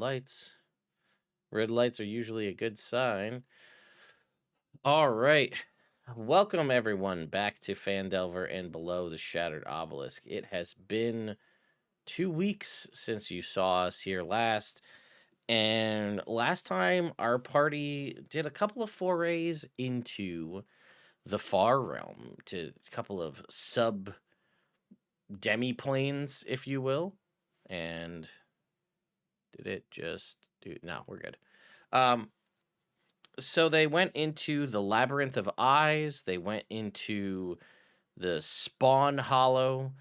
lights. Red lights are usually a good sign. All right. Welcome, everyone, back to Phandelver and Below the Shattered Obelisk. It has been 2 weeks since you saw us here last. And last time, our party did a couple of forays into the Far Realm, to a couple of demi-planes, if you will. And did it just do... No, we're good. So they went into the Labyrinth of Eyes. They went into the Spawn Hollow.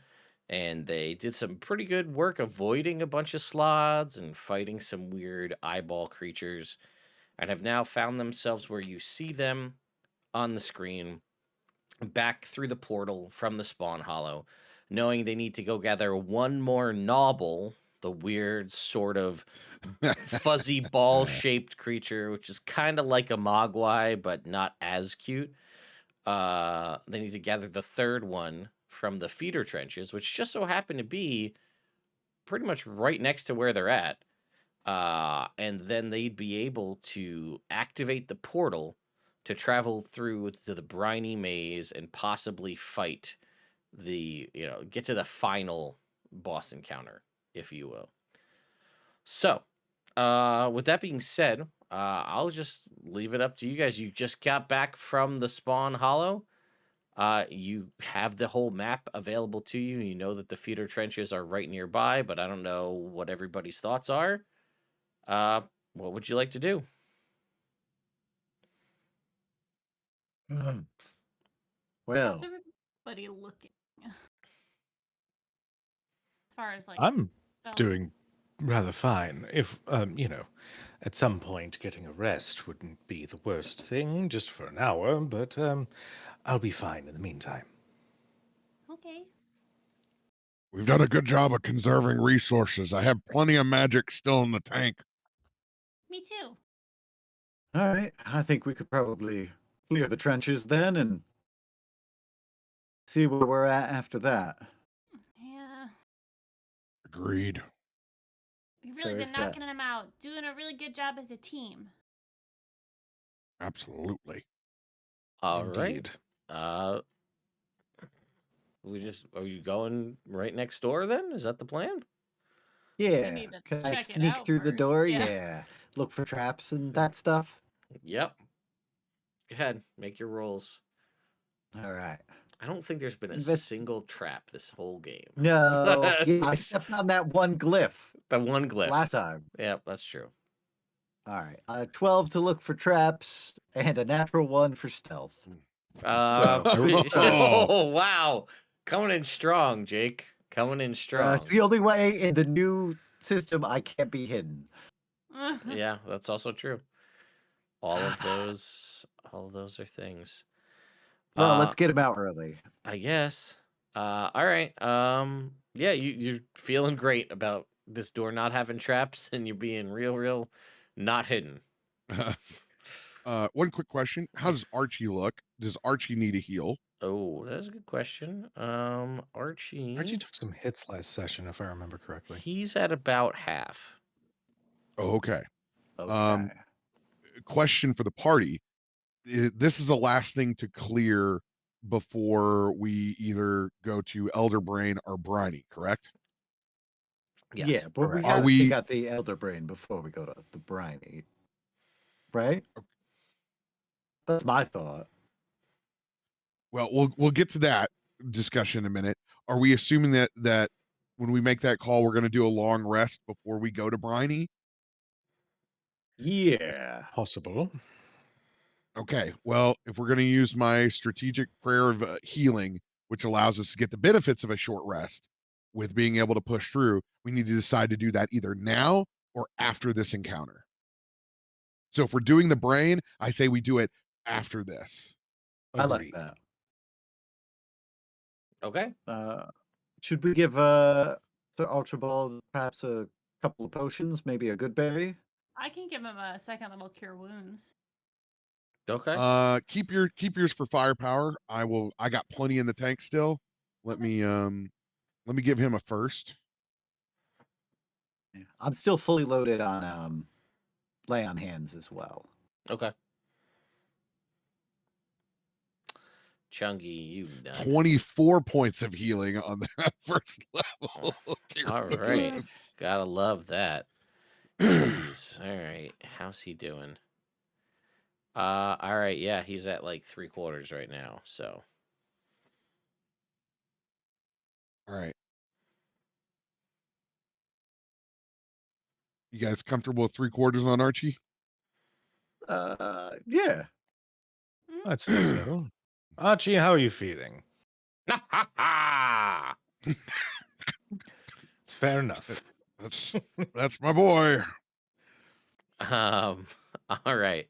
And they did some pretty good work avoiding a bunch of sloths and fighting some weird eyeball creatures. And have now found themselves where you see them on the screen, back through the portal from the Spawn Hollow, knowing they need to go gather one more Gnawble, the weird sort of fuzzy ball-shaped creature, which is kind of like a Mogwai, but not as cute. They need to gather the third one from the feeder trenches, which just so happen to be pretty much right next to where they're at. And then they'd be able to activate the portal to travel through to the briny maze and possibly fight get to the final boss encounter, if you will. So, with that being said, I'll just leave it up to you guys. You just got back from the Spawn Hollow. You have the whole map available to you. You know that the feeder trenches are right nearby, but I don't know what everybody's thoughts are. What would you like to do? Well, how's everybody looking? As far as I'm spells? doing rather fine. If, at some point getting a rest wouldn't be the worst thing, just for an hour, but I'll be fine in the meantime. Okay. we've done a good job of conserving resources. I have plenty of magic still in the tank. Me too. All right, I think we could probably clear the trenches then and see where we're at after that. Yeah. Agreed. We've really There's been that. knocking them out, doing a really good job as a team. Absolutely. All right. Indeed. Are you going right next door then? Is that the plan? Yeah. need to Can I check it sneak out through the first. door? Yeah. Yeah. Look for traps and that stuff. Yep. Go ahead, make your rolls. All right. I don't think there's been a Invest- single trap this whole game. No. Yeah, I stepped on that one glyph The one glyph. last time. Yep, that's true. All right. 12 to look for traps and a natural 1 for stealth. Oh, wow. Coming in strong, Jake. Coming in strong. It's the only way in the new system I can't be hidden. Yeah, that's also true. All of those are things. Well, let's get him out early. I guess. All right. Yeah, you're feeling great about this door not having traps and you being real not hidden. One quick question. How does Archie look? Does Archie need a heal? Oh, that's a good question. Archie took some hits last session, if I remember correctly. He's at about half. Oh, okay. Okay. Question for the party. This is the last thing to clear before we either go to Elder Brain or Briny, correct? Yes. Yeah, but we correct. gotta Are we- take out the Elder Brain before we go to the Briny. Right? That's my thought. Well, we'll get to that discussion in a minute. Are we assuming that when we make that call, we're going to do a long rest before we go to Briny? Yeah. Possible. Okay. Well, if we're going to use my strategic prayer of healing, which allows us to get the benefits of a short rest with being able to push through, we need to decide to do that either now or after this encounter. So if we're doing the brain, I say we do it after this. I like Agreed. that. Okay. Should we give Sir Archibald perhaps a couple of potions, maybe a good berry? I can give him a second level cure wounds. Okay. Keep yours for firepower. I got plenty in the tank still. Let me give him a first. Yeah. I'm still fully loaded on lay on hands as well. Okay. Chunky, you nut. 24 points of healing on that first level. All right. Wounds. Gotta love that. Jeez. All right. How's he doing? All right. Yeah, he's at like 3/4 right now. So All right. You guys comfortable with 3/4 on Archie? Yeah. I'd say so. Archie, how are you feeling? It's fair enough. That's my boy. all right.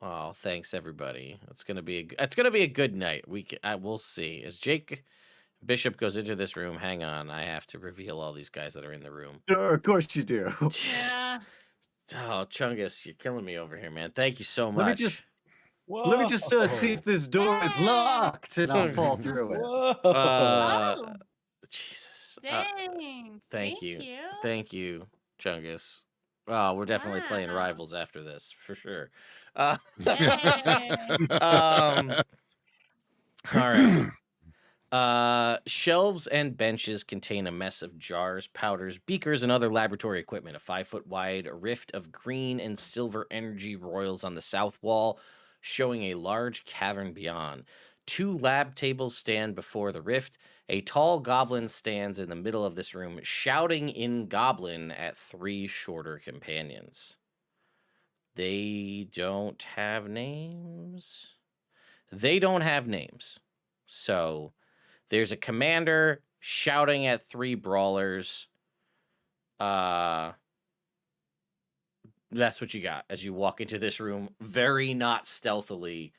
Oh, thanks everybody. It's gonna be a good night. We'll see. As Jake Bishop goes into this room, hang on, I have to reveal all these guys that are in the room. Sure, of course you do. Yeah. Oh, Chungus, you're killing me over here, man. Thank you so Let me much. just see if this door is locked, and I'll fall through it. Whoa. Oh, Jesus. dang. Thank you. Thank you, Chungus. Oh, we're definitely playing Wow. Rivals after this, for sure. Yay. All right. Shelves and benches contain a mess of jars, powders, beakers, and other laboratory equipment. A 5-foot wide rift of green and silver energy roils on the south wall, showing a large cavern beyond. 2 lab tables stand before the rift. A tall goblin stands in the middle of this room, shouting in Goblin at 3 shorter companions. They don't have names. So there's a commander shouting at 3 brawlers. That's what you got as you walk into this room, very not stealthily.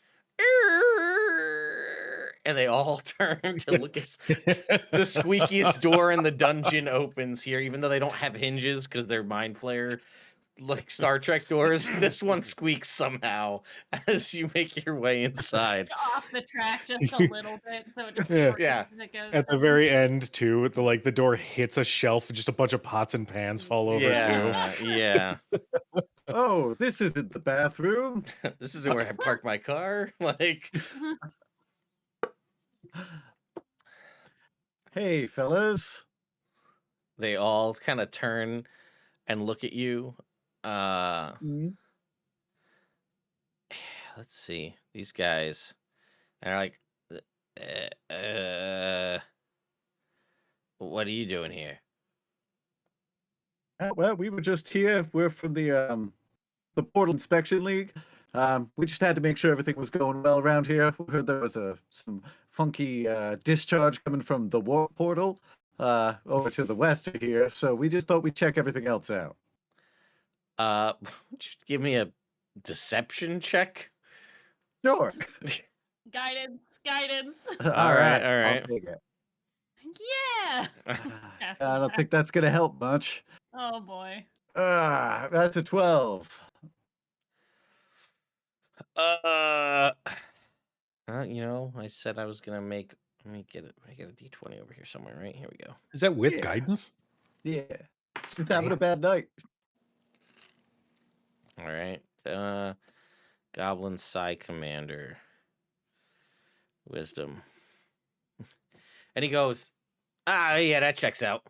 And they all turn to look at the squeakiest door in the dungeon opens here, even though they don't have hinges because they're Mind Flayer like Star Trek doors. This one squeaks somehow as you make your way inside. Off the track just a little bit, so it just Yeah. sort Yeah. of as it goes. At the very end, too, the door hits a shelf, and just a bunch of pots and pans fall over, too. Yeah. Oh, this isn't the bathroom. This isn't where I park my car. Like, Hey, fellas. they all kind of turn and look at you. Let's see. These guys are like, what are you doing here? Well, we were just here. We're from the Portal Inspection League. We just had to make sure everything was going well around here. We heard there was some funky discharge coming from the warp portal over to the west of here. So we just thought we'd check everything else out. Just give me a deception check. Sure. Guidance. All right. I'll take it. Yeah. I don't think that's gonna help much. Oh boy. That's a 12. I said I was gonna make. Let me get it. I got a D20 over here somewhere. Right, here we go. Is that with Yeah. guidance? Yeah. Just having a bad night. All right. Goblin Psi Commander. Wisdom. And he goes, yeah, that checks out.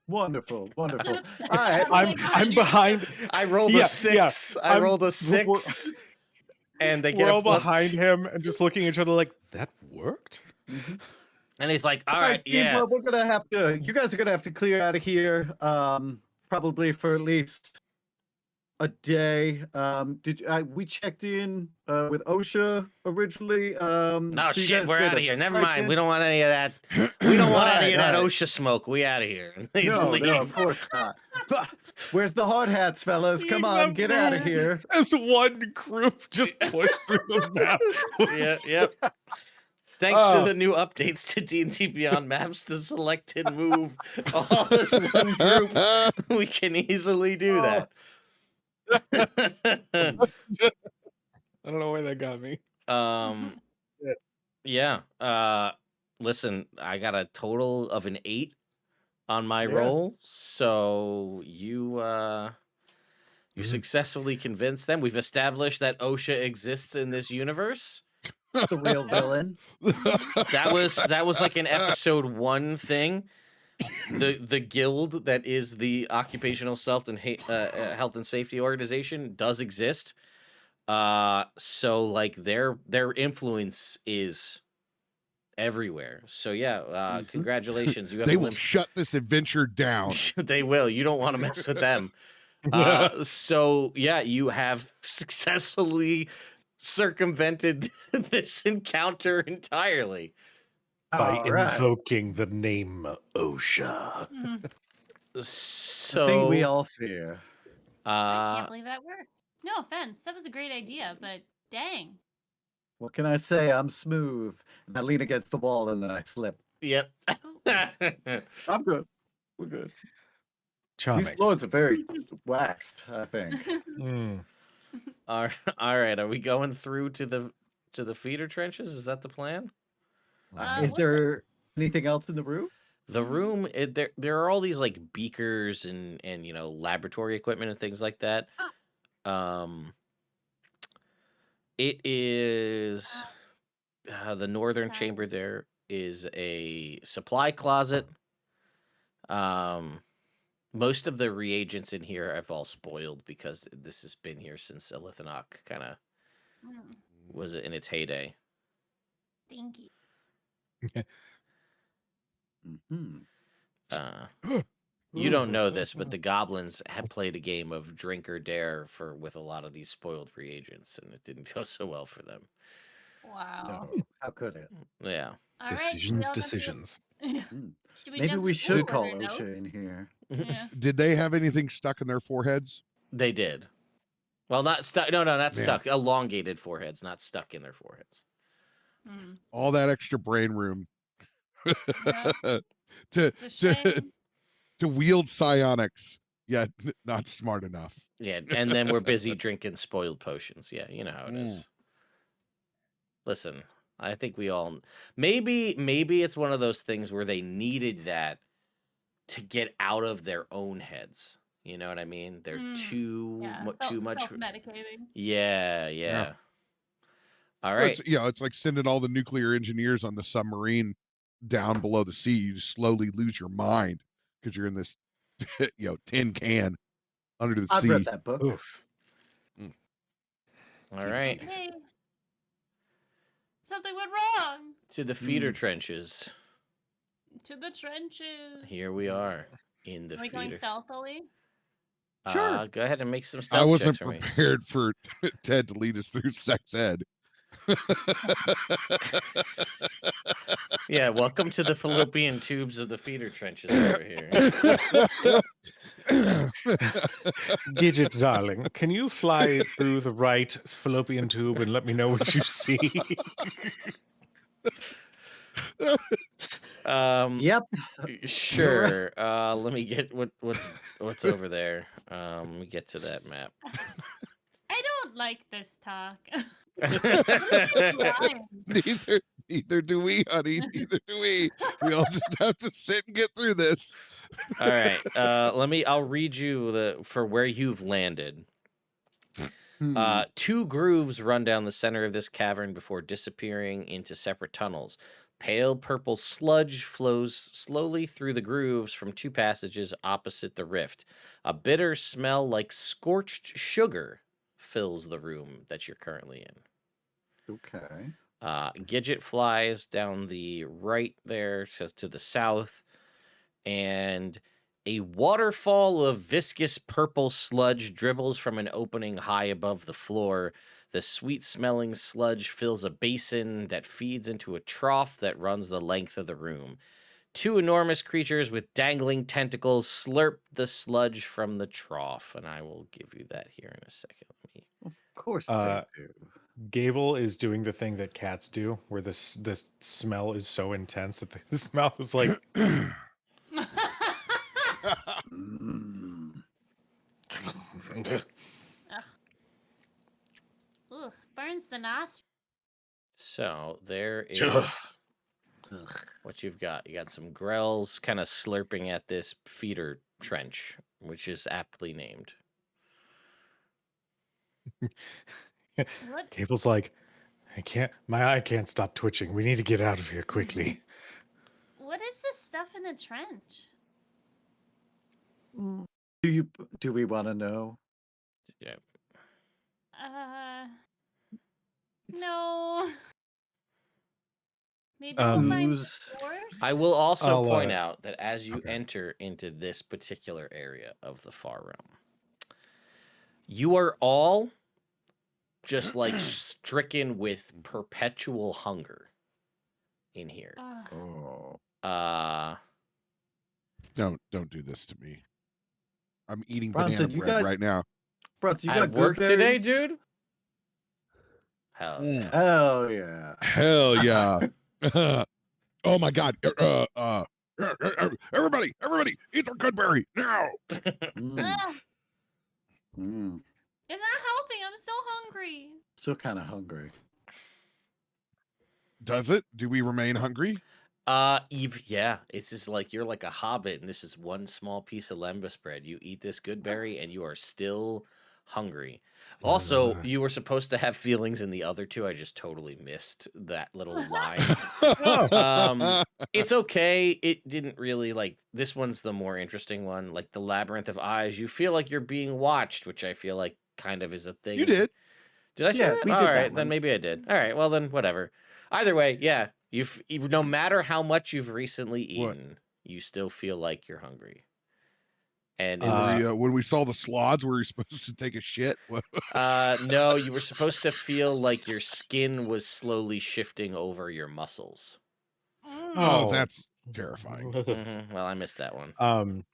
Wonderful. All That's right. I'm behind. I rolled Yeah, a 6. I I'm- rolled a 6. And they get We're a all plus behind him and just looking at each other like, that worked? And he's like, all right, team, yeah. well, we're gonna have to. You guys are gonna have to clear out of here. Probably for at least a day. We checked in with OSHA originally? No so you shit, guys we're did out a of here. Never mind. stipend? We don't want any of that. We don't want any of that Alright. OSHA smoke. We out of here. And they No, leave. of course not. Where's the hard hats, fellas? Come on, get out of here. As one group just pushed through the map. Yep. Thanks to Oh. the new updates to D&D Beyond Maps to select and move all as one group, we can easily do that. I don't know why that got me. Yeah. listen, I got a total of an 8 on my Yeah. roll, so you successfully convinced them. We've established that OSHA exists in this universe. The real Yeah. villain. That was like an episode 1 thing. The guild that is the occupational health and safety organization does exist. So like their influence is everywhere. So yeah, congratulations. You have They a will limp. shut this adventure down. They will. You don't want to mess with them. So yeah, you have successfully circumvented this encounter entirely. By All right. invoking the name OSHA. Mhm. The So thing we all fear. I can't believe that worked. No offense, that was a great idea, but dang. What can I say? I'm smooth. And I lean against the wall and then I slip. yep. I'm good. We're good. These Charming. floors are very waxed, I think. Mm. All right. Are we going through to the feeder trenches? Is that the plan? Is what's there anything else in the room? The room, there are all these like beakers and laboratory equipment and things like that. It is the northern Sorry. chamber. There is a supply closet. Most of the reagents in here have all spoiled because this has been here since Elithanok kind of Mm, was in its heyday. stinky. Hmm. You don't know this, but the goblins had played a game of drink or dare with a lot of these spoiled reagents, and it didn't go so well for them. Wow. No, how could it? Yeah. All right, should we all jump to the- Decisions. Hmm. Should we Maybe jump we to- should Ooh, call are there OSHA notes? in here. Yeah. Did they have anything stuck in their foreheads? They did. Well, not stuck. No, not Man. stuck. Elongated foreheads, not stuck in their foreheads. Hmm. All that extra brain room Yeah. to It's a shame. to wield psionics. Yeah, not smart enough. Yeah, and then we're busy drinking spoiled potions. Yeah, you know how it Mm. is. Listen, I think we all maybe it's one of those things where they needed that to get out of their own heads. You know what I mean? They're too much. Self-medicating. Yeah. All Well, right. it's like sending all the nuclear engineers on the submarine down below the sea. You just slowly lose your mind because you're in this tin can under the I've sea. read that book. Oof. All right. Hey, something went wrong. To the feeder trenches. To the trenches. Here we are in the Are we going feeder. stealthily? Sure. Go ahead and make some stealth I wasn't checks for me. prepared for Ted to lead us through sex ed. Yeah, welcome to the fallopian tubes of the feeder trenches over here. Gidget, darling, can you fly through the right fallopian tube and let me know what you see? Yep. Sure. Let me get what's over there. Let me get to that map. I don't like this talk. Neither do we, honey. Neither do we. We all just have to sit and get through this. All right. I'll read you for where you've landed. Hmm. 2 grooves run down the center of this cavern before disappearing into separate tunnels. Pale purple sludge flows slowly through the grooves from 2 passages opposite the rift. A bitter smell like scorched sugar fills the room that you're currently in. Okay. Gidget flies down the right there to the south, and a waterfall of viscous purple sludge dribbles from an opening high above the floor. The sweet-smelling sludge fills a basin that feeds into a trough that runs the length of the room. 2 enormous creatures with dangling tentacles slurp the sludge from the trough, and I will give you that here in a second. Of course Uh, they do. Gable is doing the thing that cats do, where the smell is so intense that his mouth is like. Mm. Ugh, burns the nostril. So there is Ugh. Ugh. what you've got. You got some grils kind of slurping at this feeder trench, which is aptly named. What? Cable's like, my eye can't stop twitching. We need to get out of here quickly. What is this stuff in the trench? Do we want to know? Yeah. No. Maybe we'll find Ooze. source. I will also I'll, point out that as you okay. enter into this particular area of the far realm, you are all just like stricken with perpetual hunger in here. Ugh. Oh. Don't do this to me. I'm eating Bronson, banana bread right now. Bronson, you At got work good today, berries? dude? Hell yeah. Mm. Hell yeah. Hell yeah. Oh my god. Everybody, eat their good berry now. Mm. Ugh. Mm. It's not helping. I'm still hungry. Still kind of hungry. Does it? Do we remain hungry? Yeah, it's just like you're like a hobbit, and this is one small piece of lembas bread. You eat this good berry, and you are still hungry. Also, you were supposed to have feelings in the other two. I just totally missed that little line. It's okay. It didn't really like this one's the more interesting one. Like the labyrinth of eyes, you feel like you're being watched, which I feel like kind of is a thing. You did. Did I say Yeah, that? we All did that right, then one. maybe I did. All right, well then whatever. Either way, yeah, no matter how much you've recently eaten, you still feel like you're hungry. And in this, when we saw the sloths, were we supposed to take a shit? no, you were supposed to feel like your skin was slowly shifting over your muscles. Oh, that's terrifying. Well, I missed that one. I'm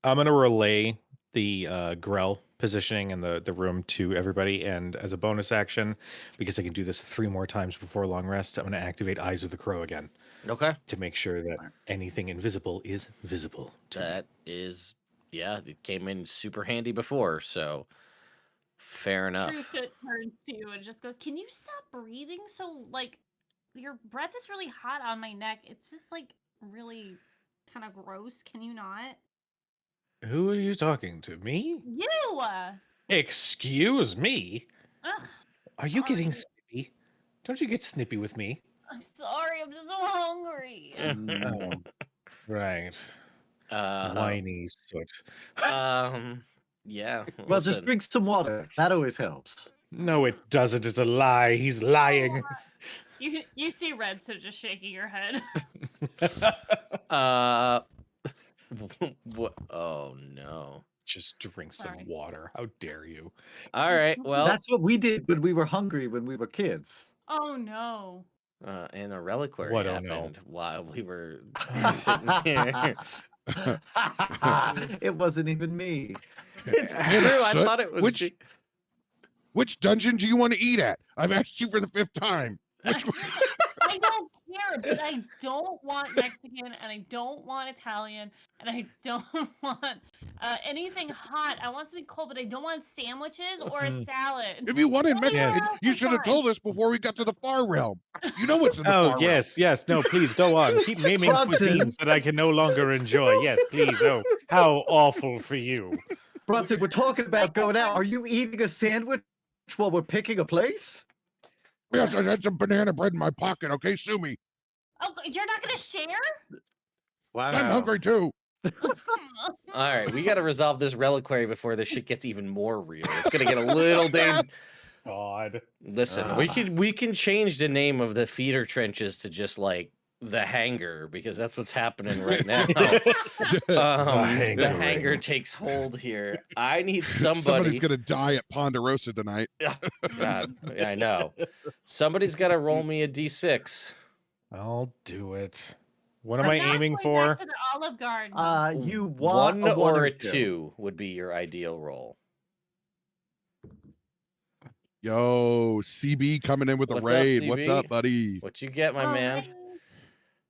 gonna relay the grill positioning in the room to everybody, and as a bonus action, because I can do this 3 more times before long rest, I'm gonna activate Eyes of the Crow again Okay. to make sure that anything invisible is visible to me. That is, yeah, it came in super handy before, so fair enough. Truce turns to you and just goes, "Can you stop breathing? So like, your breath is really hot on my neck. It's just like really kind of gross. Can you not?" Who are you talking to? Me? You. Excuse me? Ugh, Are you getting sorry. snippy? Don't you get snippy with me? I'm sorry. I'm just so hungry. Mm. Right. Uh, Whiny soot. yeah. Well, just Listen, drink some water. That always helps. No, it doesn't. It's a lie. He's lying. You see Red, so just shaking your head. what? Oh no. Just drink some Sorry. water. How dare you? All right. Well, That's what we did when we were hungry when we were kids. Oh no. and a reliquary What, oh, no. happened while we were sitting here. It wasn't even me. It's Damn it, true. I Soot. thought it was. Which dungeon do you want to eat at? I've asked you for the 5th time. Which one? I don't care, but I don't want Mexican, and I don't want Italian, and I don't want anything hot. I want something cold, but I don't want sandwiches or a salad. If you wanted Mexican, Yes. you should have told us before we got to the far realm. You know what's in the Oh, far yes, yes. No, please go on. Keep naming Bronson. cuisines that I can no longer enjoy. Yes, please. Oh, how awful for you. Bronson, we're talking about going out. Are you eating a sandwich while we're picking a place? realm. Yes, I had some banana bread in my pocket. Okay, sue me. Oh, you're not gonna share? Wow. I'm hungry too. All right, we got to resolve this reliquary before this shit gets even more real. It's gonna get a little dangerous. God. Listen, we can change the name of the feeder trenches to just like the hangar, because that's what's happening right now. The hangar takes hold here. I need Somebody's somebody. gonna die at Ponderosa tonight. God, I know. Somebody's got to roll me a d6. I'll do it. What am I'm I not aiming going for? back to the Olive Garden. You want One a or a 2 would be your ideal roll. Yo, CB coming in with a What's up, raid. What's CB? up, buddy? What you get, my Oh, man? hi.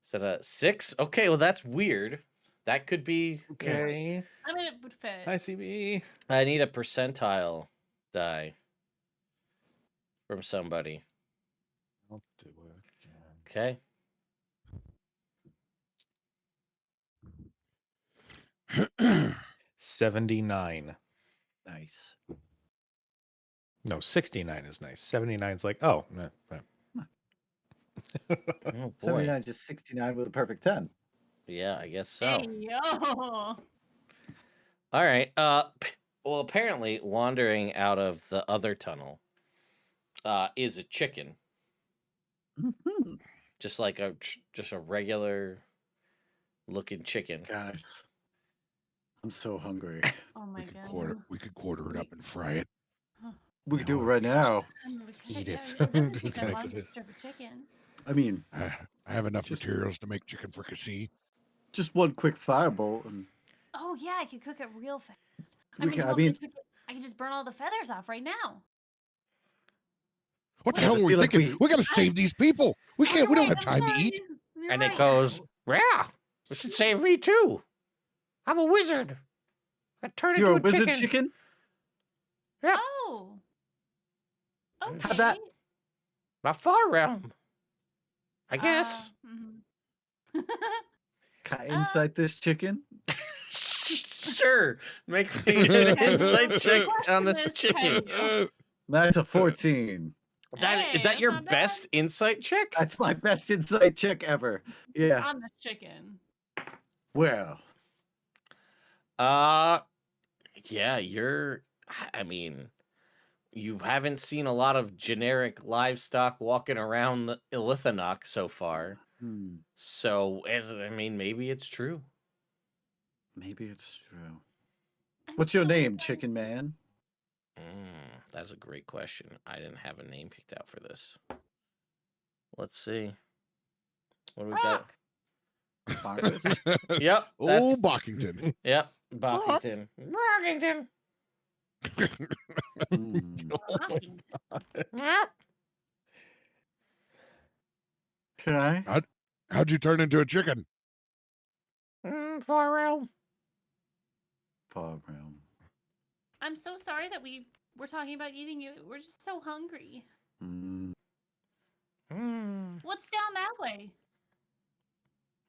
Is that a 6? Okay, well that's weird. That could be Okay. I mean, it would fit. Hi, CB. I need a percentile die from somebody. I'll do it again. Okay. 79. Nice. No, 69 is nice. 79 is like, oh. Oh boy. 79 just 69 with a perfect 10. Yeah, I guess so. Hey, yo. All right. Well, apparently, wandering out of the other tunnel, is a chicken, Mhm. just like just a regular looking chicken. Guys, I'm so hungry. Oh my We could quarter it up and fry it. We could do it No, right now. Eat it. It doesn't Just take that long like- to strip a chicken. I mean, I have enough Just- materials to make chicken fricassee. just one quick firebolt, and Oh yeah, I could cook it real fast. We can- I mean- I could just burn all the feathers off right now. What the Wait, hell I were we feel like thinking? We gotta save these people. We can't. We don't have time to eat. And it goes, yeah, this should save me too. I'm a wizard. I turn you're into a wizard chicken. chicken. Oh. Okay. Have that- My far realm. I guess. Mhm. Can I insight this chicken? Sure. Make me an insight check on this chicken. That's a 14. That is Hey, that your that's not best insight check? That's my best insight check ever. Yeah. On the chicken. Well, Yeah, I mean, you haven't seen a lot of generic livestock walking around the Illithanok so far. So, I mean, maybe it's true. maybe it's true. I'm What's your so name, excited. Chicken Man? That's a great question. I didn't have a name picked out for this. Let's see. What do we got? Marcus? Yep. Oh, that's- Bockington. Yep. Bockington. Bockington. Mm. Rocking. Yep. Okay. How'd you turn into a chicken? Far realm. Far realm. I'm so sorry that we were talking about eating you. We're just so hungry. Mm. What's down that way?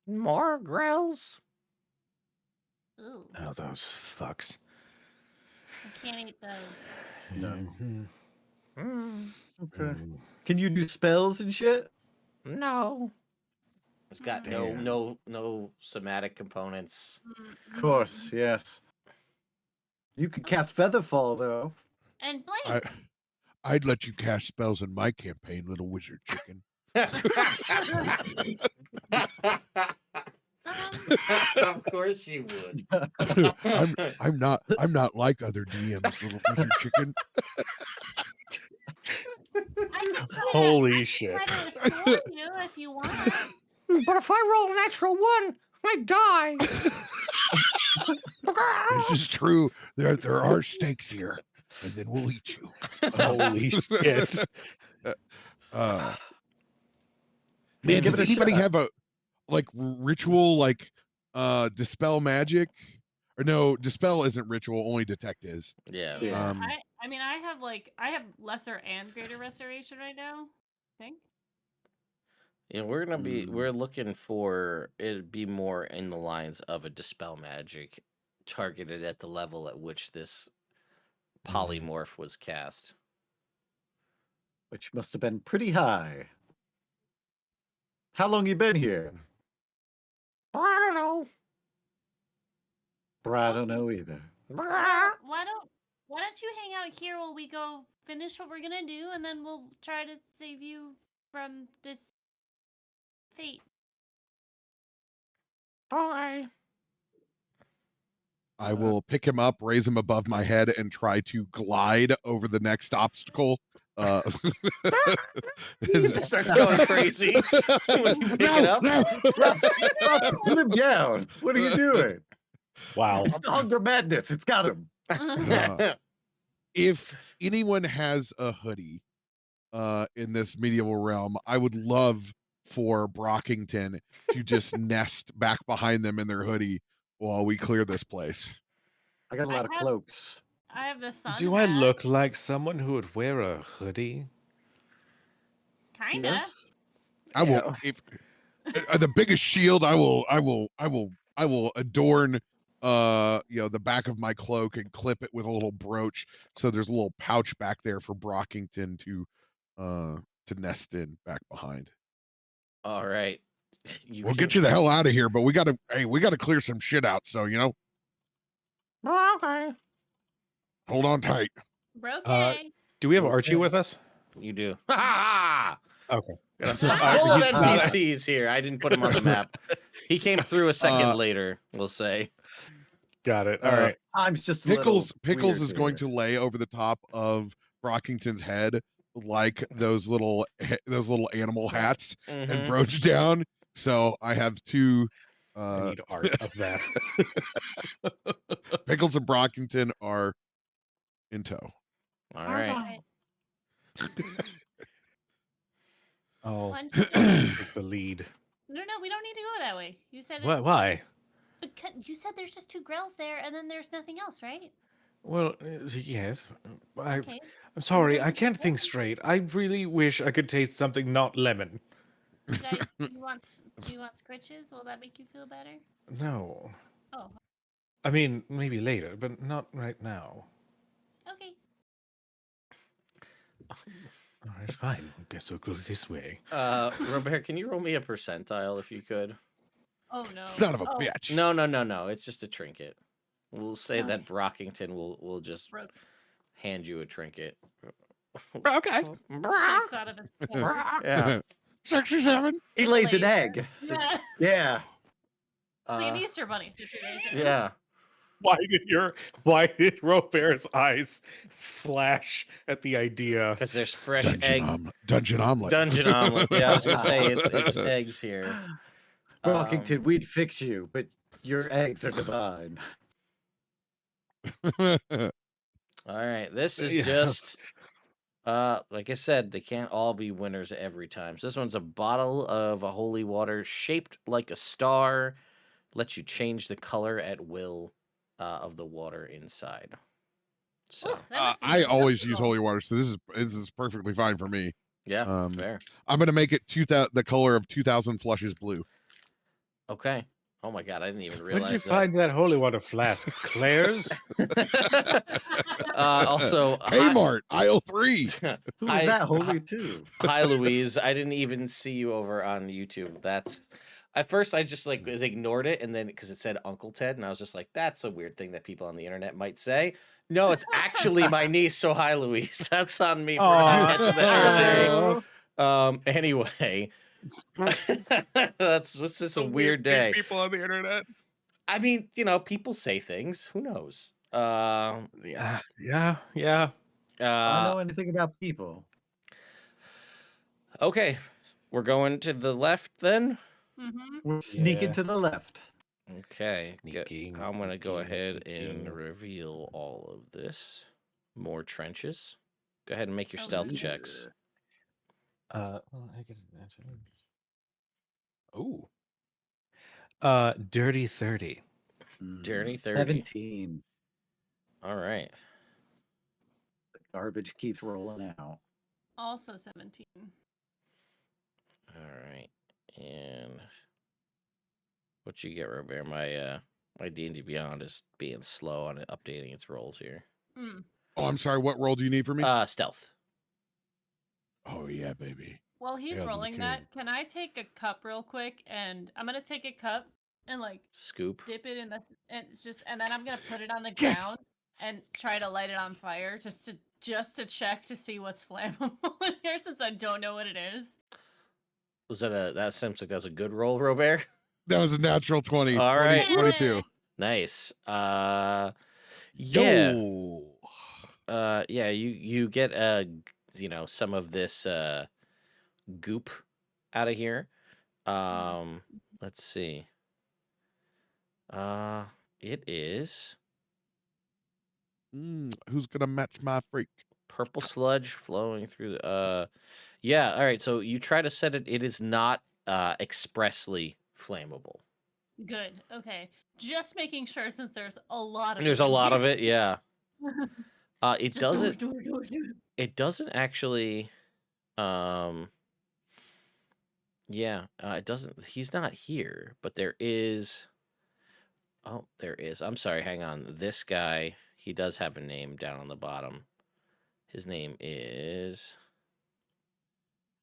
More grils. Ooh, Oh, those fucks. I can't eat those. No. Mm, Okay. Can you do spells and shit? no. It's got Damn. no somatic components. Of course, yes. You could cast Featherfall, though. And Blake. I'd let you cast spells in my campaign, little wizard chicken. Of course you would. I'm not like other DMs, little wizard chicken. I can Holy shit. try to restore you if you want. But if I roll a natural 1, I die. This is true. There are stakes here, and then we'll eat you. Holy shit. Man, give does it a anybody shot. have a ritual dispel magic? Or no, dispel isn't ritual, only detect is. Yeah. Yeah. I mean, I have lesser and greater restoration right now. I think. Yeah, we're looking for it'd be more in the lines of a dispel magic targeted at the level at which this polymorph was cast. Which must have been pretty high. How long you been here? I don't know. I don't know either. Why don't you hang out here while we go finish what we're gonna do, and then we'll try to save you from this fate. Okay. I will pick him up, raise him above my head, and try to glide over the next obstacle. He just starts going crazy. When you pick it up. Put him down. What are you doing? Wow. It's the hunger madness. It's got him. If anyone has a hoodie in this medieval realm, I would love for Brockington to just nest back behind them in their hoodie while we clear this place. I got a lot of have- cloaks. I have the sun. Do I hat. look like someone who would wear a hoodie? Kinda. Yes. I will if the biggest shield I will adorn the back of my cloak and clip it with a little brooch, so there's a little pouch back there for Brockington to nest in back behind. All right. We'll get you the hell out of here, but we gotta clear some shit out, so Okay. hold on tight. Okay. Do we have Archie with us? You do. Ha! Okay. Full of He's not- NPCs here. I didn't put him on the map. He came through a second later, we'll say. Got it. All right. Time's just a Pickles little weird is going here. to lay over the top of Brockington's head like those little animal hats and Mhm. brooch down. So I have two I need art of that. Pickles and Brockington are in tow. All right. Alright. Oh, One, take the lead. no, we don't need to go that way. You said Why? it's Why? because you said there's just 2 grills there, and then there's nothing else, right? Well, yes. Okay. I'm sorry. then I can't think what? straight. I really wish I could taste something not lemon. Do you want scritches? Will that make you feel better? No. Oh, I mean, maybe later, but not right now. okay. All right, fine. Guess I'll go this way. Robert, can you roll me a percentile if you could? Oh no. Son of a Oh, bitch. No. It's just a trinket. We'll say that Okay. Brockington will just Broke. hand you a trinket. Okay. Shakes out of its head. Yeah. 67. He lays an Later. egg. Yeah. Yeah. It's like an Uh, Easter bunny situation. yeah. Why did Robert's eyes flash at the idea? Because there's fresh egg. Dungeon omelet. Dungeon omelet. Yeah, I was gonna say it's eggs here. Brockington, we'd fix you, but your eggs are divine. All right. This is Yeah. just like I said, they can't all be winners every time. So this one's a bottle of a holy water shaped like a star. Lets you change the color at will of the water inside. So Ooh, that must be I always use beautiful. holy water, so this is perfectly fine for me. yeah, fair. I'm gonna make it the color of 2,000 flushes blue. Okay. Oh my god, I didn't even Where did you realize find that holy water flask? Claire's? that. Also, Kmart, aisle 3. Who's Hi- that holy too? Hi, Louise. I didn't even see you over on YouTube. That's at first I just like ignored it, and then because it said Uncle Ted, and I was just like, that's a weird thing that people on the internet might say. No, it's actually my niece. So hi, Louise. That's on me for not catching that earlier. Anyway, what's this a weird day? People on the internet. I mean, people say things. Who knows? Yeah. I don't know anything about people. Okay, we're going to the left then. Mm-hmm. We're sneaking Yeah. to the left. Okay, Sneaking, I'm gonna go sneaking, ahead and sneaking. reveal all of this. More trenches. Go ahead and make your Oh, stealth yeah. checks. Well, I get an Ooh. Dirty 30. Dirty 30. 17. All right. The garbage keeps rolling out. Also 17. All right. And what you get, Robert? My D&D Beyond is being slow on updating its rolls here. Mm. Oh, I'm sorry. What roll do you need for me? Stealth. Oh yeah, baby. While he's Yeah, the rolling king. that, can I take a cup real quick? And I'm gonna take a cup and like Scoop. dip it in and then I'm gonna put it on the Yes! ground and try to light it on fire just to check to see what's flammable in here since I don't know what it is. Was that seems like that's a good roll, Robert? That was a natural 20. All 20, right. 22. Nice. Yeah. Yo. Yeah, you get some of this goop out of here. Let's see. It is Who's gonna match my freak? purple sludge flowing through yeah, all right. So you try to set it, it is not expressly flammable. Good. Okay. Just making sure since there's a lot of There's a lot of it, yeah. It Just doesn't do it. it doesn't actually yeah, it doesn't, he's not here, but there is Oh, there is. I'm sorry. Hang on. This guy, he does have a name down on the bottom. His name is.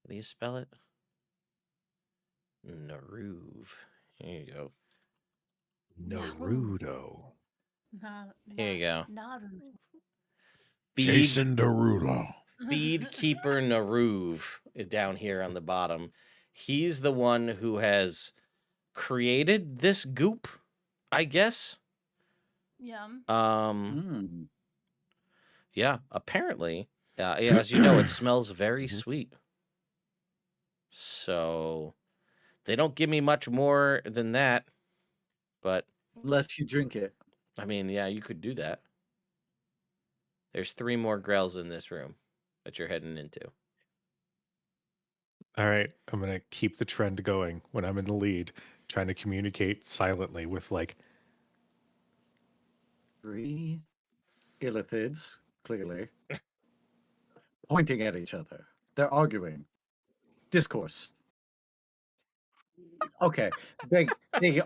How do you spell it? Naruv. Here you go. Naruto. Here you go. Naruto. Jason Derulo. Feed Keeper Naruv is down here on the bottom. He's the one who has created this goop, I guess. Yum. Yeah, apparently. Yeah, as you know, it smells very sweet. So they don't give me much more than that. But Unless you drink it. I mean, yeah, you could do that. There's 3 more grils in this room that you're heading into. All right, I'm gonna keep the trend going when I'm in the lead, trying to communicate silently with like 3 illithids, clearly, pointing at each other. They're arguing. Discourse. Okay, they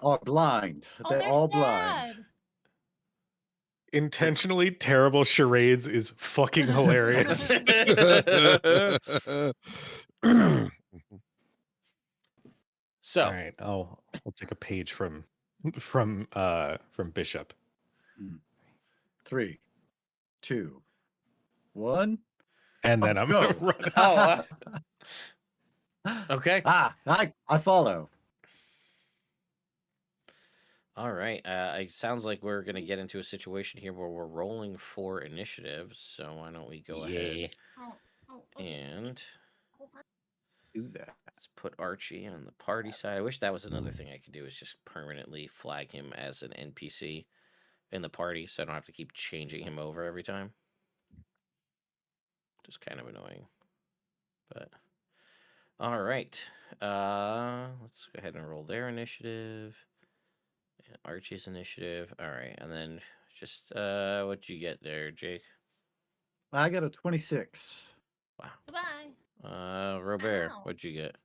are blind. Oh, They're they're all sad. blind. intentionally terrible charades is fucking hilarious. So, All right, I'll take a page from Bishop. 3, 2, 1. And then I'm gonna Go. run. oh, okay. I follow. All right. It sounds like we're going to get into a situation here where we're rolling for initiative. So why don't we go ahead and Do that. let's put Archie on the party side. I wish that was another thing I could do, is just permanently flag him as an NPC in the party so I don't have to keep changing him over every time. Just kind of annoying. But all right. Let's go ahead and roll their initiative. And Archie's initiative. All right. And then just what'd you get there, Jake? I got a 26. Wow. Goodbye. Robert, Ow. what'd you get?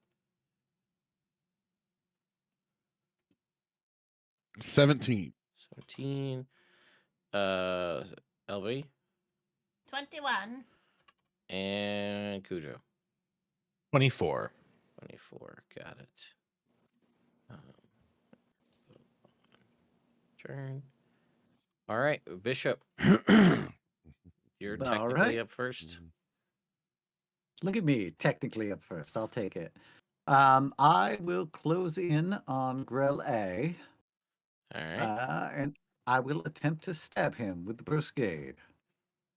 17. 17. LB 21. and Cujo. 24. 24. Got it. Turn. All right, Bishop. You're All technically right. up first. Look at me, technically up first. I'll take it. I will close in on Grell A. All right. And I will attempt to stab him with the bruscade.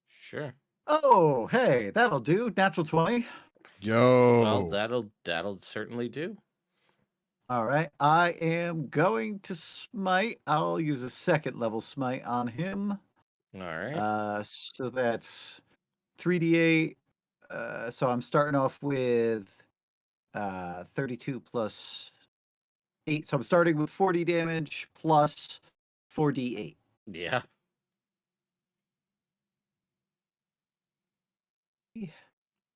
Sure. Oh, hey, that'll do. Natural 20. Yo. Well, that'll certainly do. All right. I am going to smite. I'll use a 2nd level smite on him. All right. So that's 3d8. So I'm starting off with 32 plus 8. So I'm starting with 40 damage plus 4d8. Yeah.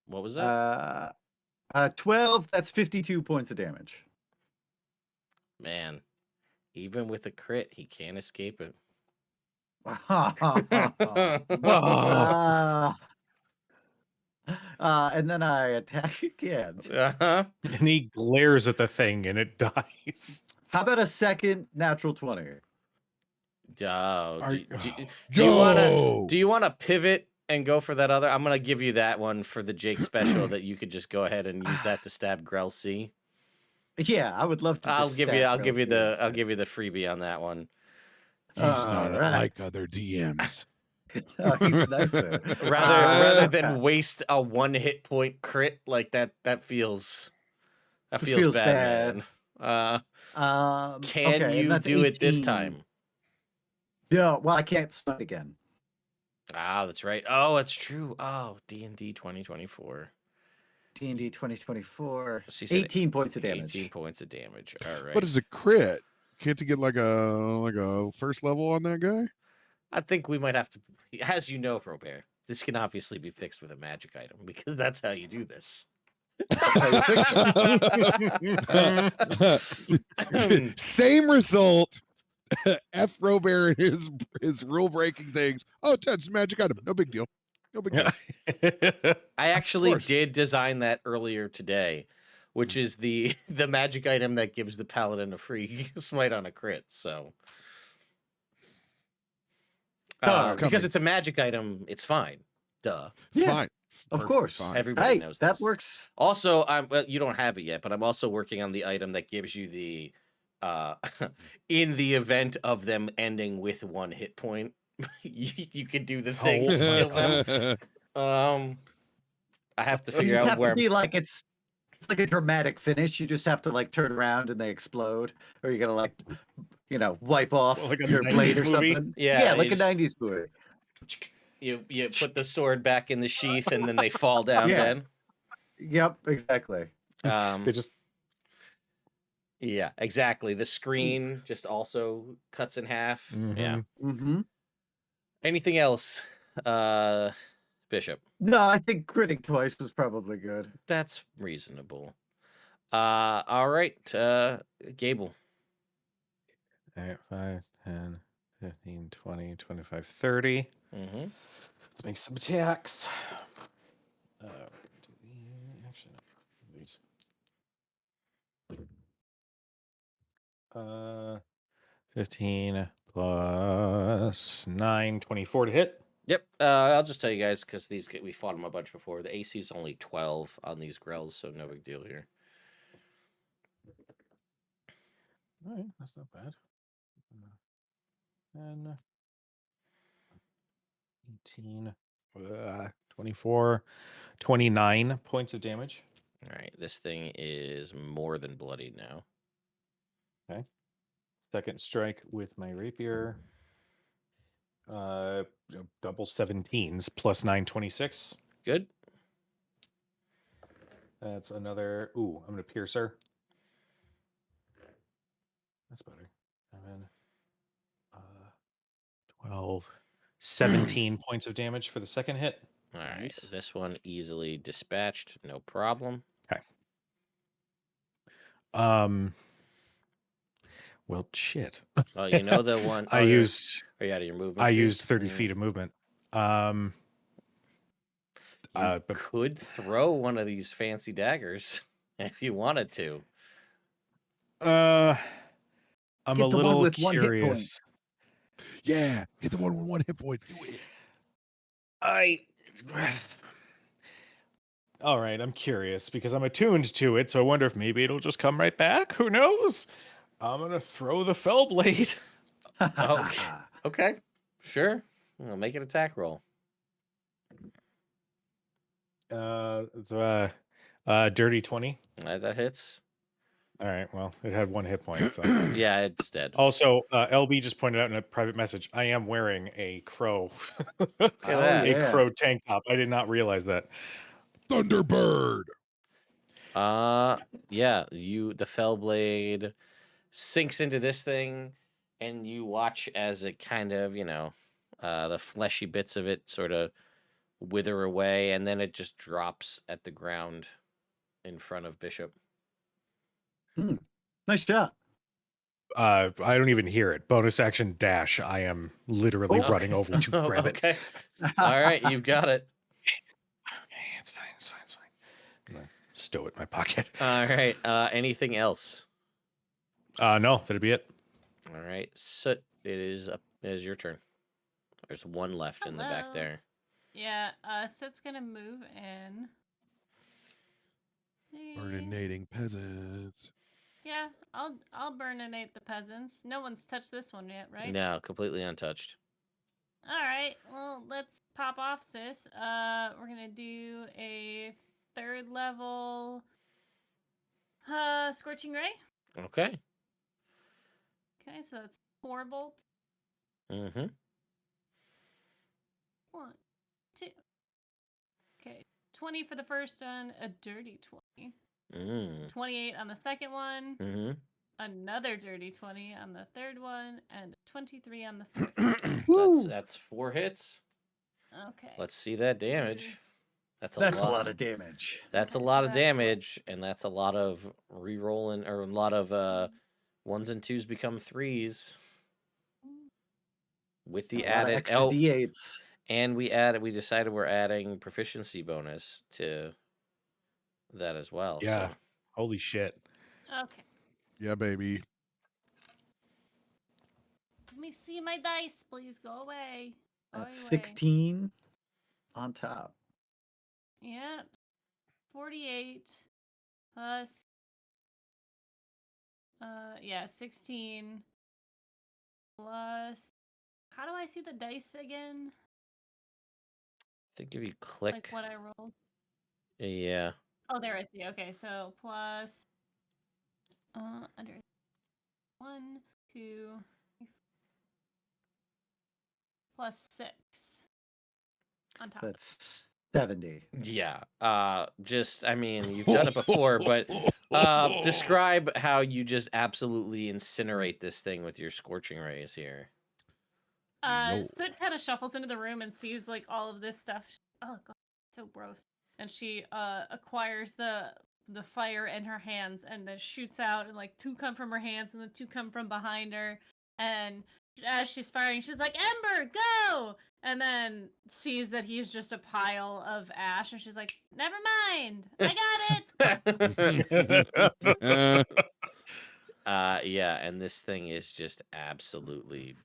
What was that? 12. That's 52 points of damage. Man, even with a crit, he can't escape it. And then I attack again. Uh-huh. And he glares at the thing and it dies. How about a 2nd natural 20? Oh, do Yo. you want to pivot and go for that other? I'm gonna give you that one for the Jake special that you could just go ahead and use that to stab Grell C. Yeah, I would love to. I'll just give stab you Grell's the instead. freebie on that one. He's not Alright. like other DMs. Oh, he's nicer. Rather than waste a 1 hit point crit like that feels feels bad, man. Can okay, and you that's do it this 18. time? No, well, I can't smite again. Ah, that's right. Oh, it's true. Oh, D&D 2024. D&D 2024. She said 18 points of damage. 18 points of damage. All right. What is a crit? Can't you get like a first level on that guy? I think we might have to, as you know, Robert, this can obviously be fixed with a magic item because that's how you do this. Same result, F. Robert and his rule breaking things. Oh, it's a magic item. No big deal. No big deal. I actually course. did design that earlier today, which is the magic item that gives the paladin a free smite on a crit. So, Darn. because it's a magic item, it's fine. Duh. It's Yeah, fine. It's of perfectly course. fine. Everybody Hey, knows that this. works. Also, well, you don't have it yet, but I'm also working on the item that gives you the, in the event of them ending with 1 hit point, you could do the thing to kill them. I have to You figure just out have where. to be like it's like a dramatic finish. You just have to like turn around and they explode, or you gotta like, wipe off Well, like a your blade 90s or movie? something. Yeah, like you a just- '90s movie. You put the sword back in the sheath and then they fall down Yeah. dead. Yep, exactly. They just Yeah, exactly. The screen just also cuts in half. Yeah. Mm-hmm. Anything else, Bishop? No, I think critting twice was probably good. That's reasonable. All right, Gable. all right, 5, 10, 15, 20, 25, 30. Mm-hmm. Let's make some attacks. We're gonna do the action. These. 15 plus 9, 24 to hit. Yep. I'll just tell you guys because we fought them a bunch before. The AC is only 12 on these grils, so no big deal here. All right, that's not bad. 10, 18, 24, 29 points of damage. All right, this thing is more than bloody now. Okay. Second strike with my rapier. Double 17s plus 9, 26. Good. That's another. Ooh, I'm gonna pierce her. That's better. 7, 12, 17 points of damage for the second hit. All right, Nice. this one easily dispatched, no problem. Well, shit. Well, you know the one. I used Are you out of your movement? I speed? used 30 feet of movement. You But could throw one of these fancy daggers if you wanted to. I'm Get a the one little with 1 hit point. curious. Yeah, hit the one with 1 hit point. Do it. All right, I'm curious because I'm attuned to it, so I wonder if maybe it'll just come right back. Who knows? I'm gonna throw the fell blade. Okay, sure. I'll make an attack roll. Dirty 20. That hits. All right, well, it had 1 hit point, so. Yeah, it's dead. Also, LB just pointed out in a private message, I am wearing a crow, Look at that. yeah. a crow tank top. I did not realize that. Thunderbird. Yeah, the fell blade sinks into this thing, and you watch as it kind of, the fleshy bits of it sort of wither away, and then it just drops at the ground in front of Bishop. Nice shot. I don't even hear it. Bonus action dash. I am literally Oh. running over to grab it. Okay. All right, you've got it. Okay, it's fine. It's fine. It's fine. I'm gonna stow it in my pocket. All right. Anything else? No, that'd be it. All right, Soot. It is your turn. There's one left in the back Hello. there. Yeah, Soot's gonna move in. Burninating peasants. Yeah, I'll burninate the peasants. No one's touched this one yet, right? No, completely untouched. All right. Well, let's pop off, sis. We're gonna do a 3rd level scorching ray. Okay. Okay, so that's 4 bolts. Mm-hmm. 1, 2. Okay, 20 for the first one, a dirty 20. 28 on the second one. Mm-hmm. Another dirty 20 on the third one, and 23 on the fourth. That's 4 hits. Okay. Let's see that damage. That's a lot of damage. That's a Okay, lot so of that's damage, and that's a lot of re-rolling, or a lot of 1s and 2s become 3s. with the A lot of added extra D8s. and we decided we're adding proficiency bonus to that as well. Yeah. So Holy shit. Okay. Yeah, baby. Let me see my dice, please. Go away. Go That's away. 16 on top. Yep. 48 plus 16 plus, how do I see the dice again? I think if you Like click, what I rolled. yeah, Oh, there I see. Okay, so plus under 1, 2, plus 6 on top. That's 70. yeah. Just I mean, you've done it before, but describe how you just absolutely incinerate this thing with your scorching rays here. Yo. Soot kind of shuffles into the room and sees like all of this stuff. Oh god, so gross. And she acquires the fire in her hands and then shoots out, and like 2 come from her hands and then 2 come from behind her. And as she's firing, she's like, "Ember, go!" And then sees that he's just a pile of ash, and she's like, "Never mind, I got it." Yeah, and this thing is just absolutely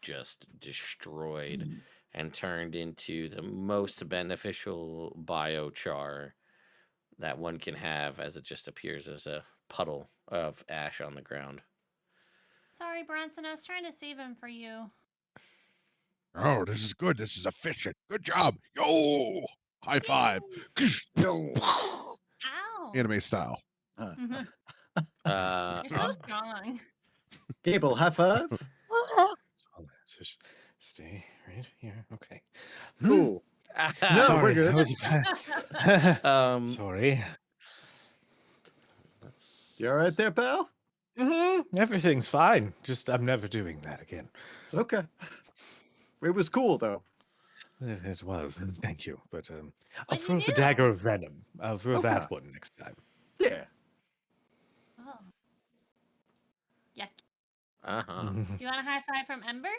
just destroyed and turned into the most beneficial biochar that one can have, as it just appears as a puddle of ash on the ground. Sorry, Bronson, I was trying to save him for you. Oh, this is good. This is efficient. Good job. Yo! High five. Ow! Anime style. You're Uh, so strong. Gable, high five. Just stay right here. Okay. Cool. No, Sorry, we're good. that was sorry. You all right there, pal? Everything's fine. Just I'm never doing that again. Okay. It was cool, though. It was. Thank you. But I'll What'd you throw the do? dagger of venom. I'll throw Okay. that one next time. Yeah. Oh. Yuck. Uh-huh. Do you want a high five from Ember?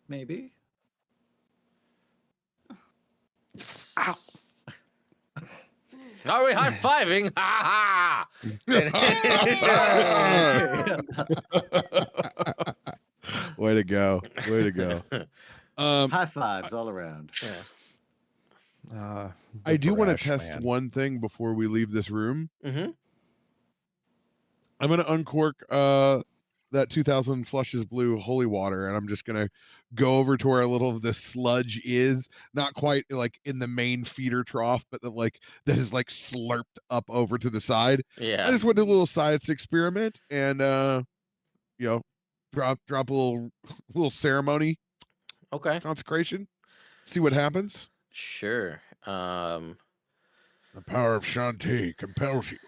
Maybe. Ow. Are we high-fiving? Ha ha! Way to go. Way to go. High fives all around. I do want to brash test man. one thing before we leave this room. Mm-hmm. I'm going to uncork that 2000 flushes blue holy water, and I'm just going to go over to where a little of the sludge is, not quite like in the main feeder trough, but that is like slurped up over to the side. Yeah. I just want to do a little science experiment and drop a little ceremony Okay. consecration. See what happens. Sure. The power of Shantae compels you.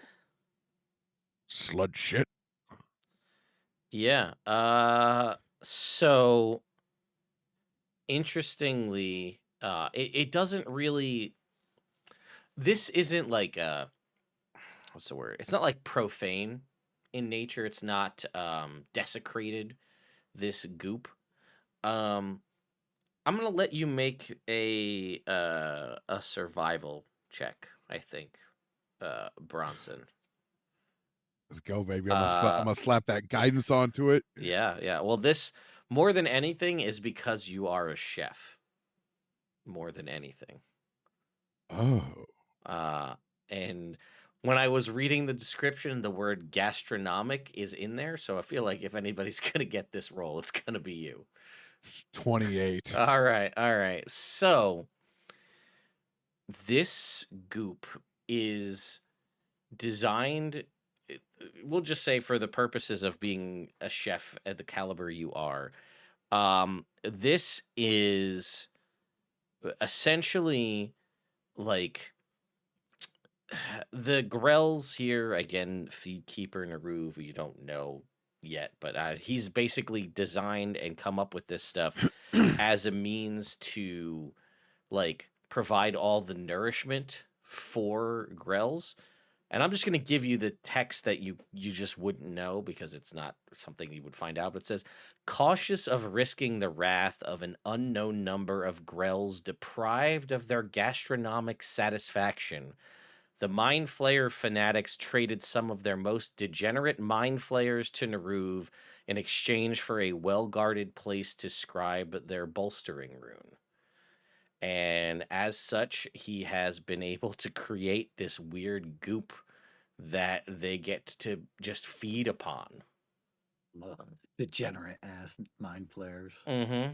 Sludge shit. Yeah. So interestingly, it doesn't really. This isn't like what's the word? It's not like profane in nature. It's not desecrated. This goop. I'm gonna let you make a survival check. I think, Bronson. Let's go, baby. I'm gonna slap that guidance onto it. Yeah. Well, this more than anything is because you are a chef. More than anything. Oh. And when I was reading the description, the word gastronomic is in there, so I feel like if anybody's gonna get this role, it's gonna be you. 28. All right. So this goop is designed, we'll just say for the purposes of being a chef at the caliber you are, this is essentially like the grils here, again, feed keeper Naru, who you don't know yet, but he's basically designed and come up with this stuff as a means to like provide all the nourishment for grels, And I'm just going to give you the text that you just wouldn't know because it's not something you would find out. But it says, cautious of risking the wrath of an unknown number of grels deprived of their gastronomic satisfaction, the Mind Flayer fanatics traded some of their most degenerate Mind Flayers to Neruv in exchange for a well-guarded place to scribe their bolstering rune. And as such, he has been able to create this weird goop that they get to just feed upon. Degenerate ass mind flares. Mm-hmm.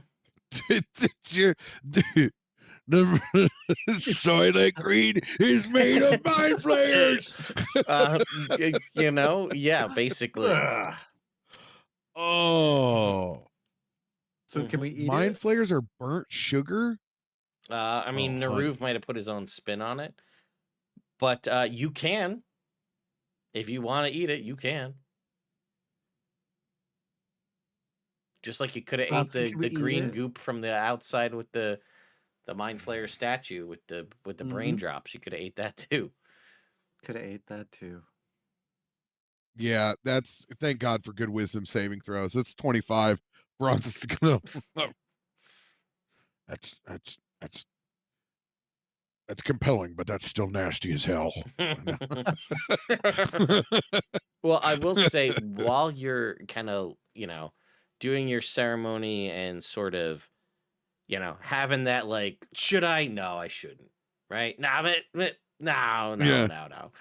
Dude, the Soylent Green is made of mind flayers. Yeah, basically. Ugh. Oh, So can we eat mind it? flayers are burnt sugar. I mean, honey. Neruv might have put his own spin on it, but you can. If you want to eat it, you can. Just like you could have ate Bronson, can we the eat green it? goop from the outside with the Mind Flayer statue with the brain drops. You could have ate that too. Could have ate that too. Yeah, that's thank God for good wisdom saving throws. It's 25. Bronson's gonna. That's compelling, but that's still nasty as hell. Well, I will say, while you're kind of, doing your ceremony and sort of, having that like, should I? No, I shouldn't. Right? No, no.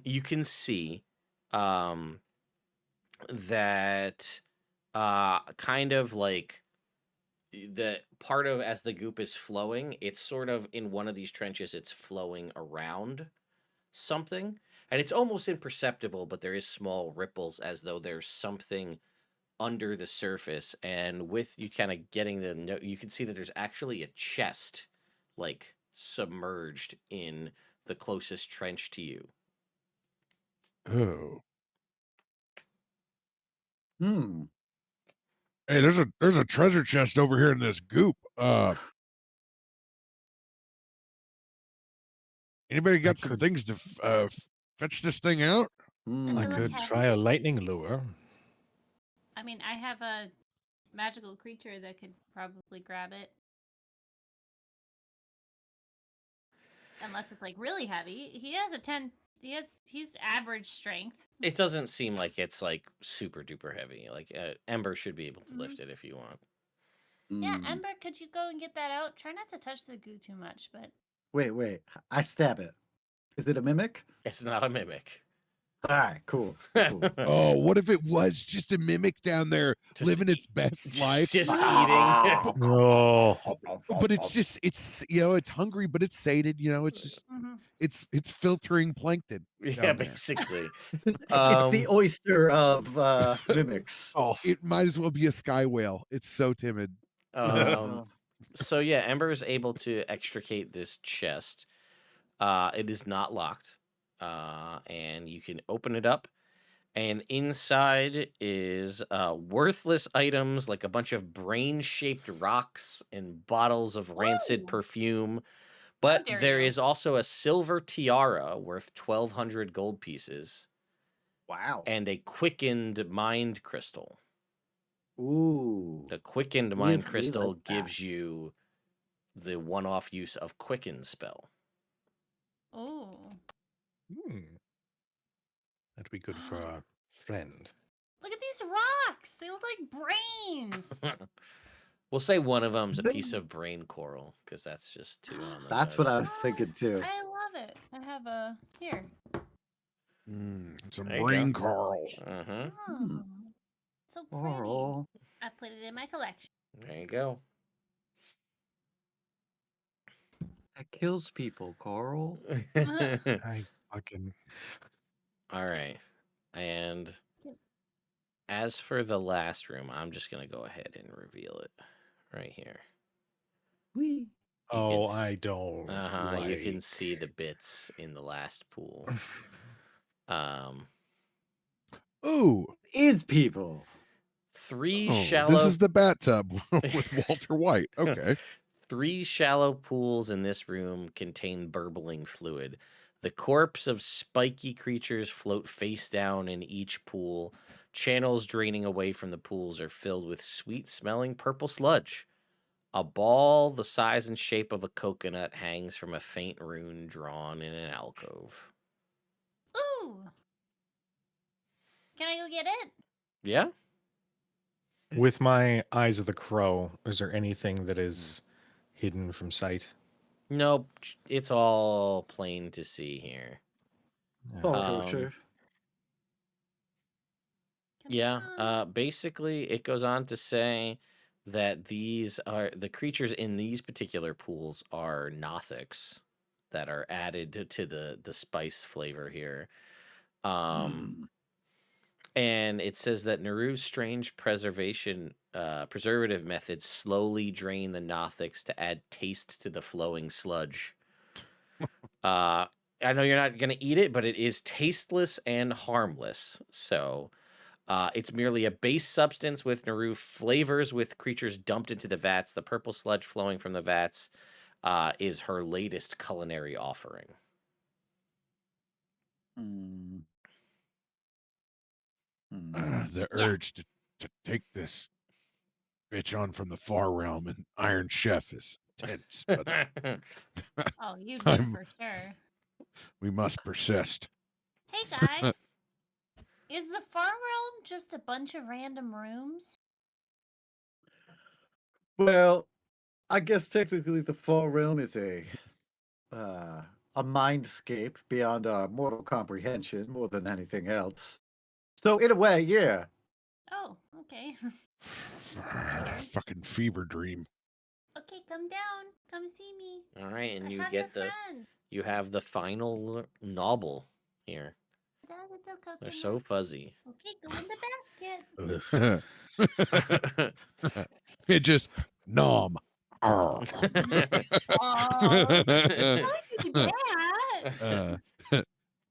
You can see that kind of like the part of as the goop is flowing, it's sort of in one of these trenches, it's flowing around something. And it's almost imperceptible, but there is small ripples as though there's something under the surface. And with you kind of getting the note, you can see that there's actually a chest like submerged in the closest trench to you. Oh. Hmm. Hey, there's a treasure chest over here in this goop. Anybody got some things to fetch this thing out? Does I it look could heavy? try a lightning lure. I mean, I have a magical creature that could probably grab it. Unless it's like really heavy. He has a 10. He's average strength. It doesn't seem like it's like super duper heavy. Like Ember should be able to lift it if you want. Yeah, Ember, could you go and get that out? Try not to touch the goo too much, but Wait. I stab it. Is it a mimic? It's not a mimic. All right, cool. Oh, what if it was just a mimic down there Just living its best life? Just eating. Oh, But it's it's hungry, but it's sated. It's just it's filtering plankton. Yeah, down there. basically. It's the oyster of mimics. oh, It might as well be a sky whale. It's so timid. So yeah, Ember is able to extricate this chest. It is not locked. And you can open it up. And inside is worthless items like a bunch of brain-shaped rocks and bottles of rancid perfume. But there is also a silver tiara worth 1,200 gold pieces. Wow. And a quickened mind crystal. Ooh. The quickened mind crystal gives you the one-off use of quicken spell. Oh. that'd be good for our friend. Look at these rocks. They look like brains. We'll say one of them's a piece of brain coral because that's just too on the That's what I was thinking too. I love it. I have a here. Some There you brain go. coral. Oh, so pretty. Coral. I put it in my collection. There you go. That kills people, Carl. I fucking. All right. And as for the last room, I'm just going to go ahead and reveal it right here. Wee. Oh, I don't. You can see the bits in the last pool. Ooh. Is people. Three Oh, shallow. this is the bathtub with Walter White. Okay. 3 shallow pools in this room contain burbling fluid. The corpse of spiky creatures float face down in each pool. Channels draining away from the pools are filled with sweet-smelling purple sludge. A ball the size and shape of a coconut hangs from a faint rune drawn in an alcove. Ooh. Can I go get it? Yeah? With my eyes of the crow, is there anything that is hidden from sight? Nope. It's all plain to see here. Oh, Um, sure. Come Yeah. on. Basically, it goes on to say that these are the creatures in these particular pools are Nothics that are added to the spice flavor here. And it says that Naru's strange preservative methods slowly drain the Nothics to add taste to the flowing sludge. I know you're not gonna eat it, but it is tasteless and harmless. So it's merely a base substance with Naru flavors with creatures dumped into the vats. The purple sludge flowing from the vats is her latest culinary offering. The Yeah. urge to take this bitch on from the far realm and Iron Chef is intense, but Oh, you do I'm- for sure. we must persist. Hey guys. Is the Far Realm just a bunch of random rooms? Well, I guess technically the Far Realm is a mindscape beyond our mortal comprehension more than anything else. So in a way, yeah. Oh, okay. Fucking fever dream. Okay, come down. Come see me. All right, and I you have get your the friends. you have the final Gnawble here. That is a They're coconut. so fuzzy. Okay, go in the basket. It just nom. Oh, don't do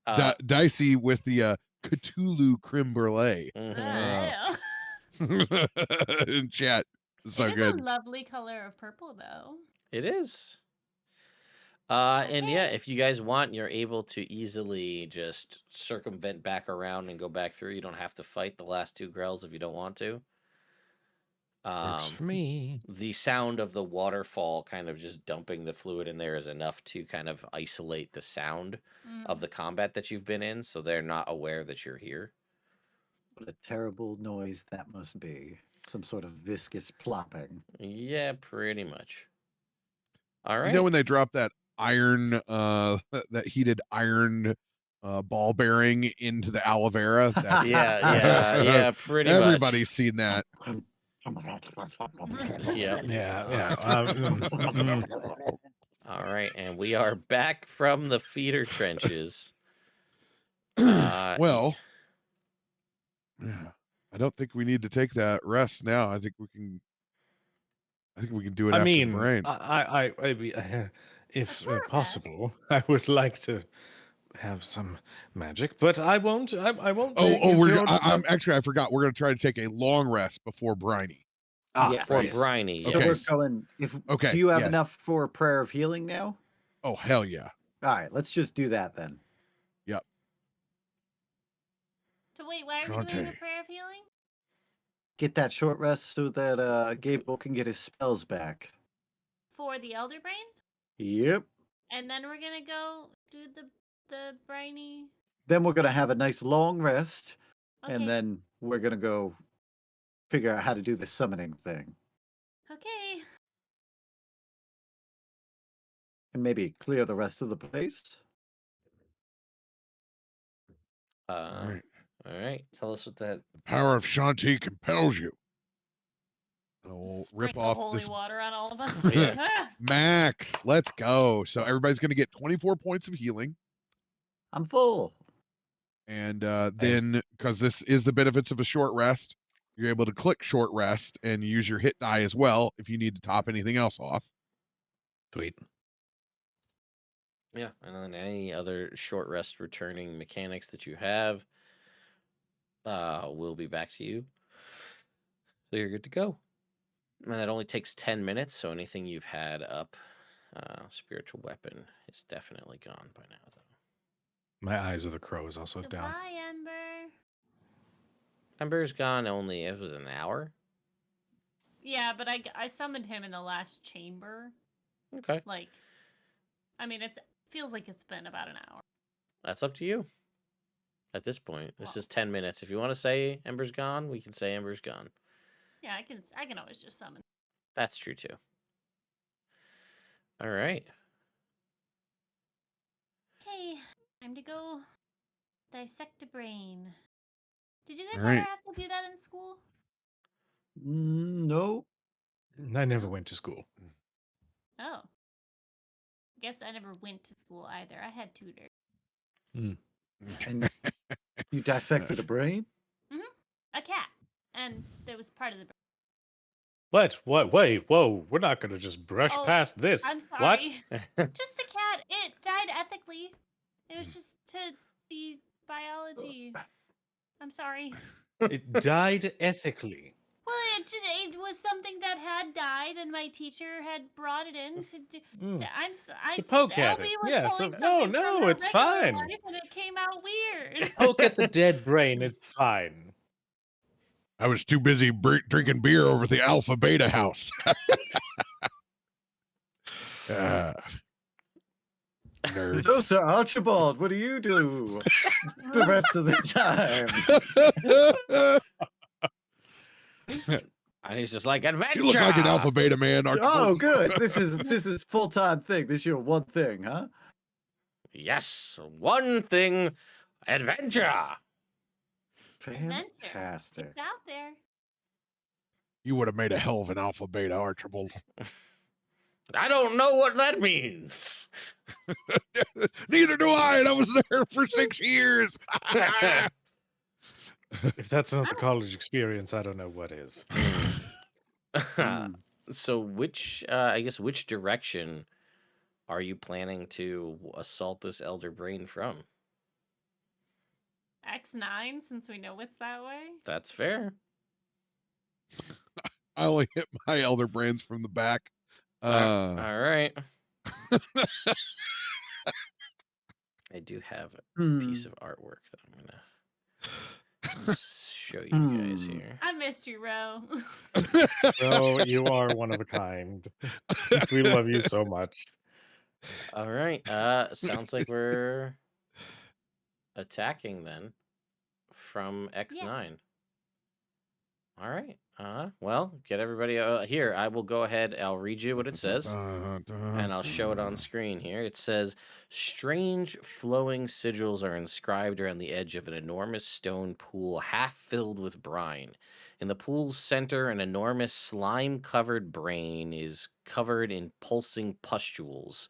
that. Dicey with the Cthulhu creme brulee Mhm. Ew. in chat. So It is good. a lovely color of purple, though. It is. And yeah, Okay. if you guys want, you're able to easily just circumvent back around and go back through. You don't have to fight the last two grells if you don't want to. Works for me. The sound of the waterfall kind of just dumping the fluid in there is enough to kind of isolate the sound of the combat that you've been in, so they're not aware that you're here. What a terrible noise that must be. Some sort of viscous plopping. Yeah, pretty much. All right. You know when they drop that iron, that heated iron ball bearing into the aloe vera? That's yeah, pretty everybody's much. seen that. Yeah. Yeah. All right, and we are back from the feeder trenches. Well, yeah, I don't think we need to take that rest now. I think we can do it I after the mean, brain. if short possible, I would like to have some magic, but I won't. I won't. I'm actually, I forgot. We're gonna try to take a long rest before briny. Yes. For yes. briny, So Okay. we're yes. going. Okay, Do you have yes. enough for a prayer of healing now? Oh hell yeah. All right, let's just do that then. Yep. So wait, why are we doing the Shantae. prayer of healing? Get that short rest so that Gable can get his spells back. For the Elder Brain? Yep. And then we're gonna go do the briny. Then we're gonna have a nice long rest, Okay. and then we're gonna go figure out how to do the summoning thing, Okay. and maybe clear the rest of the place. All right. Tell us what that. The power of Shanti compels you. I'll rip Sprinkle off holy this water on all of us. Yeah. max. Let's go. So everybody's gonna get 24 points of healing. I'm full. And then, because this is the benefits of a short rest, you're able to click short rest and use your hit die as well if you need to top anything else off. Sweet. Yeah, and then any other short rest returning mechanics that you have will be back to you. So you're good to go. And it only takes 10 minutes, so anything you've had up, spiritual weapon, is definitely gone by now, though. My eyes of the crow is also down. Goodbye, Ember. Ember's gone only, it was an hour? Yeah, but I summoned him in the last chamber. Okay. Like, I mean, it feels like it's been about an hour. That's up to you. At this point, this Well. is 10 minutes. If you want to say Ember's gone, we can say Ember's gone. Yeah, I can always just summon. That's true too. All right. Okay, time to go dissect a brain. Did you guys All ever right. have to do that in school? No. I never went to school. Oh. Guess I never went to school either. I had tutors. And you dissected a brain? A cat. And there was part of the brain. What? Wait, whoa. We're not going to just brush Oh, past this. I'm What? sorry. Just a cat. It died ethically. It was just to the biology. I'm sorry. It died ethically. Well, it was something that had died, and my teacher had brought it in to do. To poke at LB it. was Yeah, pulling so- something no, from her it's regular fine. life, and it came out weird. Poke at the dead brain. It's fine. I was too busy drinking beer over at the Alpha Beta house. Nerds. So, Sir Archibald, what do you do the rest of the time? And he's just like, adventure! You look like an Alpha Beta man, Archibald. Oh, good. This is full-time thing. This is your one thing, huh? Yes, one thing, adventure! Fantastic. It's out there. You would have made a hell of an Alpha Beta, Archibald. I don't know what that means. Neither do I, and I was there for 6 years. If that's not the college experience, I don't know what is. So which direction are you planning to assault this elder brain from? X9, since we know it's that way. That's fair. I only hit my elder brains from the back. All right. I do have a piece of artwork that I'm gonna show you guys here. I missed you, Ro. Oh, you are one of a kind. We love you so much. All right. Sounds like we're attacking then from X9. All right. Well, get everybody here. I will go ahead. I'll read you what it says, and I'll show it on screen here. It says, strange flowing sigils are inscribed around the edge of an enormous stone pool half filled with brine. In the pool's center, an enormous slime-covered brain is covered in pulsing pustules.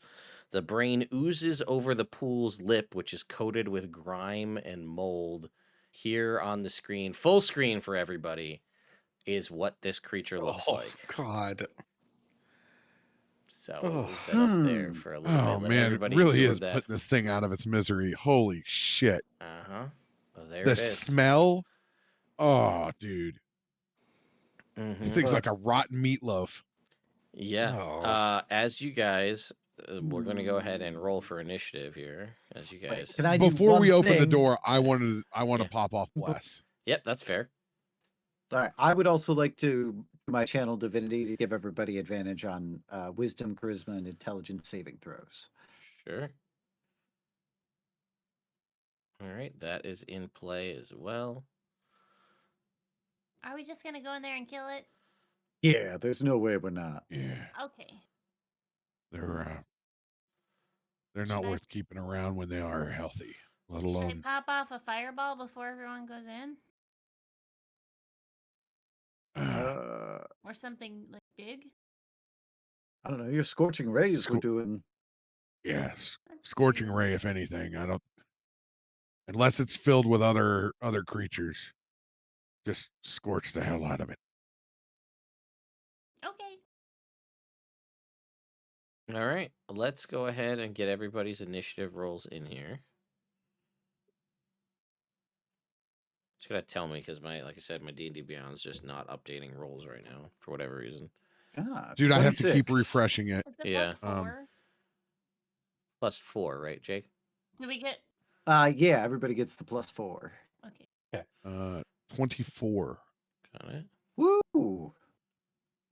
The brain oozes over the pool's lip, which is coated with grime and mold. Here on the screen, full screen for everybody, is what this creature looks like. God. So we'll leave that up there for a little bit. Oh Let man, it everybody really absorb is that. putting this thing out of its misery. Holy shit. Well, there The it is. smell. Oh, dude. Mhm. Things like a rotten meatloaf. Yeah. Oh. As you guys, we're gonna go ahead and roll for initiative here. As you guys. Can I do Before we one open the thing? door, I want to Yeah. pop off bless. Yep, that's fair. All right. I would also like to do my channel divinity to give everybody advantage on wisdom, charisma, and intelligence saving throws. Sure. All right, that is in play as well. Are we just gonna go in there and kill it? Yeah, there's no way we're not. Yeah, Okay. they're not Should I- worth keeping around when they are healthy. Let Should I alone pop off a fireball before everyone goes in, or something like big? I don't know. Your scorching rays were doing. yes, Let's scorching see. ray. If anything, I don't. Unless it's filled with other creatures, just scorch the hell out of it. Okay. All right, let's go ahead and get everybody's initiative rolls in here. Just gotta tell me because like I said, my D&D Beyond's just not updating rolls right now for whatever reason. Dude, I have to keep 26. refreshing it. Is it Yeah. +4? +4, right, Jake? Do we get Yeah, everybody gets the +4. Okay. 24. Got it. Woo!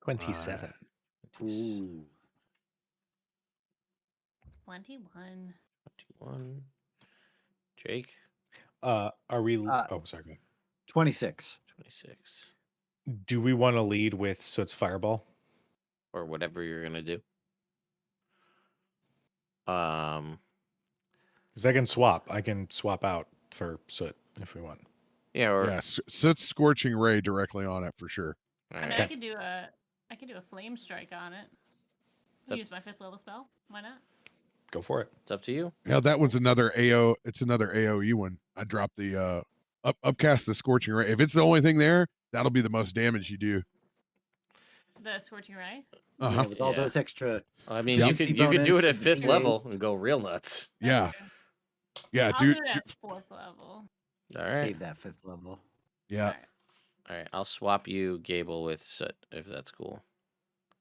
27. Ooh. 21. 21. Jake, Are we? Uh, Oh, sorry. Go ahead. 26. 26. Do we want to lead with Soot's fireball? Or whatever you're gonna do. Um, Because I can swap. I can swap out for Soot if we want. yeah, or Yeah, Soot's scorching ray directly on it for sure. all I mean, right. I could do a flame strike on it. That's- Use my 5th level spell. Why not? Go for it. It's up to you. Yeah, that one's another AO. It's another AOE one. I dropped the upcast the scorching ray. If it's the only thing there, that'll be the most damage you do. The scorching ray. Uh-huh. Yeah, with all Yeah. those extra. I mean, Yep. you could Fancy do it bonus at and 5th D8. level and go real nuts. Yeah. Yeah, I'll dude. do it at 4th level. All right. Save that 5th level. Yeah. Alright. All right. I'll swap you, Gable, with Soot if that's cool.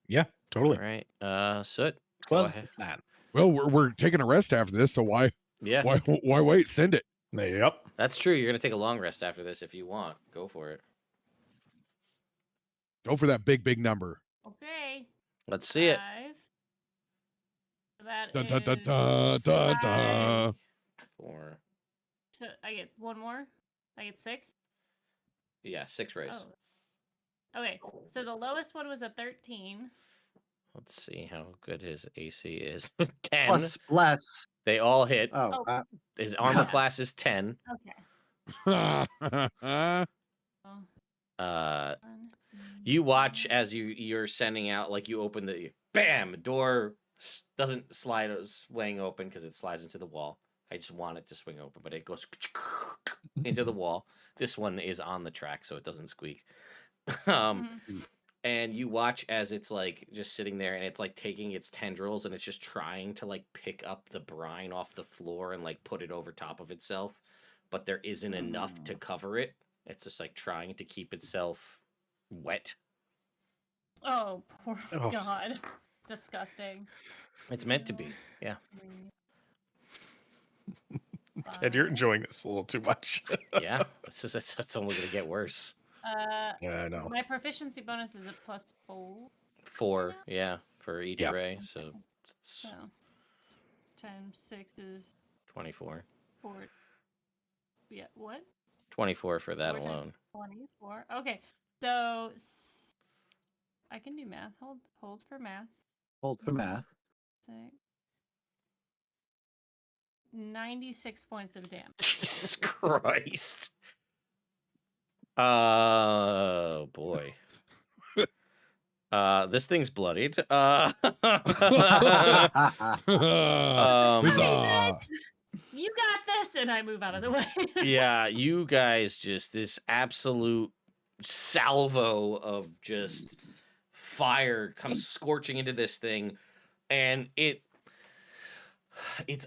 Yeah, totally. All right. Soot. Go Was ahead. the plan. Well, we're taking a rest after this, so why Yeah, why wait? Send it. Yep. that's true. You're gonna take a long rest after this if you want. Go for it. Go for that big number. Okay. Let's see it. 5. So that Dun, dun, dun, is dun, dun, dun. 5. 4. So I get one more. I get 6. Yeah, 6 rays. Oh. Okay. So the lowest one was a 13. Let's see how good his AC is. 10. Plus bless. They all hit. Oh, Oh. His armor class is 10. Okay. Oh. Uh, 1, you watch as you're sending out, like you open the bam door doesn't swing open because it slides into the wall. I just want it to swing open, but it goes into the wall. This one is on the track, so it doesn't squeak. And you watch as it's like just sitting there and it's like taking its tendrils and it's just trying to like pick up the brine off the floor and like put it over top of itself, but there isn't enough to cover it. It's just like trying to keep itself wet. Oh, poor Oh. God. Disgusting. It's meant to be. Yeah. 3, And you're 5. enjoying this a little too much. Yeah. It's only going to get worse. Yeah, I know. My proficiency bonus is a +4. 4, yeah, for each Yeah. ray. So it's So 10, 6 is 24. 4. Yeah, what? 24 for that 4 times alone. 24. Okay. So I can do math. Hold for math. hold for math. 6. 96 points of damage. Jesus Christ. Oh boy. This thing's bloodied. Huzzah. You got this, and I move out of the way. Yeah, you guys just this absolute salvo of just fire comes scorching into this thing, and it's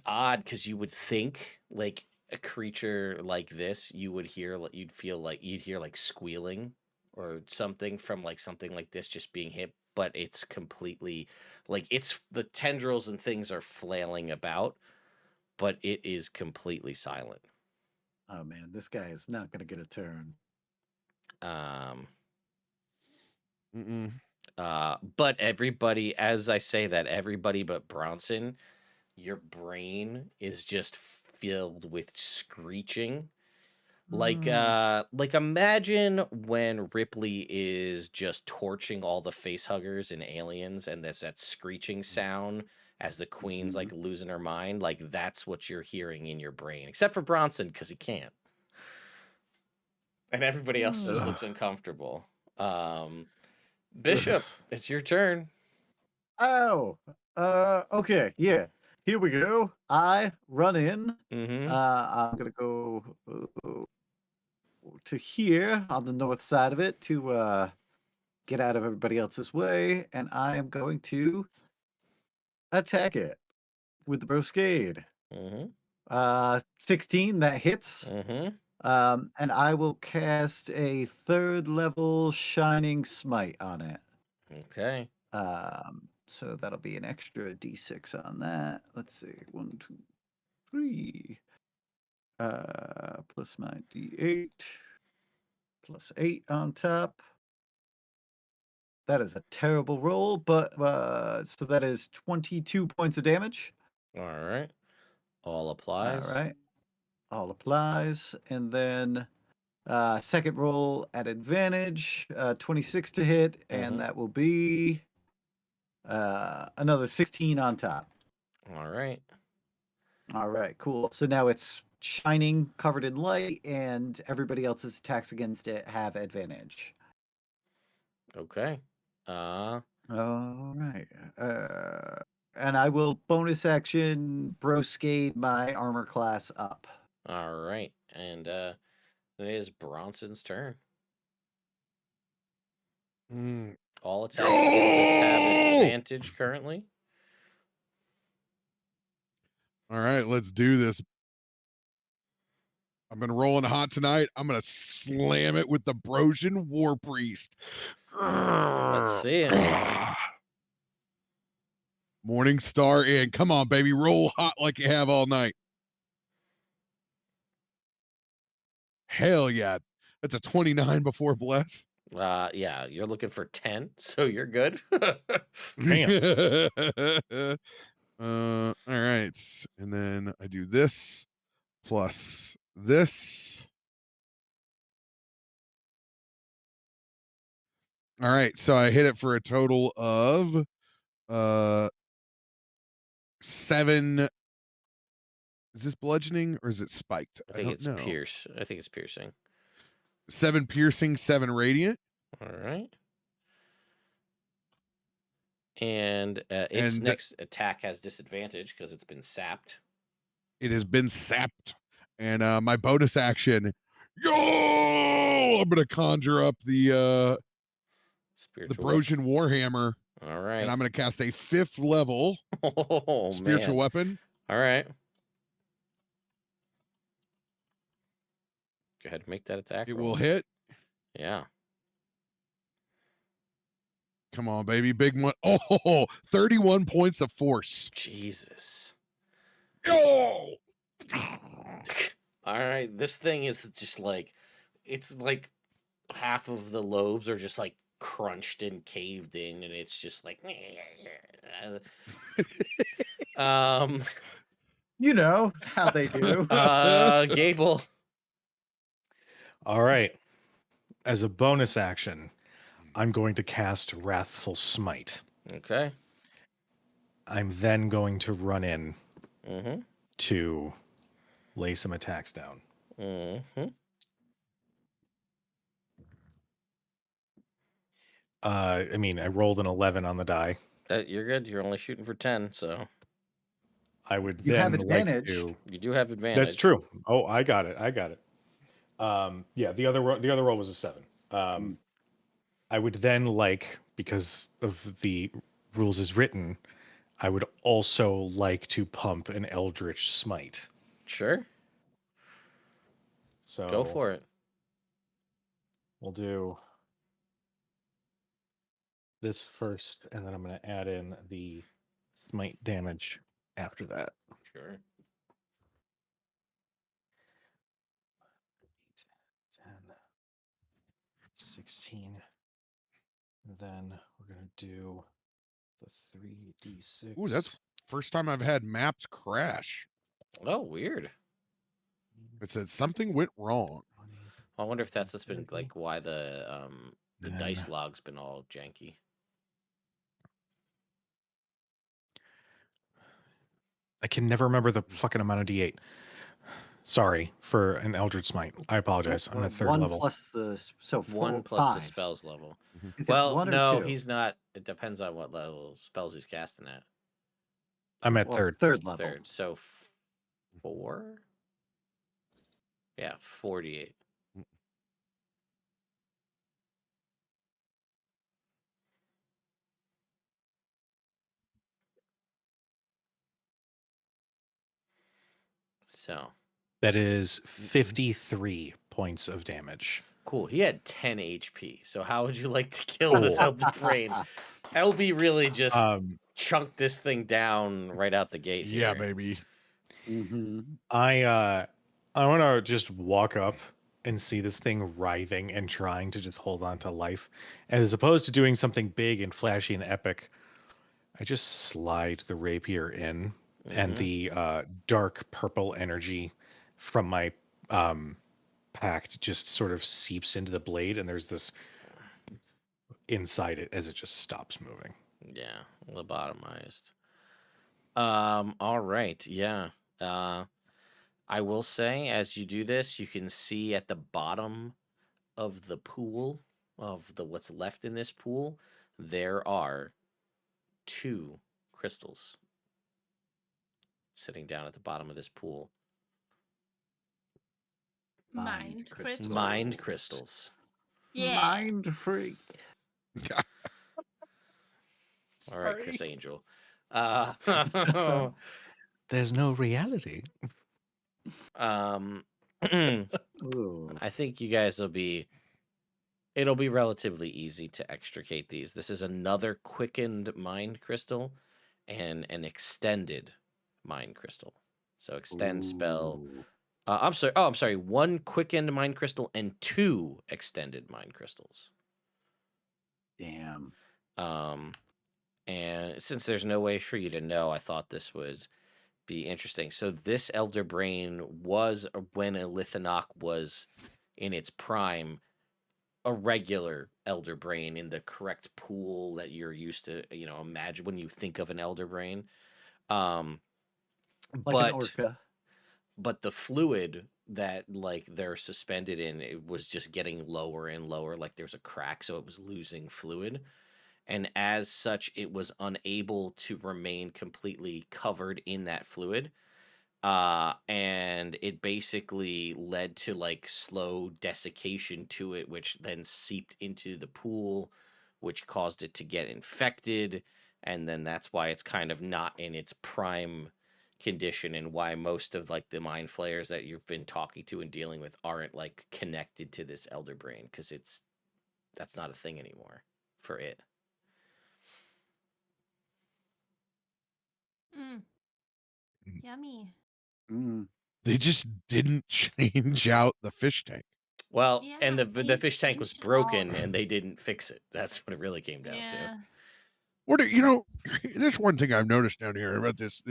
odd because you would think like a creature like this you'd hear like squealing or something from like something like this just being hit, but it's completely like it's the tendrils and things are flailing about, but it is completely silent. Oh man, this guy is not gonna get a turn. Mm-mm. But everybody, as I say that, everybody but Bronson, your brain is just filled with screeching. Like imagine when Ripley is just torching all the face huggers and aliens and there's that screeching sound as the queen's like losing her mind. Like that's what you're hearing in your brain, except for Bronson because he can't. And everybody else just looks uncomfortable. Bishop, it's your turn. Oh, okay, yeah. Here we go. I run in. Mm-hmm. I'm gonna go to here on the north side of it to get out of everybody else's way, and I am going to attack it with the broscade. Mm-hmm. 16, that hits. Mm-hmm. And I will cast a 3rd level Shining Smite on it. Okay. So that'll be an extra D6 on that. Let's see. 1, 2, 3. plus my D8 plus 8 on top. That is a terrible roll, but so that is 22 points of damage. All right. All All applies. right. All applies. And then second roll at advantage, 26 to hit, and that will be another 16 on top. All right. All right, cool. So now it's shining, covered in light, and everybody else's attacks against it have advantage. Okay. All right. And I will bonus action broscade my armor class up. All right. And it is Bronson's turn. Mm. All attacks against us have Yo! advantage currently. All right, let's do this. I've been rolling hot tonight. I'm gonna slam it with the Brosian War Priest. Let's see it. Morning Star in. Come on, baby. Roll hot like you have all night. Hell yeah. That's a 29 before bless. Yeah, you're looking for 10, so you're good. All right. And then I do this plus this. All right. So I hit it for a total of 7. Is this bludgeoning or is it spiked? I think don't it's know. I think it's piercing. 7 piercing, 7 radiant. All right. And its next attack has disadvantage because it's been sapped. It has been sapped. And my bonus action, I'm gonna conjure up the Spiritual Brosian Warhammer. All right. And I'm gonna cast a 5th level spiritual weapon. All right. Go ahead and make that attack. It roll. will hit. Yeah. Come on, baby. Big one. Oh, 31 points of force. Jesus. Yo! All right. This thing is just like, it's like half of the lobes are just like crunched and caved in, and it's just like, You know how they do. Gable. All right. As a bonus action, I'm going to cast Wrathful Smite. Okay. I'm then going to run in Mm-hmm. to lay some attacks down. Mm-hmm. I mean, I rolled an 11 on the die. You're good. You're only shooting for 10, so I would You have then like advantage. to. you do have advantage. That's true. Oh, I got it. Yeah, the other roll was a 7. I would then like, because of the rules as written, I would also like to pump an Eldritch Smite. Sure. So Go for it. We'll do this first, and then I'm going to add in the smite damage after that. Sure. 8, 10, 16. And then we're going to do the 3d6. Ooh, that's first time I've had maps crash. Oh, weird. It said something went wrong. I wonder if that's just been like why the dice log's been all janky. I can never remember the fucking amount of d8. Sorry for an Eldritch Smite. I apologize. I'm at 3rd 1 level. plus the 1 plus 5. the spells level. Is it Well, 1 or no, 2? he's not. It depends on what level spells he's casting at. I'm at Well, 3rd. 3rd level. 3rd. So 4? Yeah, 48. So That is 53 points of damage. cool. He had 10 HP. So how would you like to kill this Elder Brain? LB really just chunked this thing down right out the gate. Yeah, here. baby. Mm-hmm. I I want to just walk up and see this thing writhing and trying to just hold on to life. And as opposed to doing something big and flashy and epic, I just slide the rapier in, and the dark purple energy from my pact just sort of seeps into the blade, and there's this inside it as it just stops moving. Yeah, lobotomized. All right, yeah. I will say, as you do this, you can see at the bottom of the pool, of the what's left in this pool, there are 2 crystals sitting down at the bottom of this pool. Mind crystals. Mind crystals. Yeah. Mind freak. All right, Chris Angel. There's no reality. I Ooh. think you guys it'll be relatively easy to extricate these. This is another quickened mind crystal and an extended mind crystal. So extend spell. Ooh. I'm sorry. 1 quickened mind crystal and 2 extended mind crystals. Damn. And since there's no way for you to know, I thought this would be interesting. So this Elder Brain was, when a Lithanok was in its prime, a regular Elder Brain in the correct pool that you're used to, imagine when you think of an Elder Brain. Like an But orca. but the fluid that like they're suspended in, it was just getting lower and lower, like there's a crack, so it was losing fluid. And as such, it was unable to remain completely covered in that fluid. And it basically led to like slow desiccation to it, which then seeped into the pool, which caused it to get infected. And then that's why it's kind of not in its prime condition, and why most of like the mind flayers that you've been talking to and dealing with aren't like connected to this Elder Brain, because that's not a thing anymore for it. Yummy. Mm. They just didn't change out the fish tank. Well, Yeah, and the they fish tank was changed it all. broken, and they didn't fix it. That's what it really came down to. Yeah. There's one thing I've noticed down here about this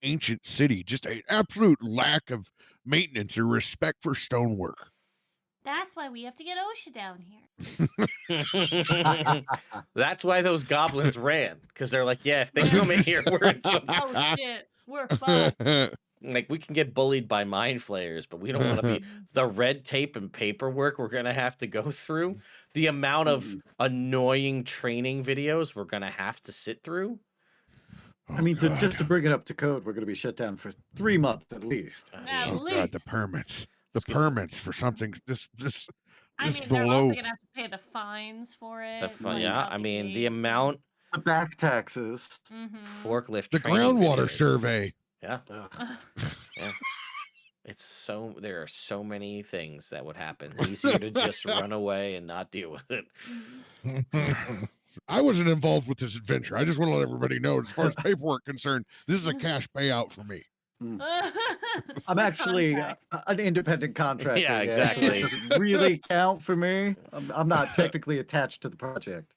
ancient city, just an absolute lack of maintenance or respect for stonework. That's why we have to get OSHA down here. That's why those goblins ran, because they're like, yeah, if they come in here, we're in some Oh shit, we're fucked. like, we can get bullied by mind flayers, but we don't want to be the red tape and paperwork we're gonna have to go through, the amount of annoying training videos we're gonna have to sit through. I mean, just to bring it up to code, we're going to be shut down for 3 months at least. At Oh least. God, the permits. The Excuse me. permits for something this I mean, they're below. also gonna have to pay the fines for it. like, Yeah, out I the mean, the gate. amount The back taxes. forklift The training groundwater videos. survey. Yeah, Ugh. yeah. There are so many things that would happen. Easier to just run away and not deal with it. I wasn't involved with this adventure. I just want to let everybody know, as far as paperwork concerned, this is a cash payout for me. I'm actually Contract. an independent contractor. Yeah, so exactly. it doesn't really count for me. I'm not technically attached to the project.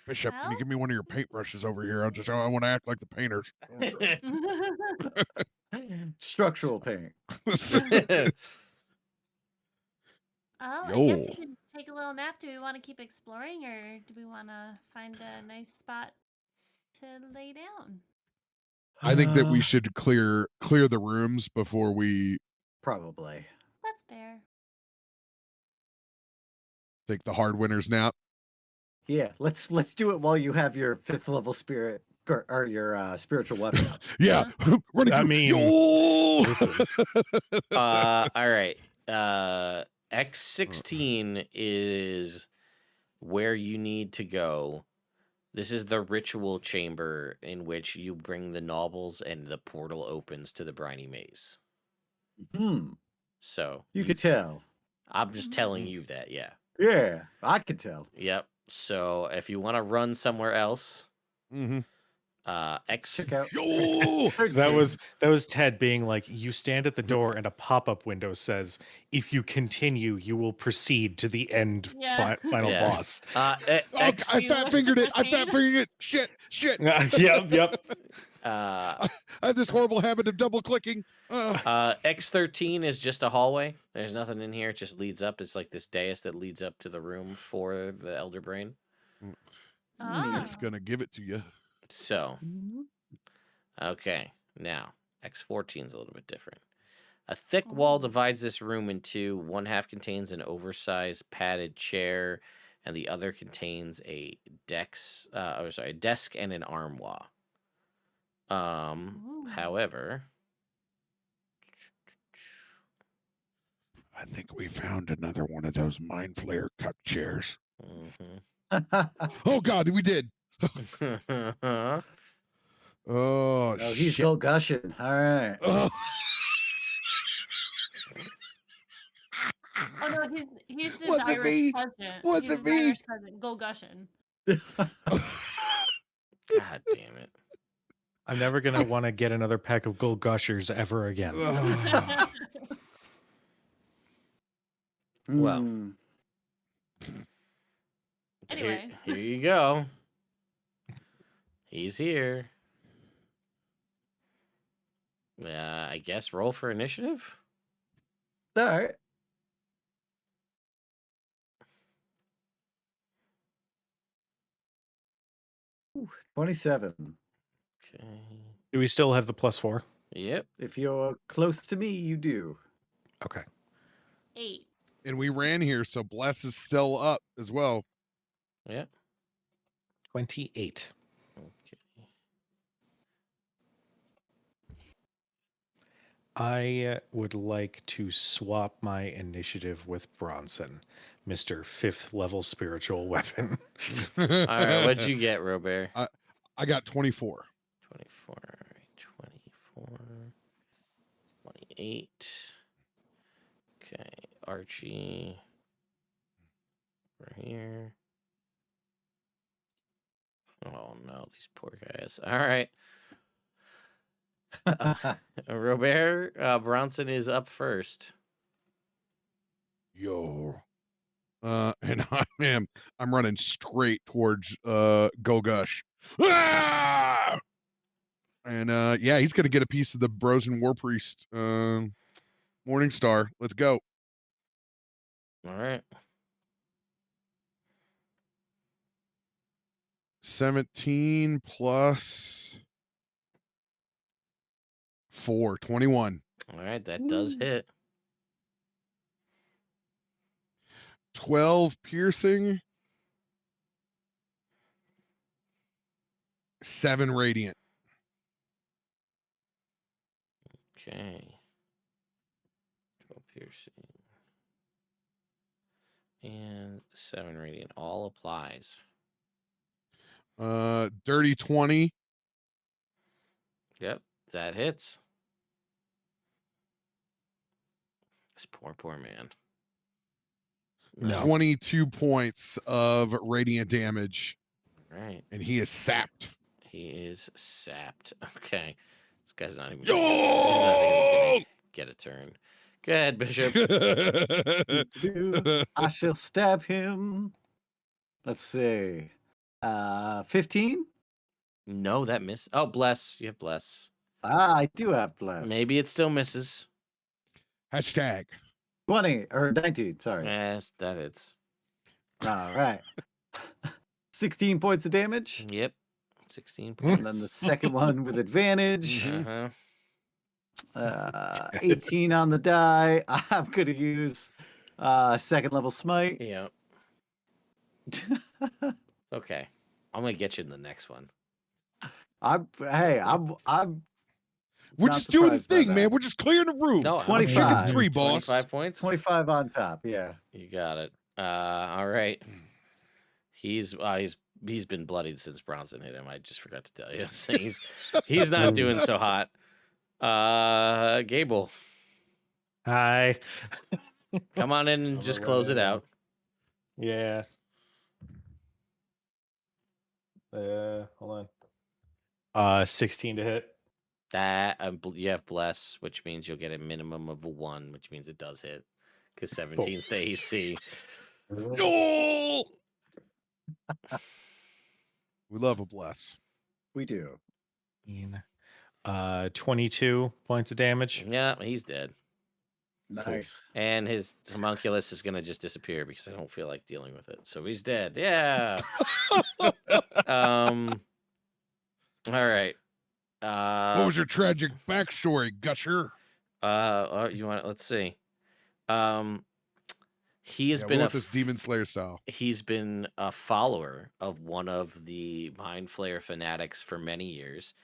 Bishop, can you Well? give me one of your paintbrushes over here? I want to act like the painters. Structural paint. Oh, I Yo. guess we can take a little nap. Do we want to keep exploring, or do we want to find a nice spot to lay down? I think that we should clear the rooms before we Probably. That's fair. take the hard winter's nap. Yeah, let's do it while you have your 5th level spirit or your spiritual weapon up. Yeah, running I through. mean, Yo! listen. All right. X16 is where you need to go. This is the ritual chamber in which you bring the Gnawbles and the portal opens to the briny maze. So You could tell. I'm just telling you that, yeah. Yeah, I could tell. Yep. So if you want to run somewhere else, Mm-hmm. X. Check out. Yo! That was Ted being like, you stand at the door and a pop-up window says, if you continue, you will proceed to the end Yeah. final Yeah. boss. Oh, X. I you fat wish to fingered it. I proceed? fat fingered it. Shit. Yep. I have this horrible habit of double clicking. X13 is just a hallway. There's nothing in here. It just leads up. It's like this dais that leads up to the room for the Elder Brain. It's gonna give it to you. So, okay. Now, X14 is a little bit different. A thick wall divides this room in two. One half contains an oversized padded chair, and the other contains a desk and an armoire. However, I think we found another one of those mind flayer cup chairs. Oh God, we did. Oh, Oh, he's shit. Golgushin. All right. Oh. Oh no, he's his Was it Irish me? cousin. Was He's it his me? Irish cousin, Golgushin. God damn it. I'm never going to want to get another pack of Gold Gushers ever again. Well. Hmm. Anyway. Here you go. He's here. I guess roll for initiative. All right. Ooh, 27. Okay. Do we still have the +4? Yep. If you're close to me, you do. Okay. 8. And we ran here, so Bless is still up as well. Yep. 28. Okay. I would like to swap my initiative with Bronson, Mr. 5th level spiritual weapon. All right. What'd you get, Robert? I got 24. 24, 24, 28. Okay, Archie. Over here. Oh no, these poor guys. All right. Robert, Bronson is up first. Yo. And I'm running straight towards Golgush. Ah! And yeah, he's gonna get a piece of the Brosen War Priest Morning Star. Let's go. All right. 17 plus 4, 21. All right, that does hit. 12 piercing. 7 radiant. Okay. 12 piercing. And 7 radiant. All applies. Dirty 20. Yep, that hits. This poor man. No. 22 points of radiant damage. All right. And he is sapped. He is sapped. Okay. This guy's not even Yo! gonna get a turn. Go ahead, Bishop. I shall stab him. Let's see. 15? No, that miss. Oh, bless. You have bless. I do have bless. Maybe it still misses. Hashtag. 20 or 19, sorry. Yes, that hits. All right. 16 points of damage. Yep. 16 points. And then the second one with advantage. Uh-huh. 18 on the die. I'm going to use second level smite. Yeah. Okay. I'm gonna get you in the next one. I'm We're not just doing the surprised by thing, that. man. We're just clearing the room. No, 25. Tree, boss. 25 points. 25 on top. Yeah. You got it. All right. He's been bloodied since Bronson hit him. I just forgot to tell you. So he's not doing so hot. Gable, Hi. come on in and just close it out. Yeah. Hold on. 16 to hit. That you have bless, which means you'll get a minimum of a 1, which means it does hit. Because 17's the AC. No! We love a bless. We do. 22 points of damage. Yeah, he's dead. Nice. And his homunculus is gonna just disappear because I don't feel like dealing with it. So he's dead. Yeah. All right. What was your tragic backstory, Gusher? You want? Let's see. He has Yeah, been we want this Demon Slayer style. He's been a follower of one of the Mind Flayer fanatics for many years.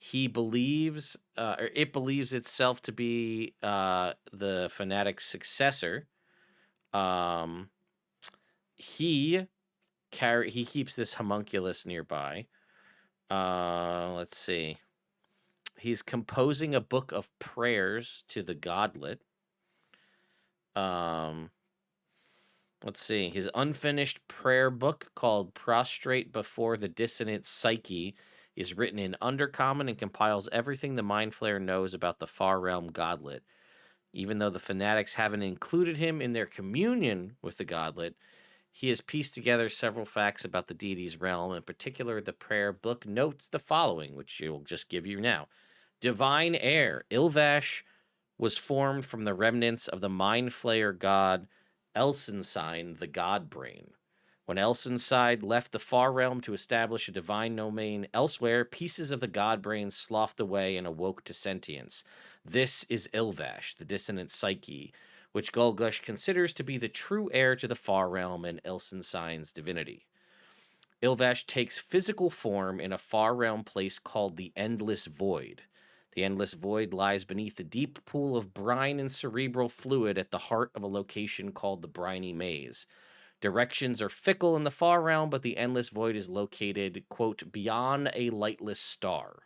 He believes, or it believes itself to be the fanatic's successor. He keeps this homunculus nearby. Let's see. He's composing a book of prayers to the godlet. Let's see. His unfinished prayer book called Prostrate Before the Dissonant Psyche is written in Undercommon and compiles everything the Mind Flayer knows about the Far Realm Godlet. Even though the fanatics haven't included him in their communion with the Godlet, he has pieced together several facts about the deity's realm. In particular, the prayer book notes the following, which you'll just give you now. Divine Heir. Ilvash was formed from the remnants of the Mind Flayer god Elsensine, the God Brain. When Elsenside left the Far Realm to establish a divine domain elsewhere, pieces of the God Brain sloughed away and awoke to sentience. This is Ilvash, the dissonant psyche, which Golgush considers to be the true heir to the Far Realm and Elsensine's divinity. Ilvash takes physical form in a Far Realm place called the Endless Void. The Endless Void lies beneath a deep pool of brine and cerebral fluid at the heart of a location called the Briny Maze. Directions are fickle in the Far Realm, but the Endless Void is located, quote, beyond a lightless star.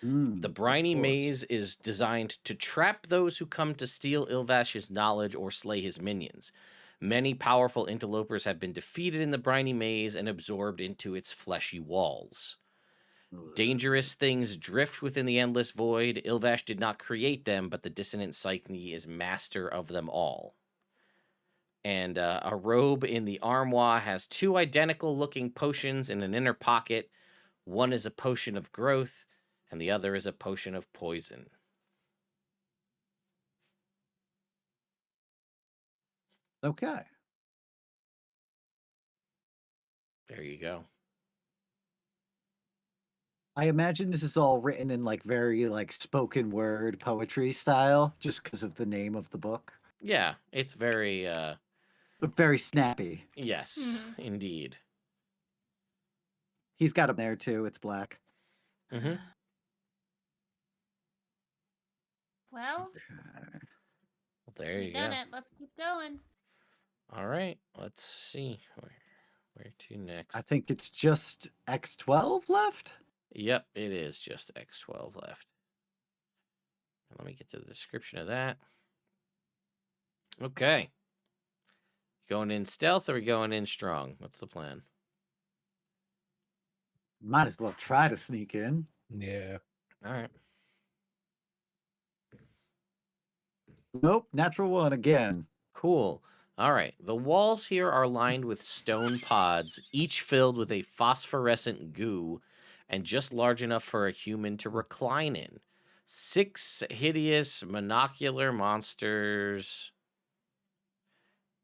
The Briny Maze is designed to trap those who come to steal Ilvash's knowledge or slay his minions. Many powerful interlopers have been defeated in the Briny Maze and absorbed into its fleshy walls. Dangerous things drift within the Endless Void. Ilvash did not create them, but the Dissonant Psyche is master of them all. And a robe in the armoire has 2 identical-looking potions in an inner pocket. One is a potion of growth, and the other is a potion of poison. Okay. There you go. I imagine this is all written in like very like spoken word poetry style, just because of the name of the book. Yeah, it's very, But very snappy. yes, indeed. He's got him there too. It's black. Mm-hmm. Well, Well, there you we go. done it. Let's keep going. All right, let's see. Where to next? I think it's just X12 left. Yep, it is just X12 left. Let me get to the description of that. Okay. Going in stealth or we going in strong? What's the plan? Might as well try to sneak in. Yeah. All right. Nope, natural 1 again. Cool. All right. The walls here are lined with stone pods, each filled with a phosphorescent goo and just large enough for a human to recline in. 6 hideous monocular monsters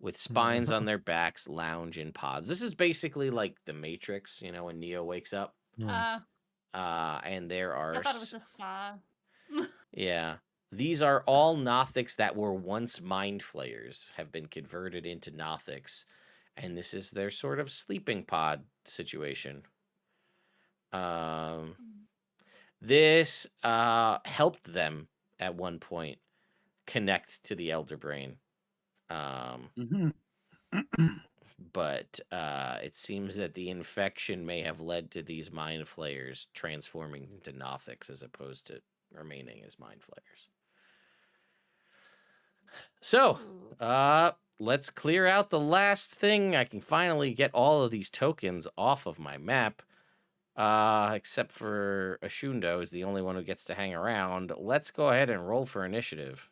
with spines on their backs lounge in pods. This is basically like the Matrix, you know, when Neo wakes up. And there are... I thought it was a spa. Yeah. These are all Nothics that were once Mind Flayers, have been converted into Nothics, and this is their sort of sleeping pod situation. This helped them at one point connect to the Elder Brain. But it seems that the infection may have led to these Mind Flayers transforming into Nothics as opposed to remaining as Mind Flayers. So, let's clear out the last thing. I can finally get all of these tokens off of my map. Except for Ashundo is the only one who gets to hang around. Let's go ahead and roll for initiative.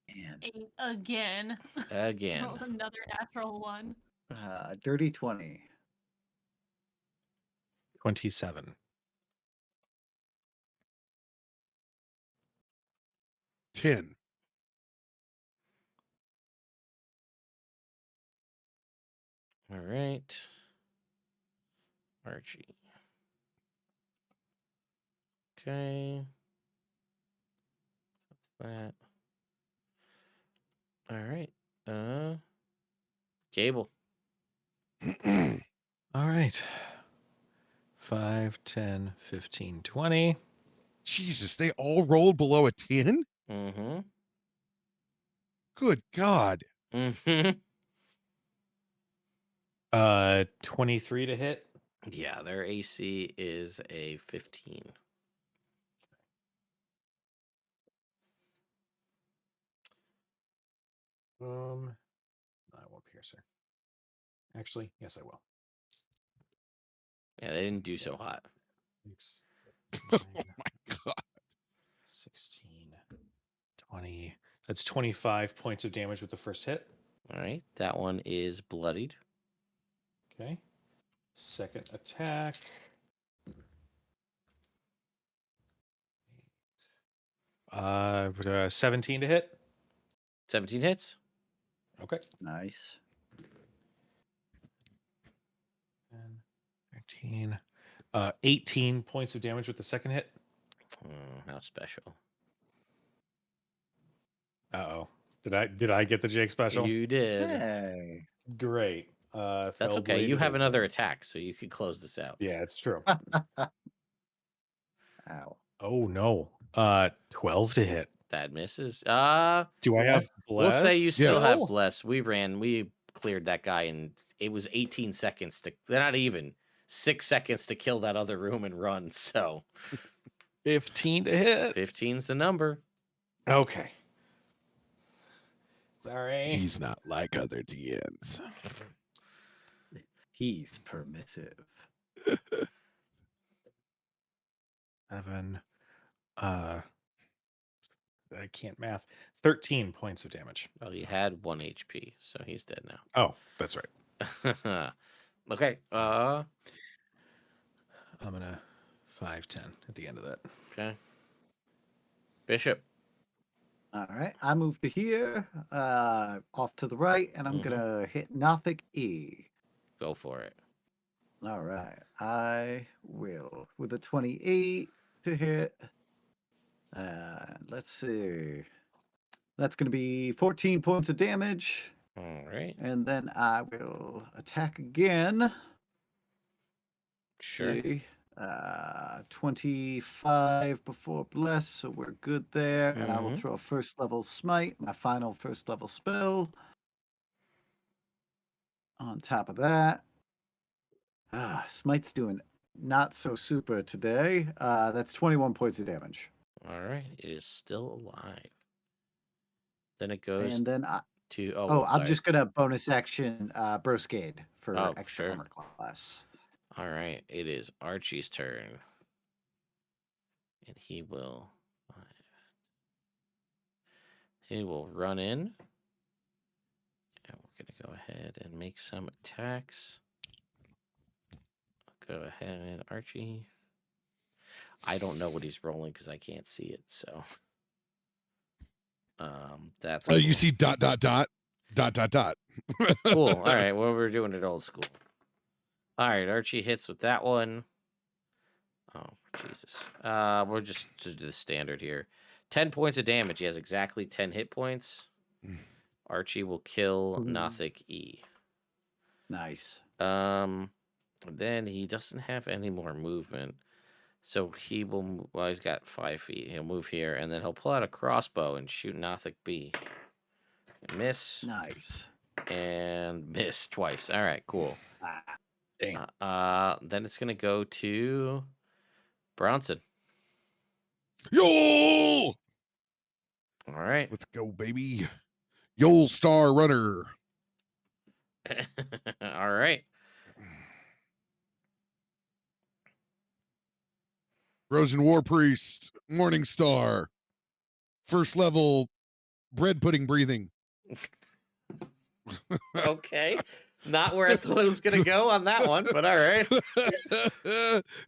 And 8 again. Again. Rolled another natural one. dirty 20. 27. 10. All right. Archie. Okay. That's that. All right. Gable. All right. 5, 10, 15, 20. Jesus, they all rolled below a 10? Mm-hmm. Good God. Mm-hmm. 23 to hit. Yeah, their AC is a 15. I won't pierce her. Actually, yes, I will. Yeah, they didn't do so hot. 6, Oh 9, my God. 16, 20. That's 25 points of damage with the first hit. All right. That one is bloodied. Okay. Second attack. 17 to hit. 17 hits. Okay. Nice. 10, 13. 18 points of damage with the second hit. How special. Uh-oh. Did I get the Jake special? You did. Hey. Great. That's fell okay. blade You it have is another then. attack, so you could close this out. Yeah, it's true. Ow. Oh no. 12 to hit. That misses. Do I have bless? We'll say you still have Yes. bless. We cleared that guy, and it was 18 seconds to, not even 6 seconds to kill that other room and run. So 15 to hit. 15's the number. Okay. Sorry. He's not like other DMs. He's permissive. 7. I can't math. 13 points of damage. Well, he had 1 HP, so he's dead now. Oh, that's right. Okay. I'm gonna 5-10 at the end of that. Okay. Bishop. All right. I move to here, off to the right, and I'm Mhm. gonna hit Nothic E. Go for it. All right. I will with a 28 to hit. Let's see. That's going to be 14 points of damage. All right. And then I will attack again. Sure. See. 25 before bless, so we're good there. And I will Mhm. throw a first level smite, my final first level spell. On top of that, smite's doing not so super today. That's 21 points of damage. All right. It is still alive. Then it goes And then to. I'm Sorry. just gonna bonus action Broscade for Oh, extra sure. armor class. All right. It is Archie's turn. And he will run in. And we're going to go ahead and make some attacks. Go ahead, Archie. I don't know what he's rolling because I can't see it. So, that's Oh, cool. you see ... Cool. All right. Well, we're doing it old school. All right. Archie hits with that one. Oh, Jesus. We'll just do the standard here. 10 points of damage. He has exactly 10 hit points. Archie will kill Nothic E. Nice. Then he doesn't have any more movement. So he will, well, he's got 5 feet. He'll move here, and then he'll pull out a crossbow and shoot Nothic B. Miss. Nice. And miss twice. All right, cool. Dang. Then it's going to go to Bronson. Yo! All right. Let's go, baby. Yo, Star Runner. All right. Frozen War Priest, Morning Star, first level bread pudding breathing. Okay. Not where I thought it was going to go on that one, but all right.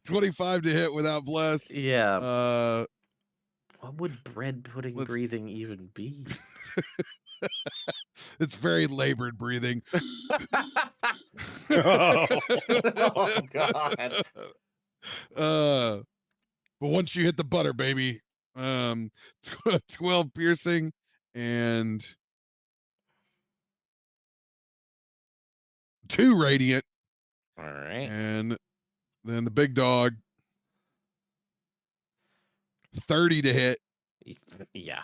25 to hit without bless. Yeah. What would bread pudding let's- breathing even be? It's very labored breathing. Oh, God. But once you hit the butter, baby, 12 piercing and 2 radiant. All right. And then the big dog, 30 to hit. Yeah.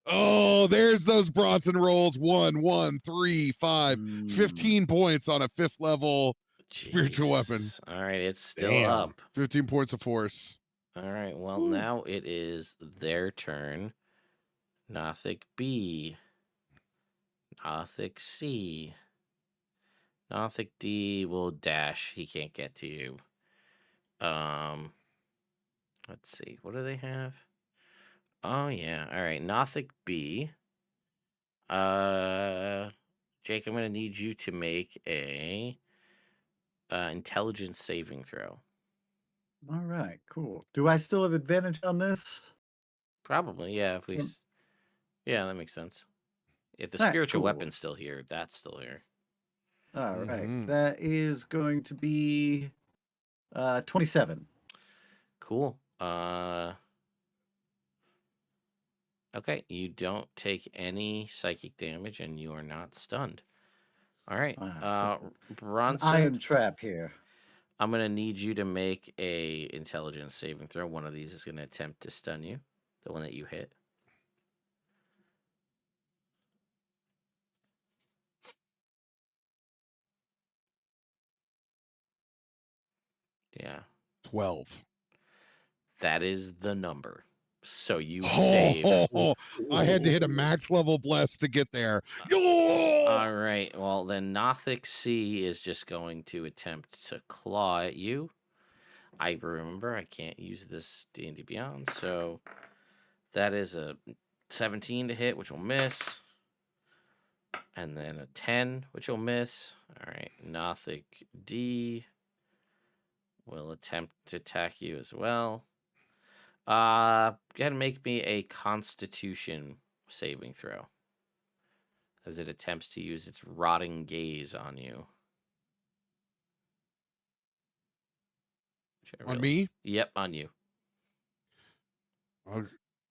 Oh, there's those Bronson rolls. 1, 1, 3, 5, 15 points on a 5th level spiritual weapon. Jeez. All right, it's still Damn. up. 15 points of force. All right, well, now it is their turn. Nothic B. Nothic C. Nothic D will dash. He can't get to you. Let's see. What do they have? Oh, yeah. All right, Nothic B. Jake, I'm going to need you to make a intelligence saving throw. All right, cool. Do I still have advantage on this? Probably, yeah. If we, Um, yeah, that makes sense. If the Alright, spiritual cool. weapon's still here, that's still here. All right, Mhm. that is going to be 27. Cool. Okay, you don't take any psychic damage, and you are not stunned. All right, An Bronson. iron trap here. I'm gonna need you to make a intelligence saving throw. One of these is gonna attempt to stun you. The one that you hit. Yeah, 12. that is the number. So you save. I had to hit a max level bless to get there. All right. Well, then Nothic C is just going to attempt to claw at you. I remember I can't use this D&D Beyond, so that is a 17 to hit, which will miss. And then a 10, which will miss. All right. Nothic D will attempt to attack you as well. Go ahead and make me a Constitution saving throw as it attempts to use its rotting gaze on you. On me? Yep, on you.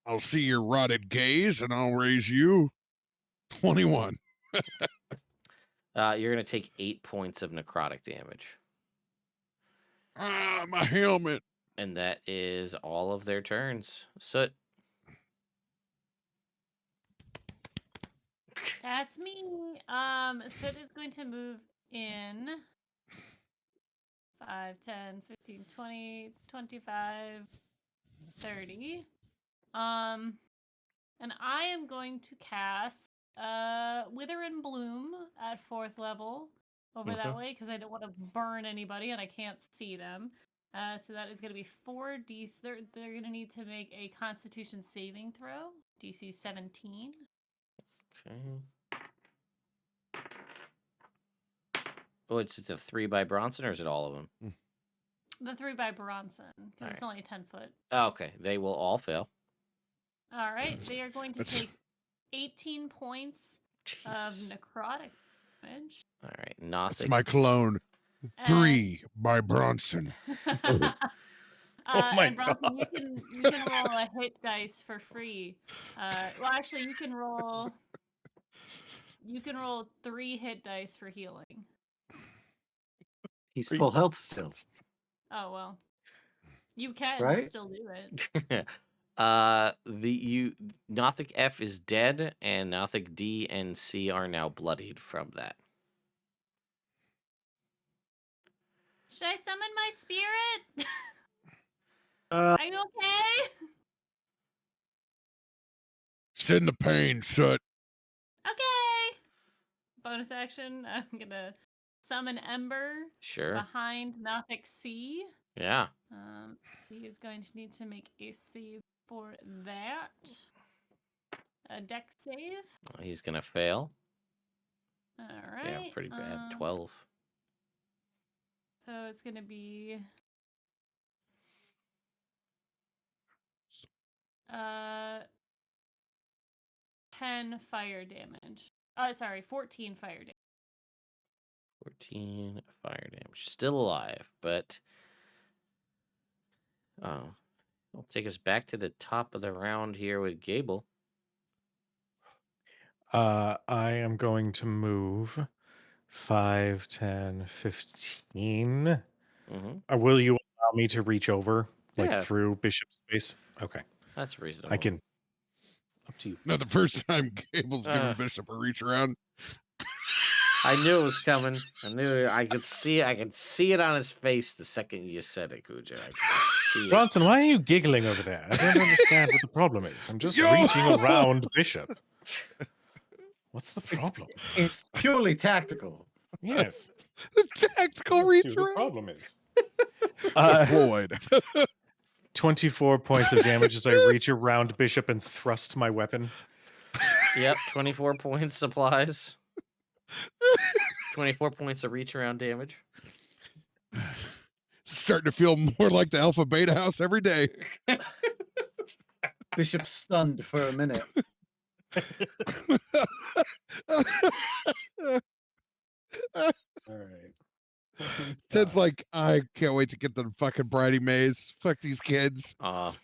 I'll see your rotted gaze and I'll raise you 21. You're going to take 8 points of necrotic damage. Ah, my helmet. And that is all of their turns. Soot. That's me. Sid is going to move in 5, 10, 15, 20, 25, 30. And I am going to cast Wither and Bloom at 4th level over that Okay. way because I don't want to burn anybody and I can't see them. So that is going to be 4d. They're going to need to make a Constitution saving throw. DC 17. Okay. Oh, it's a 3 by Bronson, or is it all of them? The 3 by Bronson because it's Alright. only 10 foot. Oh, okay, they will all fail. All right, they are going to That's- take 18 points of Jesus. necrotic damage. All right, That's Nothic. my cologne. 3 by Bronson. Oh my and Bronson, you can roll a hit dice for free. Well, actually, you can roll 3 hit dice for healing. He's full health still, Oh well, you can right? still do it. Nothic F is dead, and Nothic D and C are now bloodied from that. Should I summon my spirit? Uh, Are you okay? Send the pain, Soot. Okay. Bonus action. I'm gonna summon Ember Sure. behind Nothic C. Yeah. He is going to need to make a save for that. A deck save. He's gonna fail. All Yeah, right. pretty bad. 12. So it's going to be 10 fire damage. Sorry, 14 fire damage. 14 fire damage. Still alive, but it'll take us back to the top of the round here with Gable. I am going to move 5, 10, 15. Will you allow me to reach over, like Yeah. through Bishop's space? Okay. That's reasonable. I can. Up to you. No, the first time Gable's giving Bishop a reach around. I knew it was coming. I knew I could see it. I could see it on his face the second you said it, Cujo. I could just see it. Bronson, why are you giggling over there? I don't understand what the problem is. I'm just reaching around Bishop. What's the problem? It's purely tactical. Yes. The tactical Let's reach see what the around. problem is. Floyd. 24 points of damage as I reach around Bishop and thrust my weapon. Yep, 24 points supplies. 24 points of reach around damage. Starting to feel more like the Alpha Beta House every day. Bishop stunned for a minute. All right. Ted's like, I can't wait to get the fucking Bridey Maze. Fuck these kids. I'm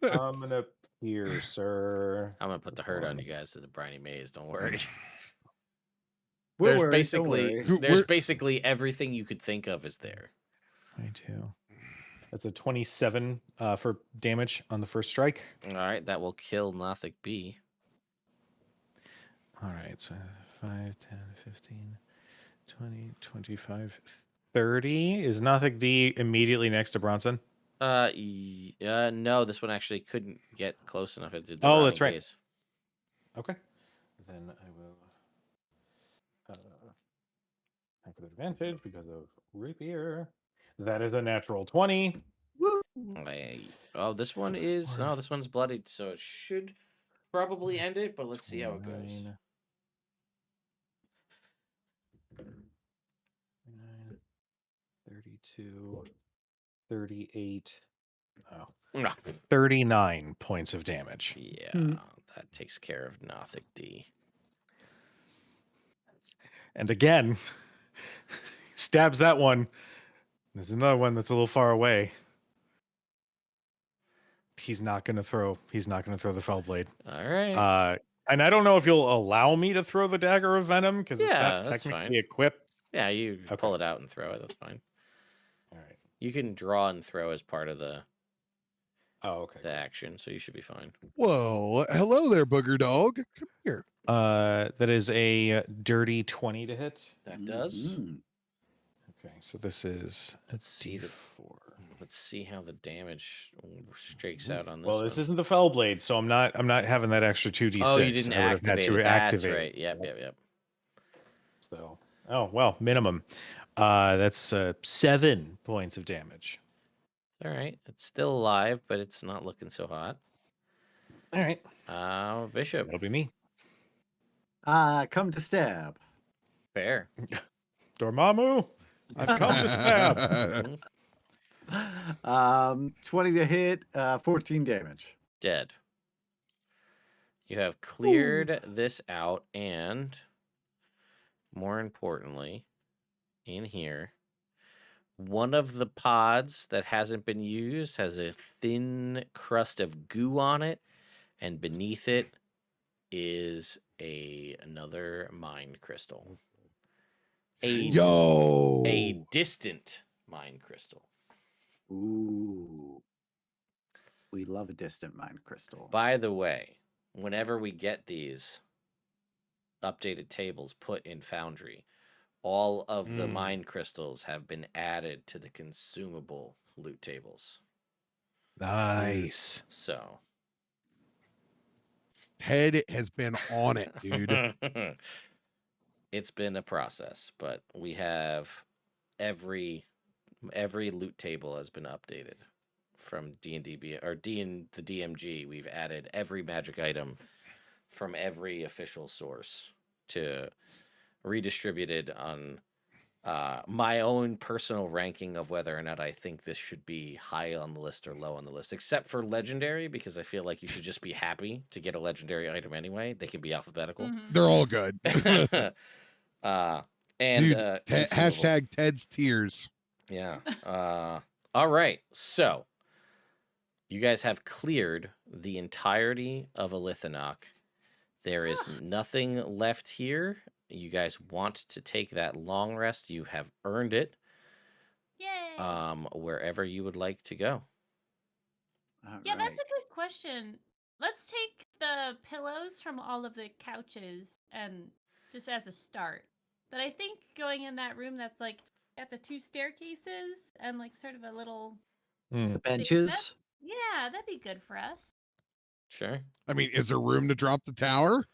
gonna pierce, sir. I'm gonna put the hurt on you guys to the briny maze. Don't worry. We're There's worried, basically don't worry. there's basically everything you could think of is there. 22. That's a 27 for damage on the first strike. All right, that will kill Nothic B. All right, so 5, 10, 15, 20, 25, 30. Is Nothic D immediately next to Bronson? No, this one actually couldn't get close enough. It did the Oh, that's running right. gaze. Okay. Then I will have an advantage because of rapier. That is a natural 20. This one is this one's bloodied, so it should probably end it, but let's see how it goes. 29, 32, 38. Oh. No. 39 points of damage. Yeah, that takes care of Nothic D. And again, stabs that one. There's another one that's a little far away. He's not gonna throw the fell blade. All right. And I don't know if you'll allow me to throw the dagger of venom because it's not that's technically fine. equipped. Yeah, you pull it out and throw it. That's fine. All right. You can draw and throw as part of the okay. the action, so you should be fine. Whoa, hello there, booger dog. Come here. That is a dirty 20 to hit. That does. Okay, so this is Let's see how the damage streaks out on this. Well, this isn't the fell blade, so I'm not having that extra 2d6. Oh, you didn't I would have had activate to it. That's activate right. Yep. So, minimum. That's 7 points of damage. All right. It's still alive, but it's not looking so hot. All right. Bishop. That'll be me. Come to stab. Fair. Dormammu, I've come to stab. 20 to hit, 14 damage. Dead. You have cleared this out, and more importantly, in here, one of the pods that hasn't been used has a thin crust of goo on it, and beneath it is another mind crystal. A distant mind crystal. Ooh. We love a distant mind crystal. By the way, whenever we get these updated tables put in Foundry, all of the mind crystals have been added to the consumable loot tables. Nice. So Ted has been on it, dude. it's been a process, but we have every loot table has been updated from D&D or D and the DMG. We've added every magic item from every official source to redistributed on my own personal ranking of whether or not I think this should be high on the list or low on the list, except for legendary, because I feel like you should just be happy to get a legendary item anyway. They can be alphabetical. Mhm. They're all good. And Dude, consumable. hashtag Ted's tears. Yeah. All right. So you guys have cleared the entirety of Elithanok. There is nothing left here. You guys want to take that long rest. You have earned it. Yay. Wherever you would like to go. Yeah, that's a good question. Let's take the pillows from all of the couches and just as a start. But I think going in that room that's like got the 2 staircases and like sort of a little The benches. yeah, that'd be good for us. Sure. I mean, is there room to drop the tower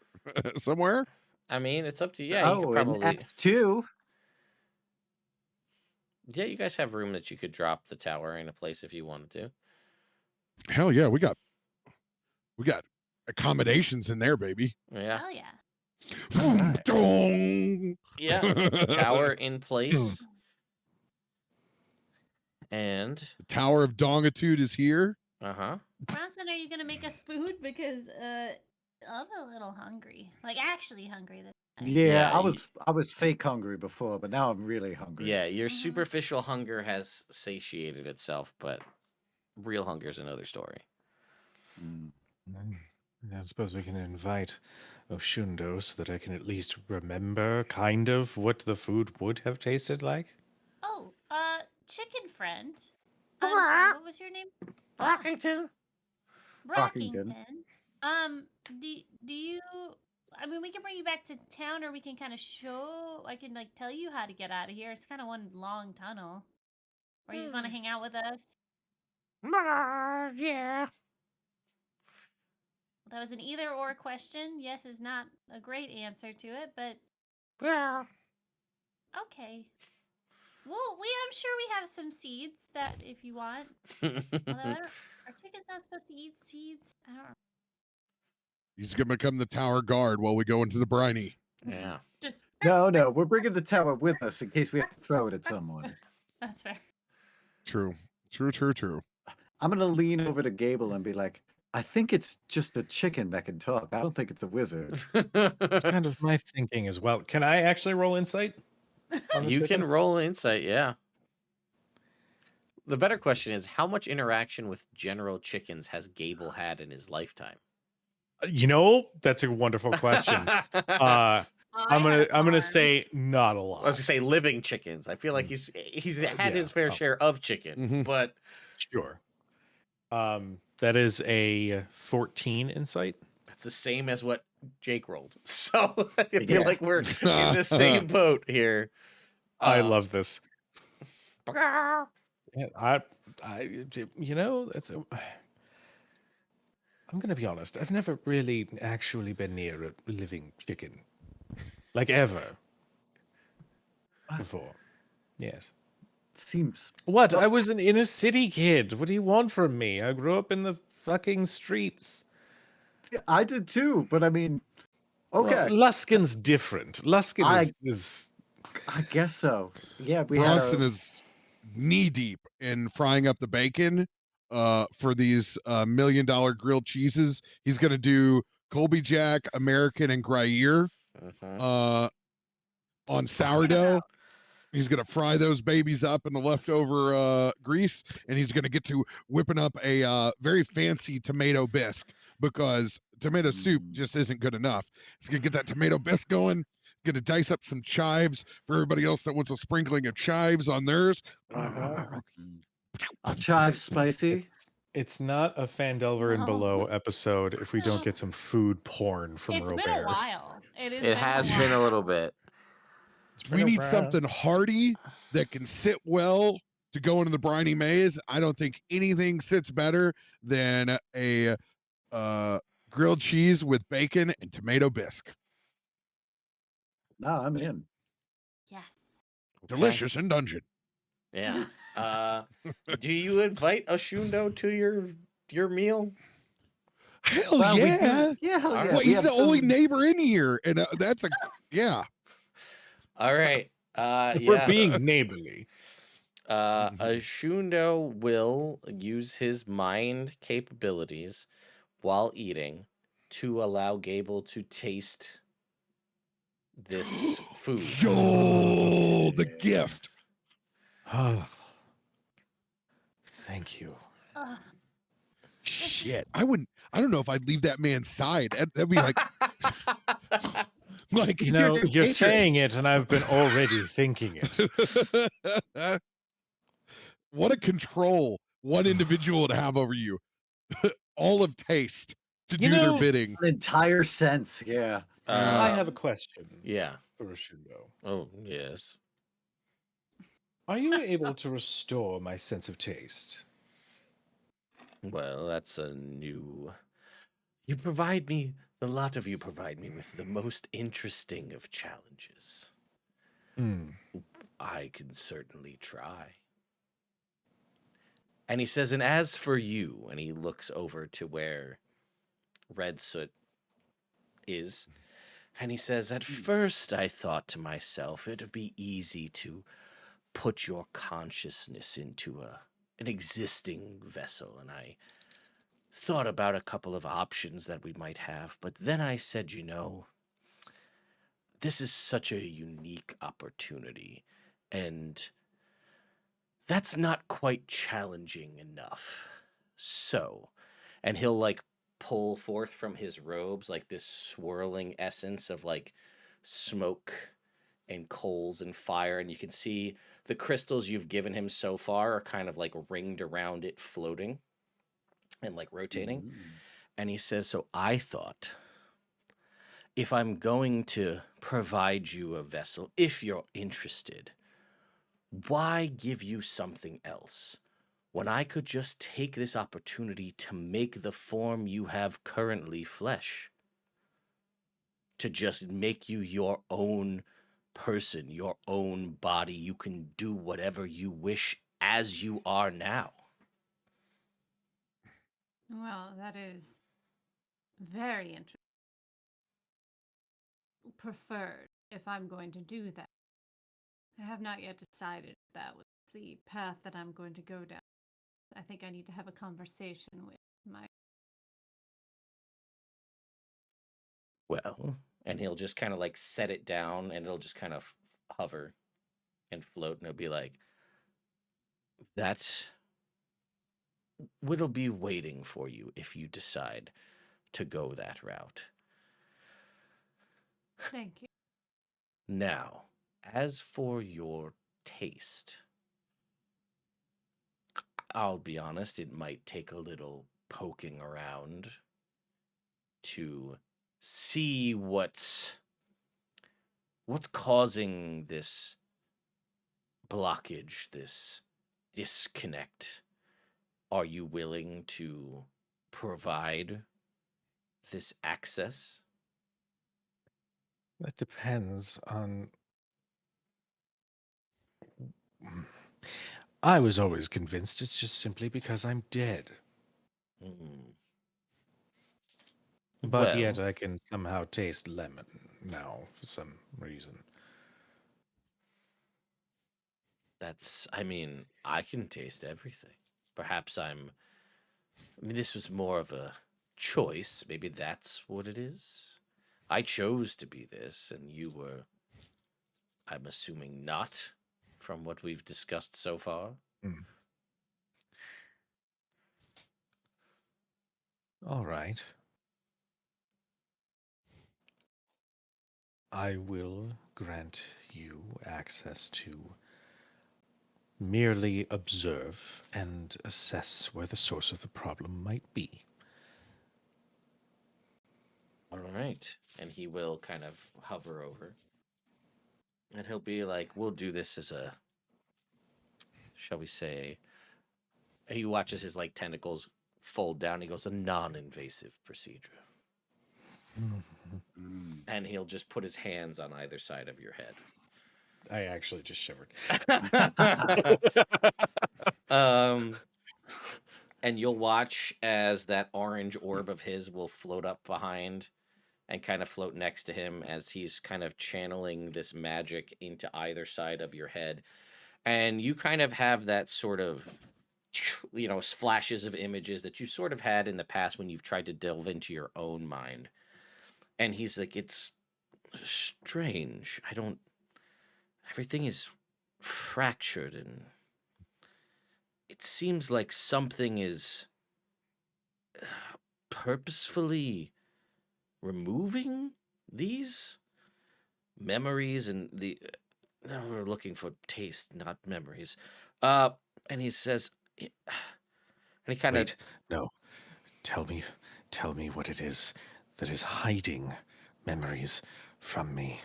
somewhere? I mean, it's up to you. Yeah, you could in probably. Act 2. Yeah, you guys have room that you could drop the tower in a place if you wanted to. Hell yeah, we got accommodations in there, baby. Yeah. Hell yeah. Alright. Dong. Yeah. Tower in place. And The Tower of Dongitude is here. Bronson, are you gonna make us food? Because I'm a little hungry. Like actually hungry this time. Yeah, Yeah, I was fake hungry before, but now I'm really hungry. yeah, your Mhm. superficial hunger has satiated itself, but real hunger is another story. Mm. I suppose we can invite Oshundo so that I can at least remember kind of what the food would have tasted like. Oh, chicken friend. I'm sorry, what was your name? Brockington. Brockington. Do you? I mean, we can bring you back to town, or we can kind of show. I can like tell you how to get out of here. It's kind of one long tunnel. Or you just want to hang out with us? Yeah. That was an either or question. Yes is not a great answer to it, but Yeah. okay. Well, I'm sure we have some seeds that if you want. Although our chicken's not supposed to eat seeds. I don't know. He's gonna become the tower guard while we go into the briny. Yeah. Just No, we're bringing the tower with us in case we have to throw it at someone. that's fair. True. I'm gonna lean over to Gable and be like, I think it's just a chicken that can talk. I don't think it's a wizard. That's kind of my thinking as well. Can I actually roll insight? on the You chicken? can roll insight, yeah. The better question is, how much interaction with general chickens has Gable had in his lifetime? You know, that's a wonderful question. I'm gonna say not a lot. I was gonna say living chickens. I feel like he's had his fair share of chicken, Mhm. but Sure. That is a 14 insight. that's the same as what Jake rolled. So I feel Yeah. like we're in the same boat here. I love this. Yeah, you know, that's. I'm gonna be honest. I've never really actually been near a living chicken, like ever. Before, yes. Seems What? I was an inner city kid. What do you want from me? I grew up in the fucking streets. I did too, but I mean, okay, Well, Luskin's different. Luskin is I guess so. Yeah, we had Bronson is knee deep in frying up the bacon for these $1 million grilled cheeses. He's gonna do Colby Jack, American, and Gruyere on sourdough. He's gonna fry those babies up in the leftover grease, and he's gonna get to whipping up a very fancy tomato bisque because tomato soup just isn't good enough. He's gonna get that tomato bisque going. Gonna dice up some chives for everybody else that wants a sprinkling of chives on theirs. a chive spicy. it's not a Phandelver and No. below episode if we don't get some food porn from It's been Robert. a while. it has been a little bit. We need something hearty that can sit well to go into the briny maze. I don't think anything sits better than a grilled cheese with bacon and tomato bisque. No, I'm in. Yes. Okay. Delicious in dungeon. Yeah. Do you invite a Shundo to your meal? Hell Well, we yeah. do. Yeah, hell All yeah. Well, we he's have the only some- neighbor in here, and that's a yeah. All right. We're Yeah. being neighborly. A Shundo will use his mind capabilities while eating to allow Gable to taste this food. Yo, the gift. Oh, thank you. Ugh. Shit, I don't know if I'd leave that man's side. That'd be like You he's know, your new you're patron. saying it, and I've been already thinking it. What a control one individual would have over you. All of taste to You do their know, bidding. an entire sense. Yeah. I have a question Yeah. for Shundo. Oh, yes. Are you able to restore my sense of taste? Well, that's a new. The lot of you provide me with the most interesting of challenges. Hmm. I can certainly try. And he says, and as for you, and he looks over to where Red Soot is, and he says, at first I thought to myself it'd be easy to put your consciousness into an existing vessel, and I thought about a couple of options that we might have, but then I said, this is such a unique opportunity, and that's not quite challenging enough. So, and he'll like pull forth from his robes like this swirling essence of like smoke and coals and fire, and you can see the crystals you've given him so far are kind of like ringed around it, floating and like rotating. And he says, so I thought, if I'm going to provide you a vessel, if you're interested, why give you something else when I could just take this opportunity to make the form you have currently flesh? To just make you your own person, your own body. You can do whatever you wish as you are now. Well, that is very interesting. Preferred if I'm going to do that. I have not yet decided if that was the path that I'm going to go down. I think I need to have a conversation with my. Well, and he'll just kind of like set it down and it'll just kind of hover and float, and it'll be like, that will be waiting for you if you decide to go that route. Thank you. Now, as for your taste, I'll be honest, it might take a little poking around to see what's causing this blockage, this disconnect. Are you willing to provide this access? That depends on. I was always convinced it's just simply because I'm dead. Mm. But Well, yet I can somehow taste lemon now for some reason. I can taste everything. Perhaps this was more of a choice. Maybe that's what it is. I chose to be this, and you were, I'm assuming, not, from what we've discussed so far. All right. I will grant you access to merely observe and assess where the source of the problem might be. All right. And he will kind of hover over. And he'll be like, we'll do this as a, shall we say, he watches his like tentacles fold down. He goes, a non-invasive procedure. and he'll just put his hands on either side of your head. I actually just shivered. And you'll watch as that orange orb of his will float up behind and kind of float next to him as he's kind of channeling this magic into either side of your head. And you kind of have that sort of, flashes of images that you sort of had in the past when you've tried to delve into your own mind. And he's like, it's strange. Everything is fractured, and it seems like something is purposefully removing these memories and we're looking for taste, not memories. And he says, and he kind of, Wait, no. Tell me what it is that is hiding memories from me.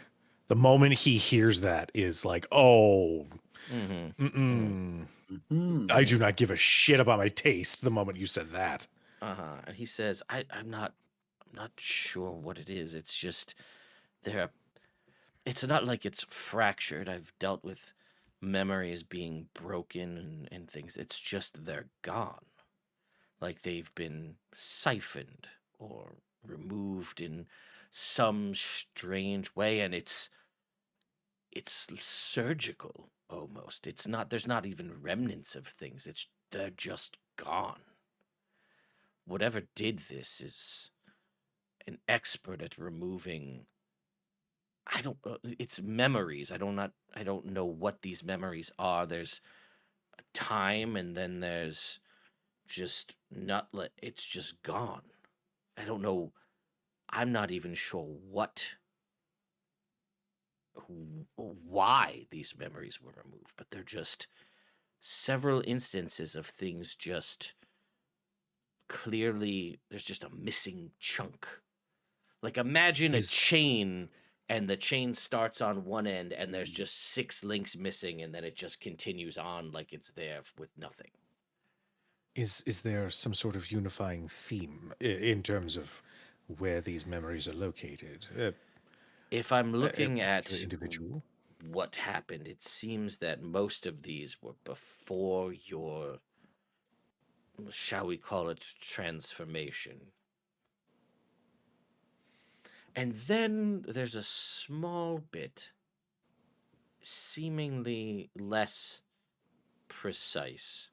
The moment he hears that is like, oh, I do not give a shit about my taste the moment you said that. And he says, I'm not sure what it is. It's just it's not like it's fractured. I've dealt with memories being broken and things. It's just they're gone. Like they've been siphoned or removed in some strange way, and it's surgical almost. There's not even remnants of things. They're just gone. Whatever did this is an expert at removing, it's memories. I don't know what these memories are. There's a time, and then there's just it's just gone. I don't know. I'm not even sure why these memories were removed, but they're just several instances of things just clearly there's just a missing chunk. Like imagine a chain, and the chain starts on one end and there's just 6 links missing, and then it just continues on like it's there with nothing. Is there some sort of unifying theme in terms of where these memories are located? If I'm looking a at particular individual? what happened, it seems that most of these were before your, shall we call it, transformation. And then there's a small bit, seemingly less precise,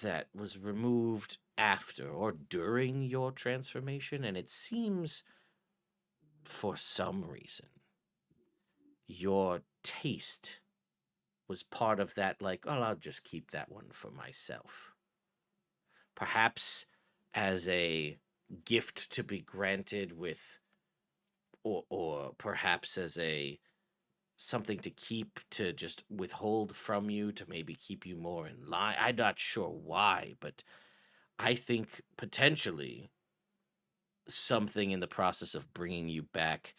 that was removed after or during your transformation, and it seems for some reason your taste was part of that, like, oh, I'll just keep that one for myself. Perhaps as a gift to be granted with, or perhaps as a something to keep, to just withhold from you, to maybe keep you more in line. I'm not sure why, but I think potentially something in the process of bringing you back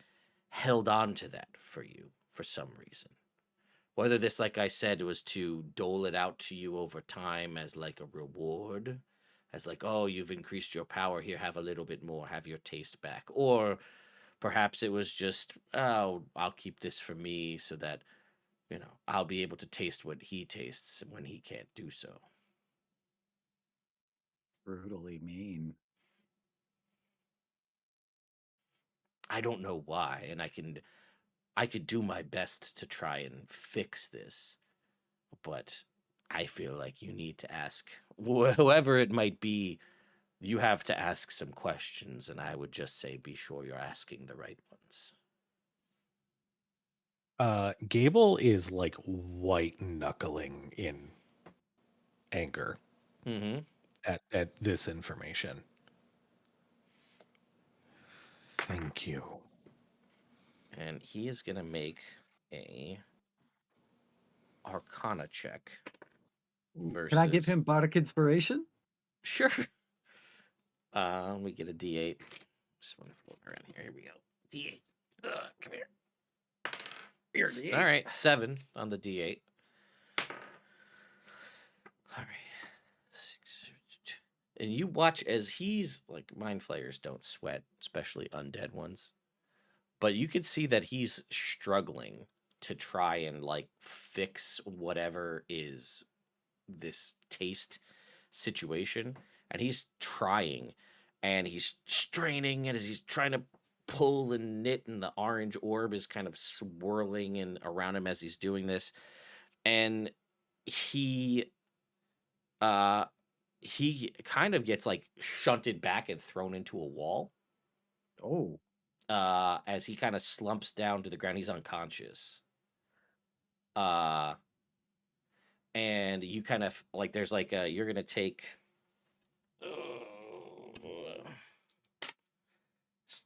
held on to that for you for some reason. Whether this, like I said, was to dole it out to you over time as like a reward, as like, oh, you've increased your power here, have a little bit more, have your taste back. Or perhaps it was just, oh, I'll keep this for me so that, I'll be able to taste what he tastes when he can't do so. Brutally mean. I don't know why, and I could do my best to try and fix this, but I feel like you need to ask whoever it might be. You have to ask some questions, and I would just say be sure you're asking the right ones. Gable is like white knuckling in anger Mm-hmm. at this information. Thank you. And he is gonna make a Arcana check. Versus... Can I give him bardic inspiration? Sure. We get a D8. Just want to float around here. Here we go. D8. Come here. Here, D8. All right, 7 on the D8. All right. 6. And you watch as he's like, mind flayers don't sweat, especially undead ones. but you could see that he's struggling to try and like fix whatever is this taste situation, and he's trying and he's straining, and as he's trying to pull and knit, and the orange orb is kind of swirling and around him as he's doing this, and he uh he kind of gets like shunted back and thrown into a wall Oh. as he kind of slumps down to the ground. He's unconscious. uh and you kind of like there's like you're gonna take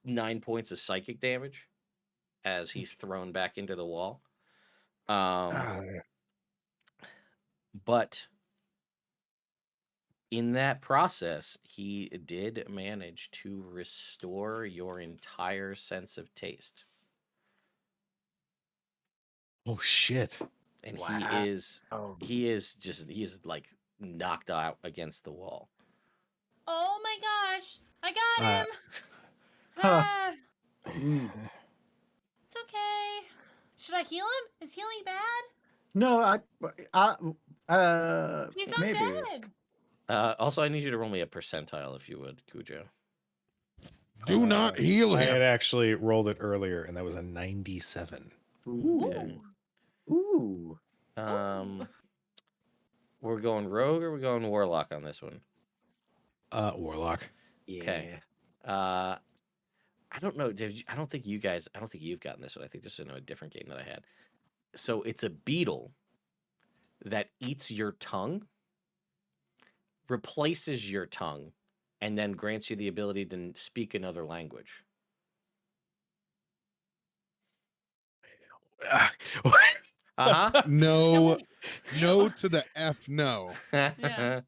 9 points of psychic damage as he's thrown back into the wall. But in that process, he did manage to restore your entire sense of taste. Oh shit. And Wow. he is like knocked out against the wall. Oh my gosh! I got him. Huh. Ah, Mm. it's okay. Should I heal him? Is healing bad? No, He's maybe. undead. Also, I need you to roll me a percentile, if you would, Cujo. Do not heal I him. had actually rolled it earlier, and that was a 97. Ooh. Ooh. We're going rogue or we're going warlock on this one? Warlock. Yeah. Okay. I don't know. I don't think you've gotten this one. I think this is a different game that I had. So it's a beetle that eats your tongue, replaces your tongue, and then grants you the ability to speak another language. Uh-huh. No, Ew. no to the F no. Yeah.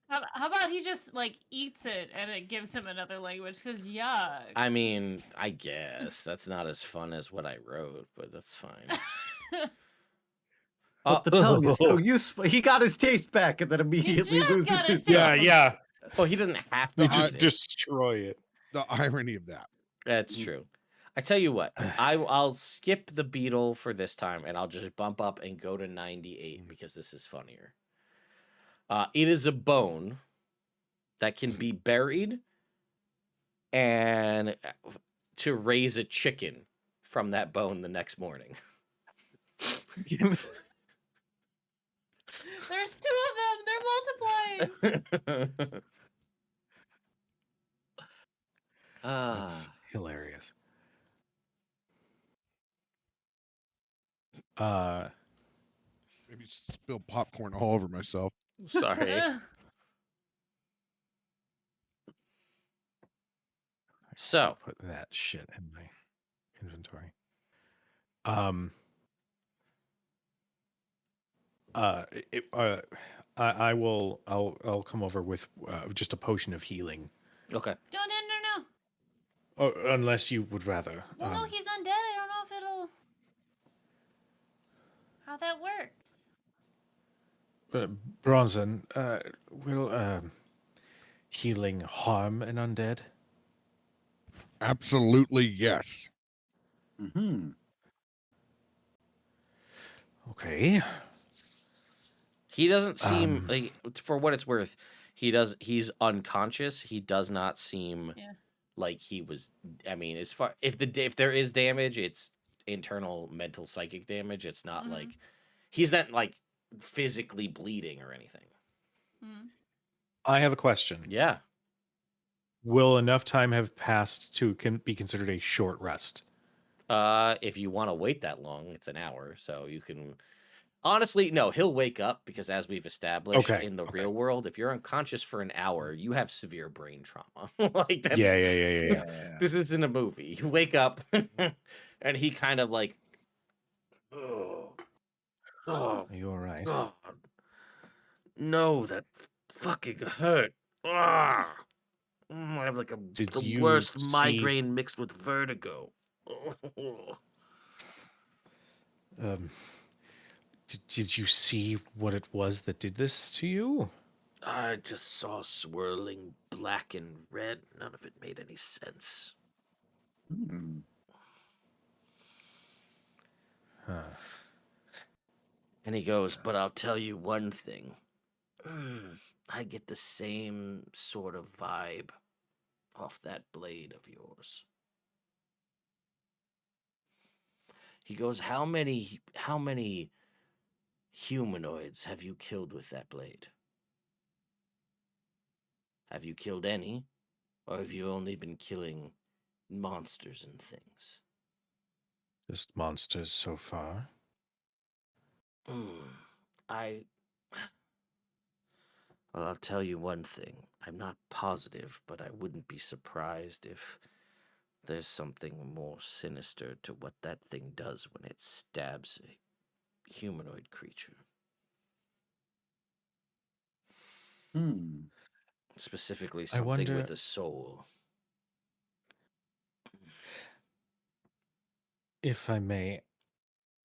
How about he just like eats it and it gives him another language? Because yuck. I mean, I guess that's not as fun as what I wrote, but that's fine. But the tongue is so useful. He got his taste back and then immediately just loses got his his taste tongue. Yeah. Oh, he doesn't have to They No, just eat it. destroy it. The irony of that. That's true. I tell you what, I'll skip the beetle for this time, and I'll just bump up and go to 98 because this is funnier. It is a bone that can be buried and to raise a chicken from that bone the next morning. There's 2 of them. They're multiplying. That's hilarious. Maybe spill popcorn all over myself. Sorry. So, Put that shit in my inventory. I'll come over with just a potion of healing. okay. No. Oh, unless you would rather. Well, no, he's undead. I don't know if it'll. How that works. Bronson, will healing harm an undead? Absolutely yes. Mm-hmm. Okay. He doesn't seem like, for what it's worth, he's unconscious. He does not seem like he was. I mean, as far if there is damage, it's internal mental psychic damage. It's not like he's not like physically bleeding or anything. I have a question. Yeah. Will enough time have passed to be considered a short rest? If you want to wait that long, it's an hour, so you can. Honestly, no, he'll wake up because, as we've established in the real world, if you're unconscious for an hour, you have severe brain trauma. Like that's Yeah. This isn't a movie. You wake up, and he kind of like, Are you all right? God, no, that fucking hurt. I have like the worst migraine mixed with vertigo. Did you see what it was that did this to you? I just saw swirling black and red. None of it made any sense. And he goes, but I'll tell you one thing. I get the same sort of vibe off that blade of yours. He goes, how many humanoids have you killed with that blade? Have you killed any? Or have you only been killing monsters and things? Just monsters so far. Well, I'll tell you one thing. I'm not positive, but I wouldn't be surprised if there's something more sinister to what that thing does when it stabs a humanoid creature. Specifically, something wonder- with a soul. If I may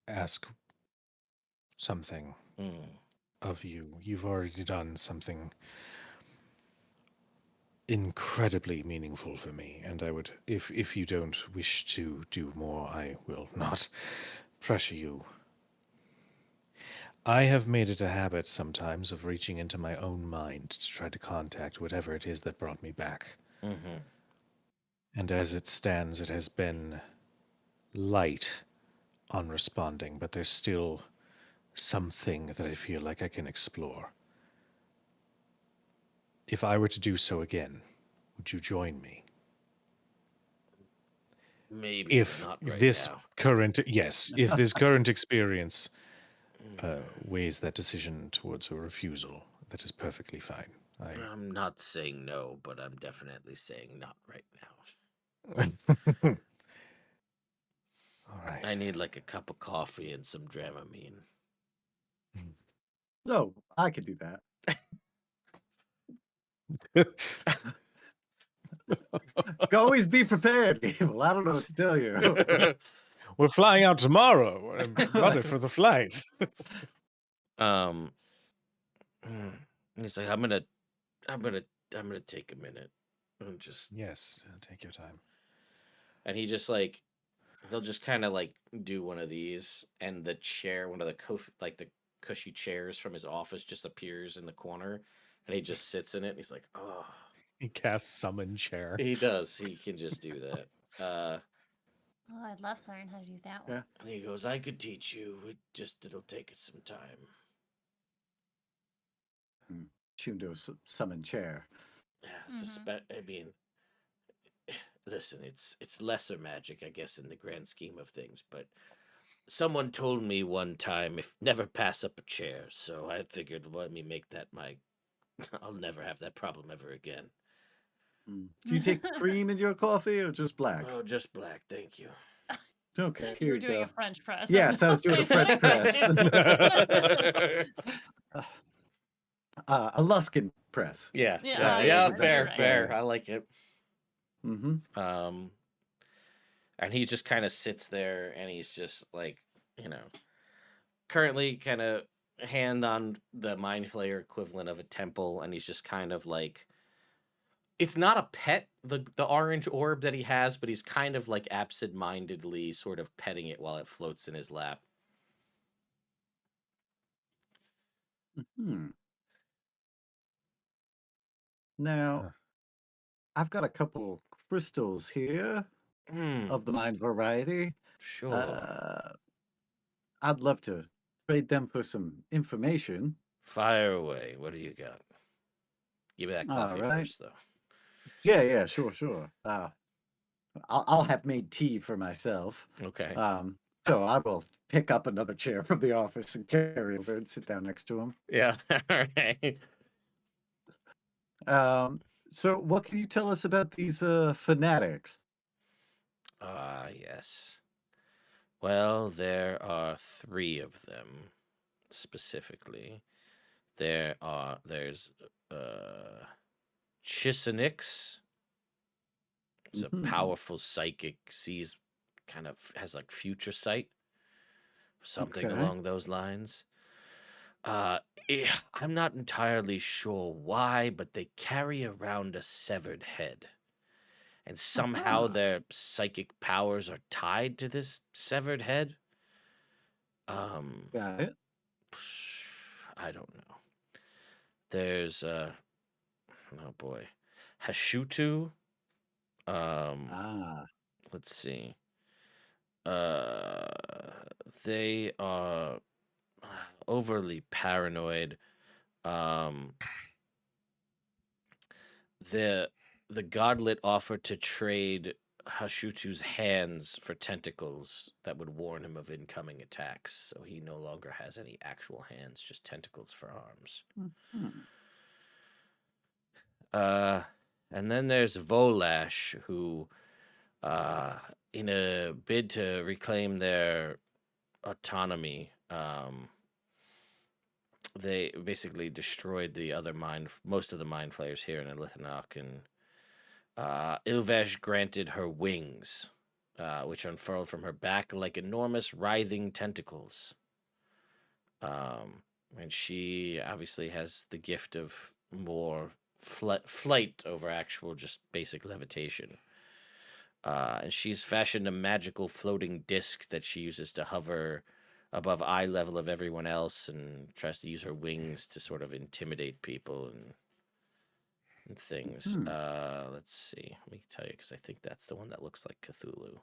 ask something Hmm. of you, you've already done something incredibly meaningful for me, and I would, if you don't wish to do more, I will not pressure you. I have made it a habit sometimes of reaching into my own mind to try to contact whatever it is that brought me back. Mm-hmm. And as it stands, it has been light on responding, but there's still something that I feel like I can explore. If I were to do so again, would you join me? Maybe, If but not right this now. current, yes, if this current experience weighs that decision towards a refusal, that is perfectly fine. I'm not saying no, but I'm definitely saying not right now. All right. I need like a cup of coffee and some Dramamine. No, I can do that. Always be prepared, Gable. I don't know what to tell you. We're flying out tomorrow. I'm ready for the flight. He's like, I'm gonna take a minute and just. Yes, take your time. And he just like, he'll just kind of like do one of these, and the chair, one of the the cushy chairs from his office, just appears in the corner, and he just sits in it. And he's like, oh. He casts summon chair. He does. He can just do that. Oh, I'd love to learn how to do that one. Yeah. And he goes, I could teach you. It'll take us some time. Tuned to a summon chair. Yeah, it's I mean, listen, it's lesser magic, I guess, in the grand scheme of things. But someone told me one time, if never pass up a chair. So I figured, let me make that my. I'll never have that problem ever again. Do you take cream in your coffee or just black? Oh, just black, thank you. Okay, You here were you doing go. a French press. Yes, I was doing a French press. A Luskin press. Yeah, Yeah, yeah, right, fair, right. fair. I like it. Mm-hmm. And he just kind of sits there, and he's just like, currently kind of hand on the mind flayer equivalent of a temple, and he's just kind of like, it's not a pet, the orange orb that he has, but he's kind of like absent-mindedly sort of petting it while it floats in his lap. Now, I've got a couple crystals here of the mind variety. Sure. I'd love to trade them for some information. Fire away. What do you got? Give me that coffee right. first, though. Yeah, sure. I'll have made tea for myself. Okay. So I will pick up another chair from the office and carry it over and sit down next to him. Yeah. All right. So what can you tell us about these fanatics? Yes. Well, there are 3 of them specifically. There's Chisenix. He's a powerful psychic, has like future sight, something along those lines. I'm not entirely sure why, but they carry around a severed head. And somehow their psychic powers are tied to this severed head. Got it. I don't know. There's oh boy, Hashutu. Ah. Let's see. Uh, they are overly paranoid. Um, the the godlet offered to trade Hashutu's hands for tentacles that would warn him of incoming attacks, so he no longer has any actual hands, just tentacles for arms. Mhm. And then there's Volash, who, in a bid to reclaim their autonomy, they basically destroyed most of the mind flayers here in Elithanok, and Ilvesh granted her wings, which unfurled from her back like enormous writhing tentacles. And she obviously has the gift of more flight over actual just basic levitation. And she's fashioned a magical floating disc that she uses to hover above eye level of everyone else, and tries to use her wings to sort of intimidate people and things. Hmm. Let's see. Let me tell you, because I think that's the one that looks like Cthulhu.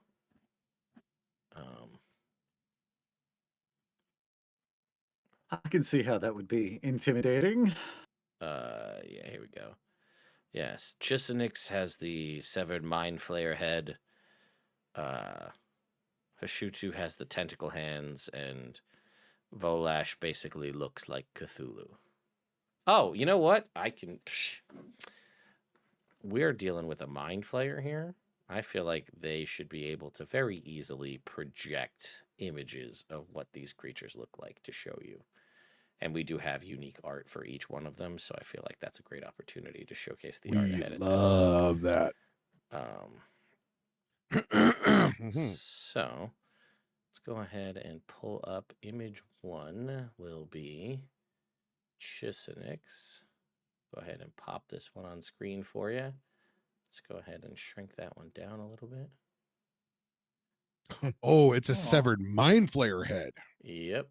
I can see how that would be intimidating. Yeah, here we go. Yes, Chisenix has the severed mind flayer head. Hashutu has the tentacle hands, and Volash basically looks like Cthulhu. Oh, you know what? We're dealing with a mind flayer here. I feel like they should be able to very easily project images of what these creatures look like to show you. And we do have unique art for each one of them, so I feel like that's a great opportunity to showcase the art We ahead of time. love that. So let's go ahead and pull up image 1 will be Chisenix. Go ahead and pop this one on screen for you. Let's go ahead and shrink that one down a little bit. Oh, it's a Aw. severed mind flayer head. Yep.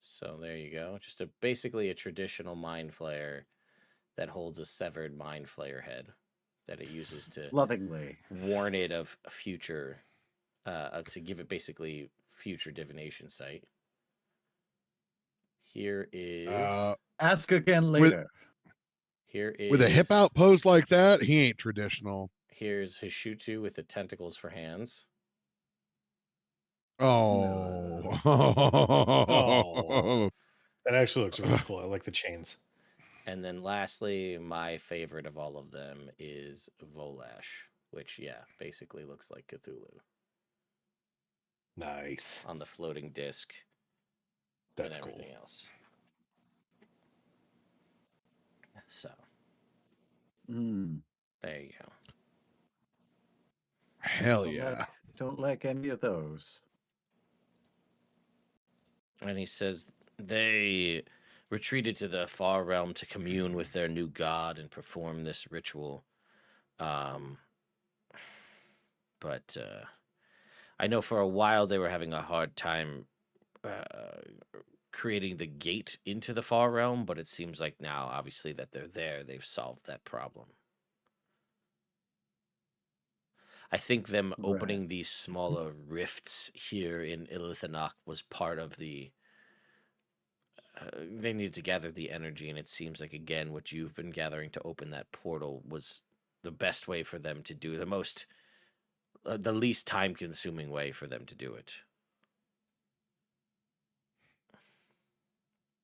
So there you go. Just basically a traditional mind flayer that holds a severed mind flayer head that it uses to Lovingly. warn it of a future, to give it basically future divination sight. Here is Ask again With- later. here is With a hip out pose like that, he ain't traditional. Here's Hishutu with the tentacles for hands. Oh. Oh. That actually looks really cool. I like the chains. And then lastly, my favorite of all of them is Volash, which, yeah, basically looks like Cthulhu Nice. on the floating disc That's and cool. everything else. So Mm. there you go. Hell Don't yeah. don't like any of those. And he says they retreated to the far realm to commune with their new god and perform this ritual. But I know for a while they were having a hard time creating the gate into the far realm, but it seems like now, obviously, that they're there, they've solved that problem. I think them Right. opening these smaller rifts here in Ilithanok was part of the. They needed to gather the energy, and it seems like, again, what you've been gathering to open that portal was the best way for them to do the least time-consuming way for them to do it.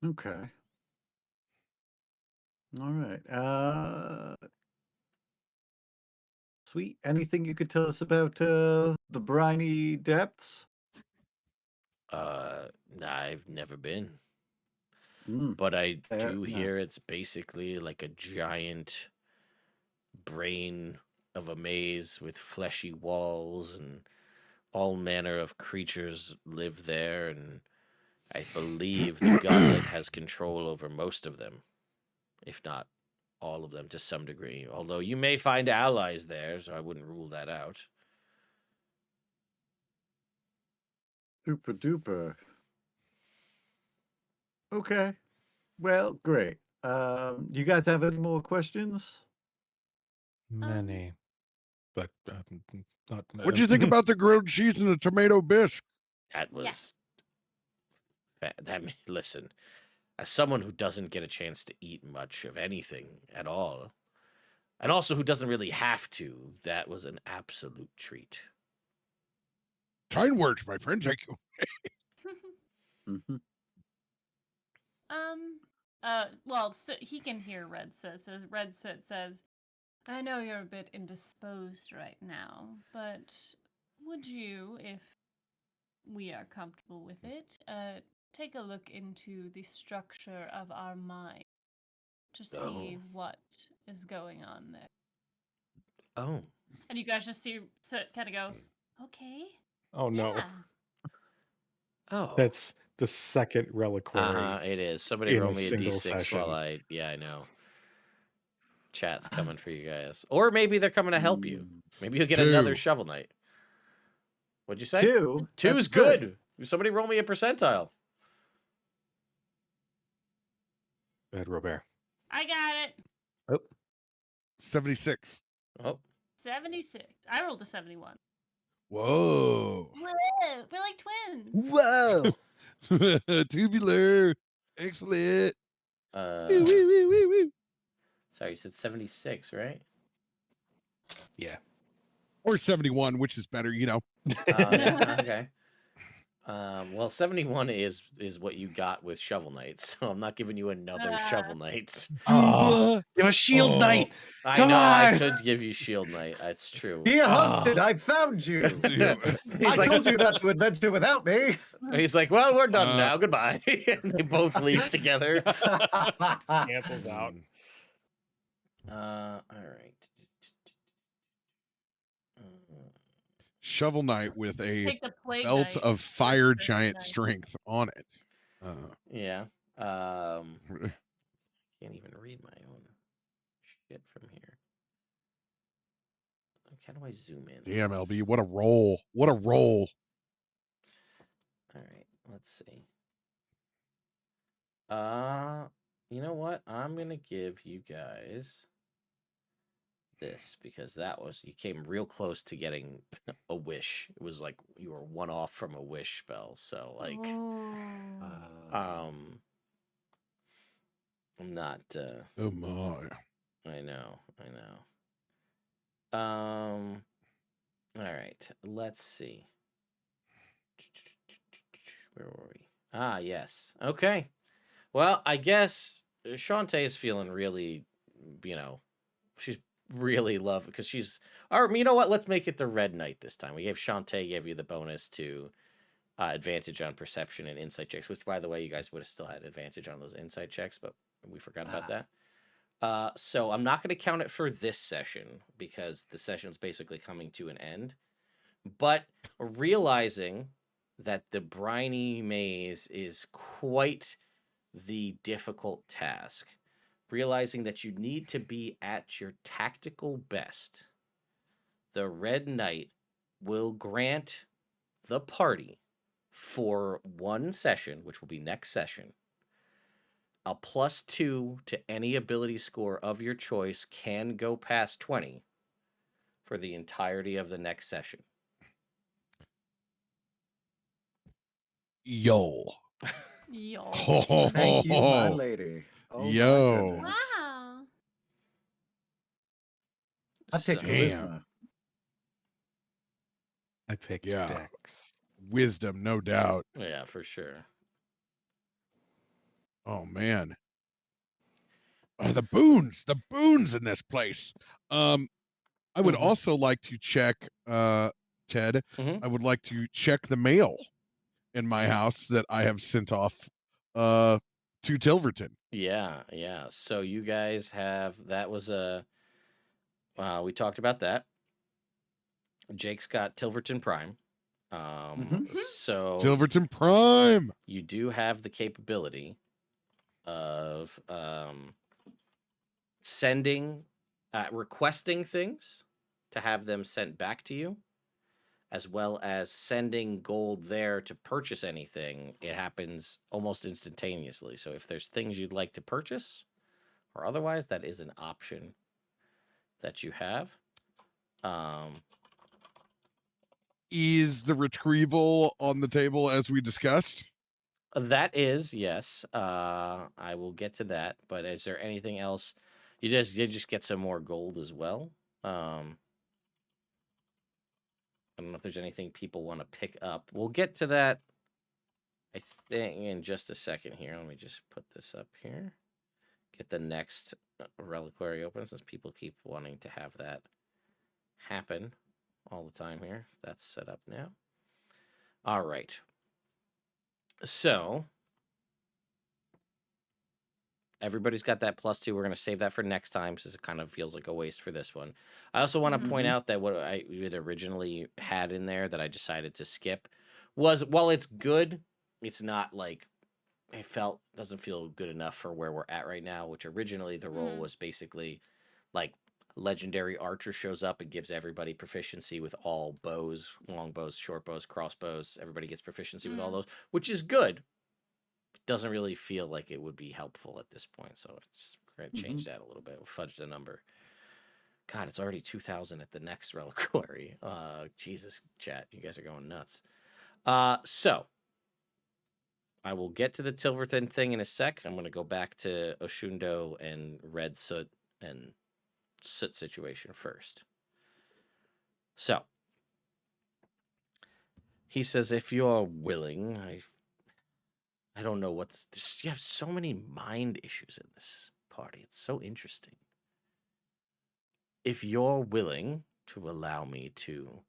Okay. All right. Sweet. Anything you could tell us about the briny depths? I've never been. Mm, But I fair do enough. hear it's basically like a giant brain of a maze with fleshy walls, and all manner of creatures live there, and I believe the goblet has control over most of them, if not all of them to some degree. Although you may find allies there, so I wouldn't rule that out. Super duper. Okay. Well, great. You guys have any more questions? Many, but not. What'd you think about the grilled cheese and the tomato bisque? That Yeah. was listen, as someone who doesn't get a chance to eat much of anything at all, and also who doesn't really have to, that was an absolute treat. Kind words, my friend. Thank you. Mm-hmm. Well, so he can hear Red Soot. So Red Soot says, I know you're a bit indisposed right now, but would you, if we are comfortable with it, take a look into the structure of our mind to see what is going on there? Oh. And you guys just see Soot kind of go, okay. Oh no, Yeah. Oh. that's the second reliquary It is. Somebody in roll a me a single d6 session. while I know. Chat's coming for you guys. Or maybe they're coming to help you. Maybe you'll get another Two. Shovel Knight. What'd you say? 2. Two's That's good. good. Somebody roll me a percentile. Go ahead, Robert. I got it. 76. Oh. 76. I rolled a 71. Whoa. Whoa, we're like twins. Whoa. Tubular. Excellent. Woo, woo, Sorry, woo, woo, woo. you said 76, right? Yeah. Or 71, which is better, you know. Yeah, okay. Well, 71 is what you got with Shovel Knight, so I'm not giving you another Shovel Knight. Oh, you have a shield knight. I Come know I on! could give you Shield Knight. That's true. Be hunted. I found you. He's I told you not to adventure without me. He's like, well, we're done Uh, now. Goodbye. And they both leave together. Cancels out. All right. Shovel Knight with a Take the plague belt knight. of fire the giant knight. strength on it. Yeah. Can't even read my own shit from here. How do I zoom in? Damn, LB, what a roll. What a roll. All right, let's see. You know what? I'm gonna give you guys this because you came real close to getting a wish. It was like you were one off from a wish spell. So like, I'm not. Oh my. I know. All right. Let's see. Where were we? Ah, yes. Okay. Well, I guess Shantae is feeling really, she's really loved because she's. Or you know what? Let's make it the Red Knight this time. We gave you the bonus to advantage on perception and insight checks, which, by the way, you guys would have still had advantage on those insight checks, but we forgot about that. So I'm not going to count it for this session because the session's basically coming to an end. But realizing that the briny maze is quite the difficult task, realizing that you need to be at your tactical best, the Red Knight will grant the party for one session, which will be next session, a +2 to any ability score of your choice can go past 20 for the entirety of the next session. Yo. Yo. Thank you, my lady. Oh, Yo. my goodness. Wow. I take So- charisma. I picked Yeah. Dex. Wisdom, no doubt. Yeah, for sure. Oh man. The boons in this place. I would also like to check, Ted. Mhm. I would like to check the mail in my house that I have sent off to Tilverton. Yeah. So you guys that was we talked about that. Jake's got Tilverton Prime. So Tilverton Prime. you do have the capability of requesting things to have them sent back to you, as well as sending gold there to purchase anything, it happens almost instantaneously. So if there's things you'd like to purchase or otherwise, that is an option that you have. Is the retrieval on the table as we discussed? That is, yes. I will get to that. But is there anything else? You just get some more gold as well. I don't know if there's anything people want to pick up. We'll get to that, I think, in just a second here. Let me just put this up here. Get the next reliquary open since people keep wanting to have that happen all the time here. That's set up now. All right. So everybody's got that +2. We're going to save that for next time since it kind of feels like a waste for this one. I also want to point out that what I had originally had in there that I decided to skip was, while it's good, it's not like doesn't feel good enough for where we're at right now, which originally the role was basically like legendary archer shows up and gives everybody proficiency with all bows, long bows, short bows, crossbows. Everybody gets proficiency with all those, which is good. Doesn't really feel like it would be helpful at this point, so it's going to change that a little bit. We'll fudge the number. God, it's already 2,000 at the next reliquary. Jesus, chat, you guys are going nuts. So I will get to the Tilverton thing in a sec. I'm going to go back to Oshundo and Red Soot and Soot situation first. So he says, if you're willing, I don't know you have so many mind issues in this party. It's so interesting. If you're willing to allow me to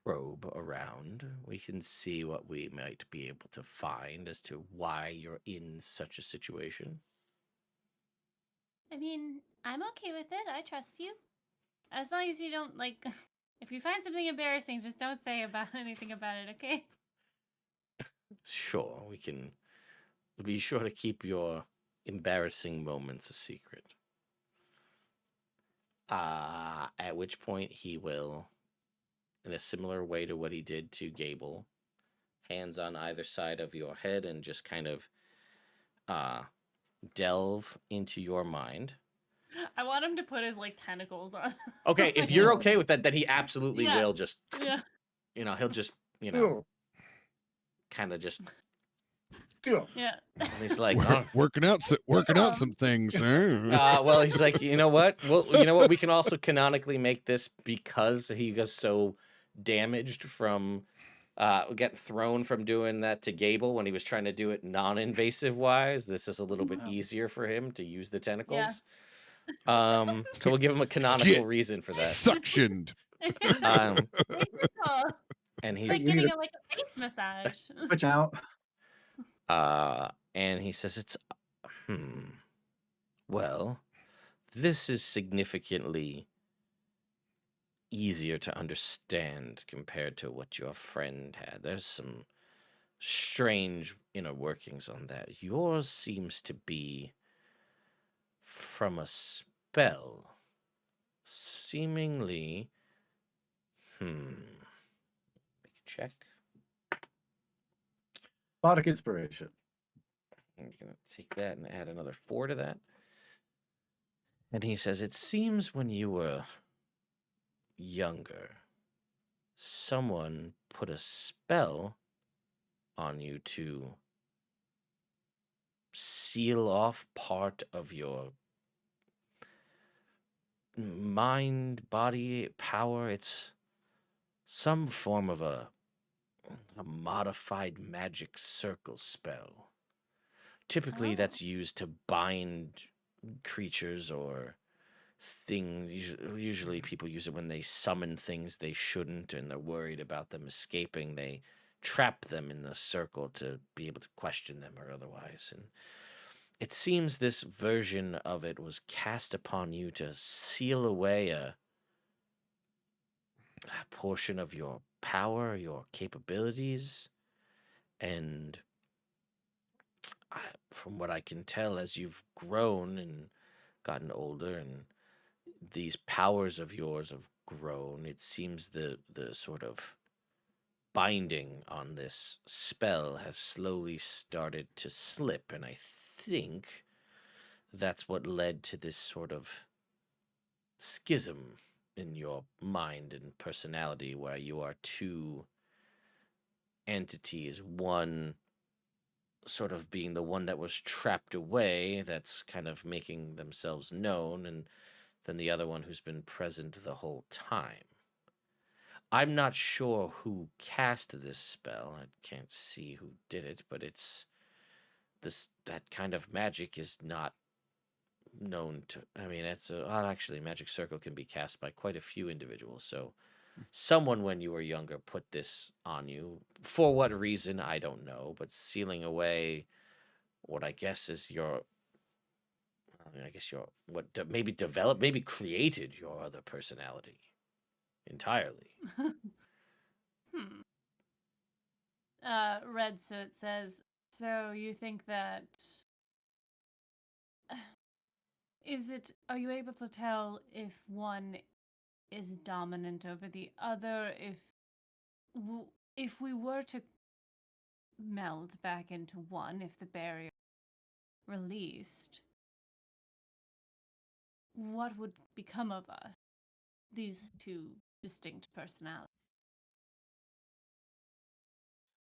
probe around, we can see what we might be able to find as to why you're in such a situation. I mean, I'm okay with it. I trust you. As long as you don't, like, if you find something embarrassing, just don't say anything about it, okay? Sure, we can be sure to keep your embarrassing moments a secret. At which point he will, in a similar way to what he did to Gnawble, hands on either side of your head and just kind of delve into your mind. I want him to put his, like, tentacles on. Okay, if you're okay with that, then he absolutely Yeah. will just, Yeah. He'll just, kind of just, Yeah. and he's like, working out some things, huh? well, he's like, you know what? Well, you know what? We can also canonically make this because he was so damaged from getting thrown from doing that to Gnawble when he was trying to do it non-invasive wise. This is a little bit easier for him to use the tentacles. So we'll give him a canonical reason for that. Suctioned. And he's like getting a face massage. Switch out. And he says it's well, this is significantly easier to understand compared to what your friend had. There's some strange inner workings on that. Yours seems to be from a spell. Seemingly, make a check. Bardic inspiration. I'm going to take that and add another 4 to that. And he says, it seems when you were younger, someone put a spell on you to seal off part of your mind, body, power. It's some form of a modified magic circle spell. Typically, that's used to bind creatures or things. Usually people use it when they summon things they shouldn't and they're worried about them escaping. They trap them in the circle to be able to question them or otherwise. And it seems this version of it was cast upon you to seal away a portion of your power, your capabilities, and from what I can tell, as you've grown and gotten older, and these powers of yours have grown. It seems the sort of binding on this spell has slowly started to slip, and I think that's what led to this sort of schism in your mind and personality, where you are two entities, one sort of being the one that was trapped away, that's kind of making themselves known, and then the other one who's been present the whole time. I'm not sure who cast this spell. I can't see who did it, but it's that kind of magic is not known to. I mean, actually, magic circle can be cast by quite a few individuals. So, someone when you were younger put this on you. For what reason, I don't know. But sealing away what I guess is your. I guess your maybe developed, maybe created your other personality entirely. Hmm. Red Soot says, so you think that... Are you able to tell if one is dominant over the other? If we were to meld back into one, if the barrier released, what would become of us? These two distinct personalities.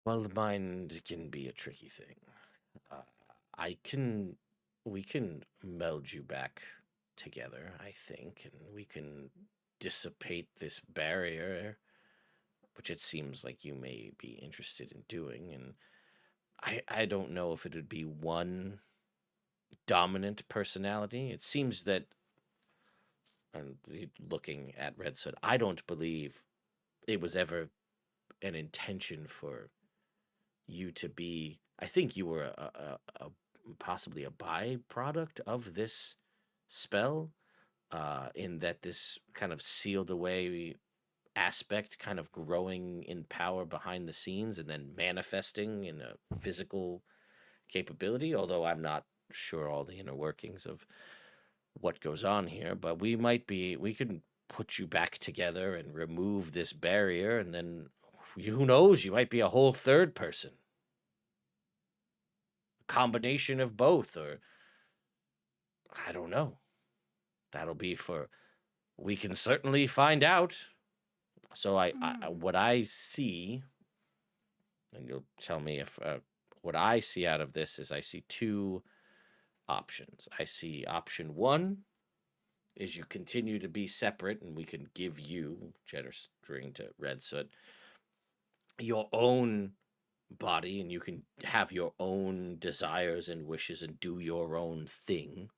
Well, the mind can be a tricky thing. We can meld you back together, I think, and we can dissipate this barrier, which it seems like you may be interested in doing. And I don't know if it would be one dominant personality. It seems that, and looking at Red Soot, I don't believe it was ever an intention for you to be. I think you were a possibly a byproduct of this spell, in that this kind of sealed away aspect kind of growing in power behind the scenes and then manifesting in a physical capability, although I'm not sure all the inner workings of what goes on here. But we can put you back together and remove this barrier, and then who knows, you might be a whole third person, a combination of both, or I don't know. That'll be we can certainly find out. So what I see, and you'll tell me if what I see out of this is, I see two options. I see option one is you continue to be separate, and we can give you, Cheddar String to Red Soot, your own body, and you can have your own desires and wishes and do your own thing.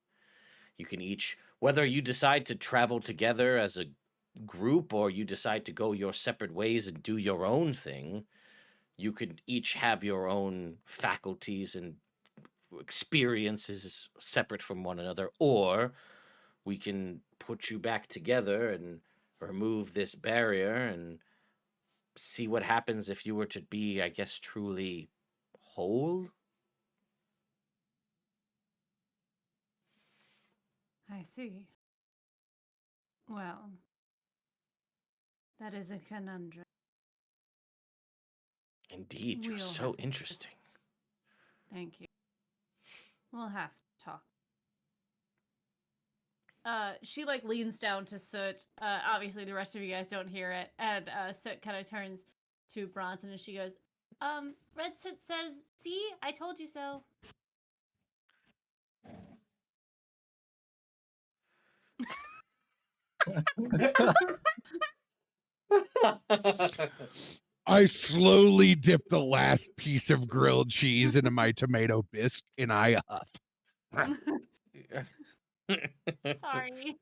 You can each, whether you decide to travel together as a group or you decide to go your separate ways and do your own thing, you could each have your own faculties and experiences separate from one another, or we can put you back together and remove this barrier and see what happens if you were to be, I guess, truly whole. I see. Well, that is a conundrum. Indeed, you're We'll so have to interesting. Thank you. We'll have to talk. She like leans down to Soot. Obviously the rest of you guys don't hear it, and Soot kind of turns to Bronson and she goes, Red Soot says, "See, I told you so." I slowly dip the last piece of grilled cheese into my tomato bisque, and I huff. Sorry.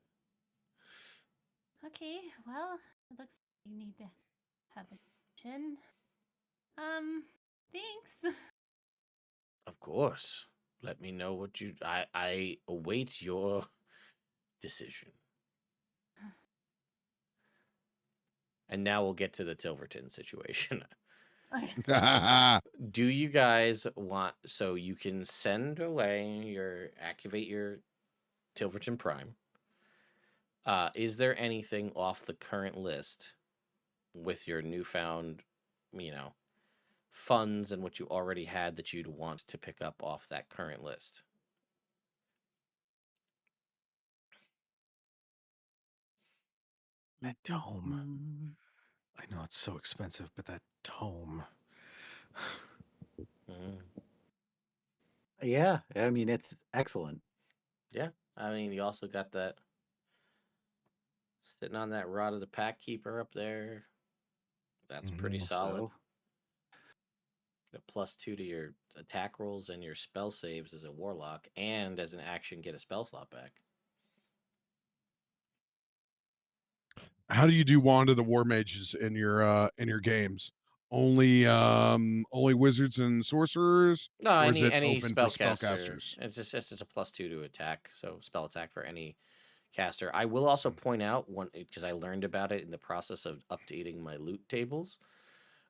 Okay, well, it looks like you need to have a chin. Thanks. Of course. Let me know what you. I await your decision. And now we'll get to the Tilverton situation. Do you guys want, so you can send away activate your Tilverton Prime. Is there anything off the current list with your newfound, funds and what you already had that you'd want to pick up off that current list? That tome. I know it's so expensive, but that tome. Mhm. Yeah, I mean it's excellent. Yeah, I mean, you also got that sitting on that Rod of the Pack Keeper up there. That's pretty solid. So, A +2 to your attack rolls and your spell saves as a warlock, and as an action, get a spell slot back. How do you do Wand of the War Mages in your games? Only wizards and sorcerers, No, or is it any open for spellcaster. spellcasters? It's just a +2 to attack, so spell attack for any caster. I will also point out one because I learned about it in the process of updating my loot tables.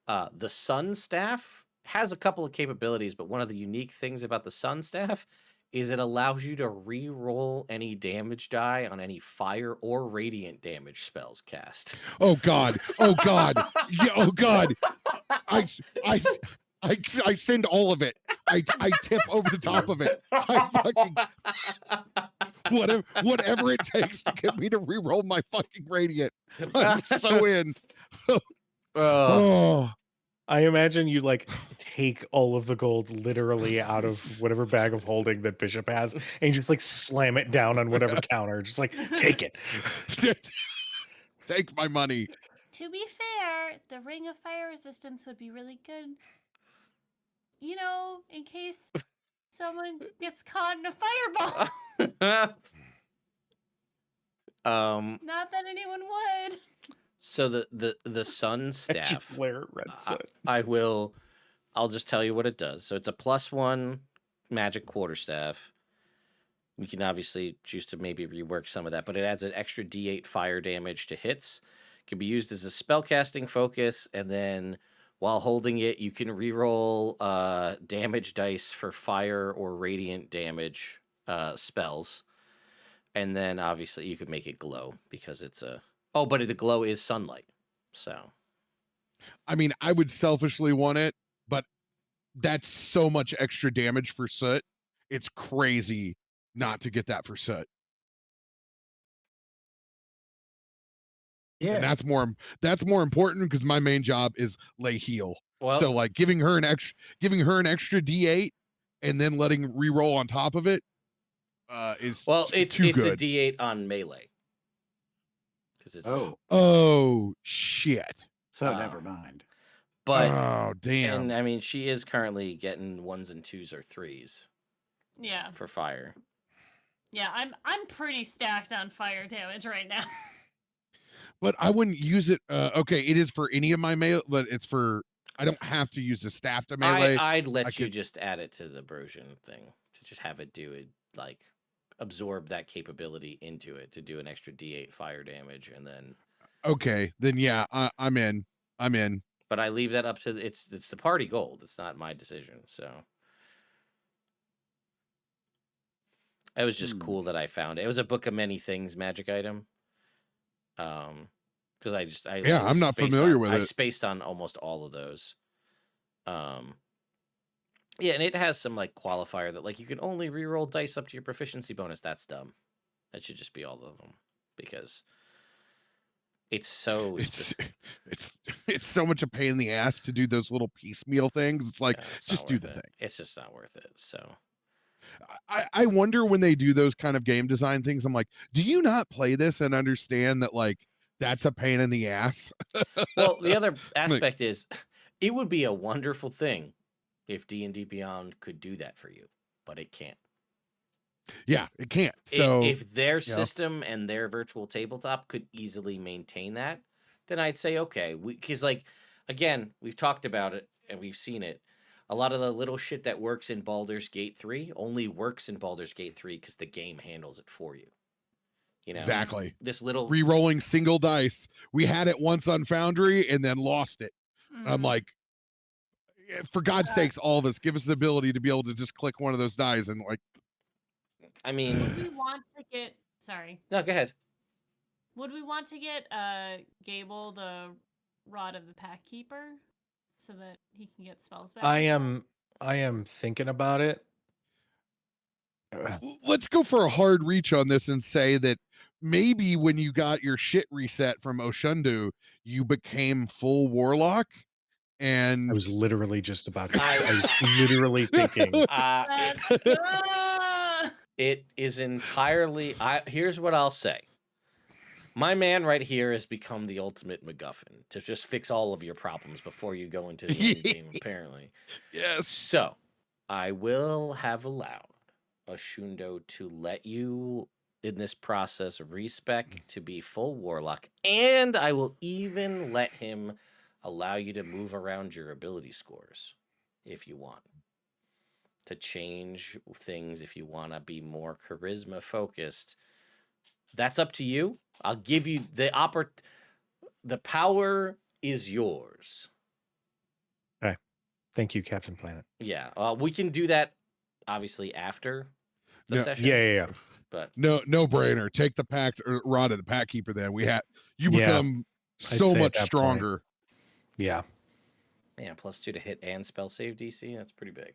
The Sun Staff has a couple of capabilities, but one of the unique things about the Sun Staff is it allows you to re-roll any damage die on any fire or radiant damage spells cast. Oh God! Oh God! Yeah, oh God! I send all of it. I tip over the top of it. I fucking whatever it takes to get me to re-roll my fucking radiant. I'm so in. Oh, I imagine you like take all of the gold literally out of whatever bag of holding that Bishop has, and you just like slam it down on whatever counter. Just like take it. take my money. To be fair, the ring of fire resistance would be really good. You know, in case someone gets caught in a fireball. Not that anyone would. So the Sun Staff. Flare red set. I'll just tell you what it does. So it's a +1 magic quarterstaff. We can obviously choose to maybe rework some of that, but it adds an extra D8 fire damage to hits. It can be used as a spellcasting focus, and then while holding it, you can reroll damage dice for fire or radiant damage spells. And then obviously you could make it glow because it's a... Oh, but the glow is sunlight. So... I mean, I would selfishly want it, but that's so much extra damage for soot. It's crazy not to get that for soot. yeah. And that's more important because my main job is lay heal. Well, So like giving her an extra D8 and then letting re-roll on top of it is it's too good. a D8 on melee. Because it's oh shit. So never mind. But oh damn. And I mean, she is currently getting 1s and 2s or 3s. Yeah. For fire. Yeah, I'm pretty stacked on fire damage right now. But I wouldn't use it. Okay, it is for any of my melee, but it's for... I don't have to use the staff to melee. I'd let you just add it to the Brosian thing. To just have it do it, like, absorb that capability into it to do an extra D8 fire damage, and then... Okay, then yeah, I'm in. But I leave that up to... It's the party gold. It's not my decision, so... It was just cool that I found it. It was a Book of Many Things magic item. Because I'm not familiar with it. I spaced on almost all of those. Yeah, and it has some like qualifier that like you can only reroll dice up to your proficiency bonus. That's dumb. That should just be all of them because it's so it's so much a pain in the ass to do those little piecemeal things. It's like just do the thing. It's just not worth it. So I wonder when they do those kind of game design things, I'm like, do you not play this and understand that like that's a pain in the ass? Well, the other aspect is it would be a wonderful thing if D&D Beyond could do that for you, but it can't. Yeah, it can't. So if their system and their virtual tabletop could easily maintain that, then I'd say okay. Because like again, we've talked about it and we've seen it. A lot of the little shit that works in Baldur's Gate 3 only works in Baldur's Gate 3 because the game handles it for you. You know, exactly. This little re-rolling single dice. We had it once on Foundry and then lost it. I'm like, for God's sakes, all of us, give us the ability to be able to just click one of those dice and like. I mean, we want to get. Sorry. No, go ahead. Would we want to get Gable the Rod of the Pack Keeper so that he can get spells back? I as well? am thinking about it. Let's go for a hard reach on this and say that maybe when you got your shit reset from Oshundu, you became full warlock. And I was literally just about to. I was literally thinking. It is entirely. Here's what I'll say. My man right here has become the ultimate MacGuffin to just fix all of your problems before you go into the end game, apparently. Yes. So, I will have allowed Oshundo to let you, in this process, respec to be full warlock, and I will even let him allow you to move around your ability scores if you want. To change things if you want to be more charisma focused. That's up to you. I'll give you the the power is yours. Okay. Thank you, Captain Planet. Yeah. We can do that obviously after the No, session. Yeah. But no brainer. Take the pack or Rod of the Pack Keeper. Then you Yeah, become I'd so say at much that point. stronger. Yeah. yeah, +2 to hit and spell save DC. That's pretty big.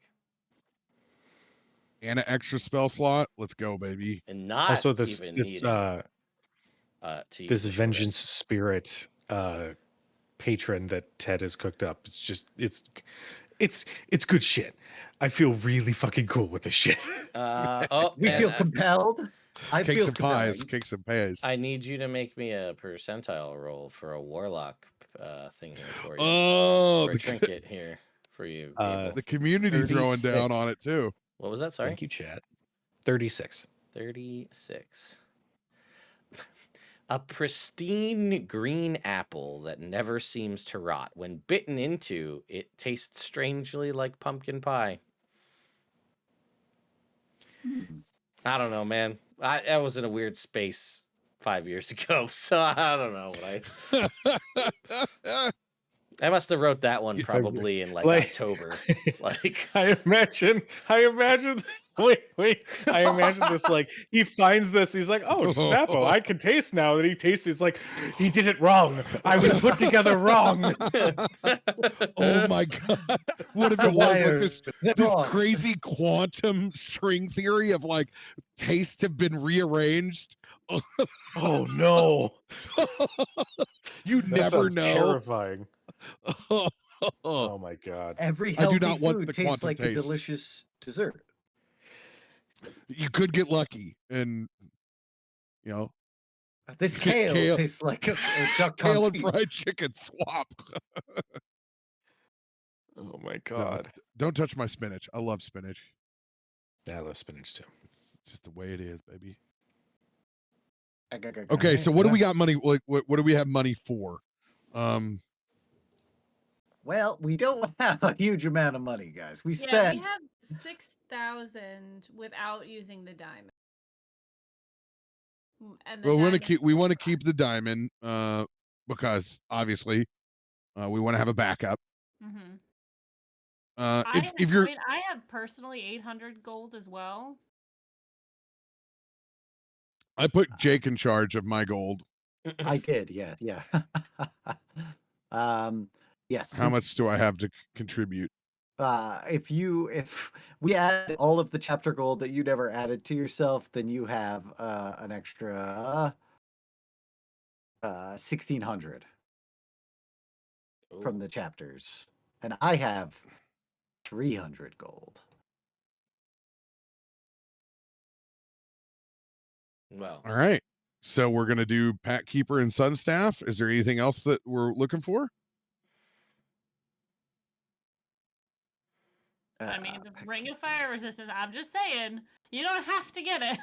And an extra spell slot. Let's go, baby. And not Also, this even this needing to use this a short vengeance rest. spirit patron that Ted has cooked up. It's just it's good shit. I feel really fucking cool with this shit. We and feel compelled. I Cakes feel and pies. compelling. Cakes and pies. I need you to make me a percentile roll for a warlock thing here for you. Oh, Or a trinket here for you, Gable. the community throwing down 36. on it too. What was that? Sorry? Thank you, Chad. 36. 36. A pristine green apple that never seems to rot. When bitten into, it tastes strangely like pumpkin pie. I don't know, man. I was in a weird space 5 years ago, so I don't know what I must have wrote that one probably in like October. Like I imagine wait. I imagine this like he finds this, he's like, oh Snappo, I can taste now that he tastes it's like he did it wrong. I was put together wrong. Oh my god! What if The it was like liars, they're this wrong. crazy quantum string theory of like tastes have been rearranged? Oh no. You That never sounds know. terrifying. Oh my god. Every I do healthy not want food the tastes quantum like a taste. delicious dessert. You could get lucky, and you know, This kale tastes like a duck kale and confit. fried chicken swap. Oh my god. Don't touch my spinach. I love spinach. Yeah, I love spinach too. It's just the way it is, baby. Okay, so what do we got money? Like, what do we have money for? Well, we don't have a huge amount of money, guys. We Yeah, spent. we have 6,000 without using the diamond. And the Well, diamond we want to keep the diamond, because obviously, we want to have a backup. Mm-hmm. If you're, I have personally 800 gold as well. I put Jake in charge of my gold. I did, yeah. Yes. How much do I have to contribute? If we add all of the chapter gold that you never added to yourself, then you have an extra 1,600 from the chapters, and I have 300 gold. Well, All right. So we're gonna do Pack Keeper and Sunstaff. Is there anything else that we're looking for? I mean, the Ring of Fire Resistance, I'm just saying, you don't have to get it.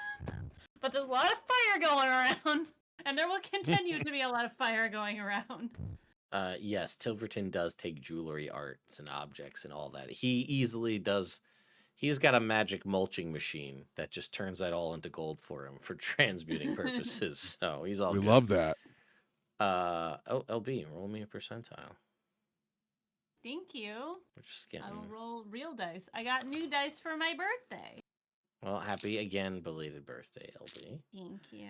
But there's a lot of fire going around, and there will continue to be a lot of fire going around. Yes, Tilverton does take jewelry, arts, and objects and all that. He easily does. He's got a magic mulching machine that just turns that all into gold for him for transmuting purposes. So he's all We good. love that. LB, roll me a percentile. Thank you. We're just getting. I will roll real dice. I got new dice for my birthday. Well, happy again belated birthday, LB. Thank you.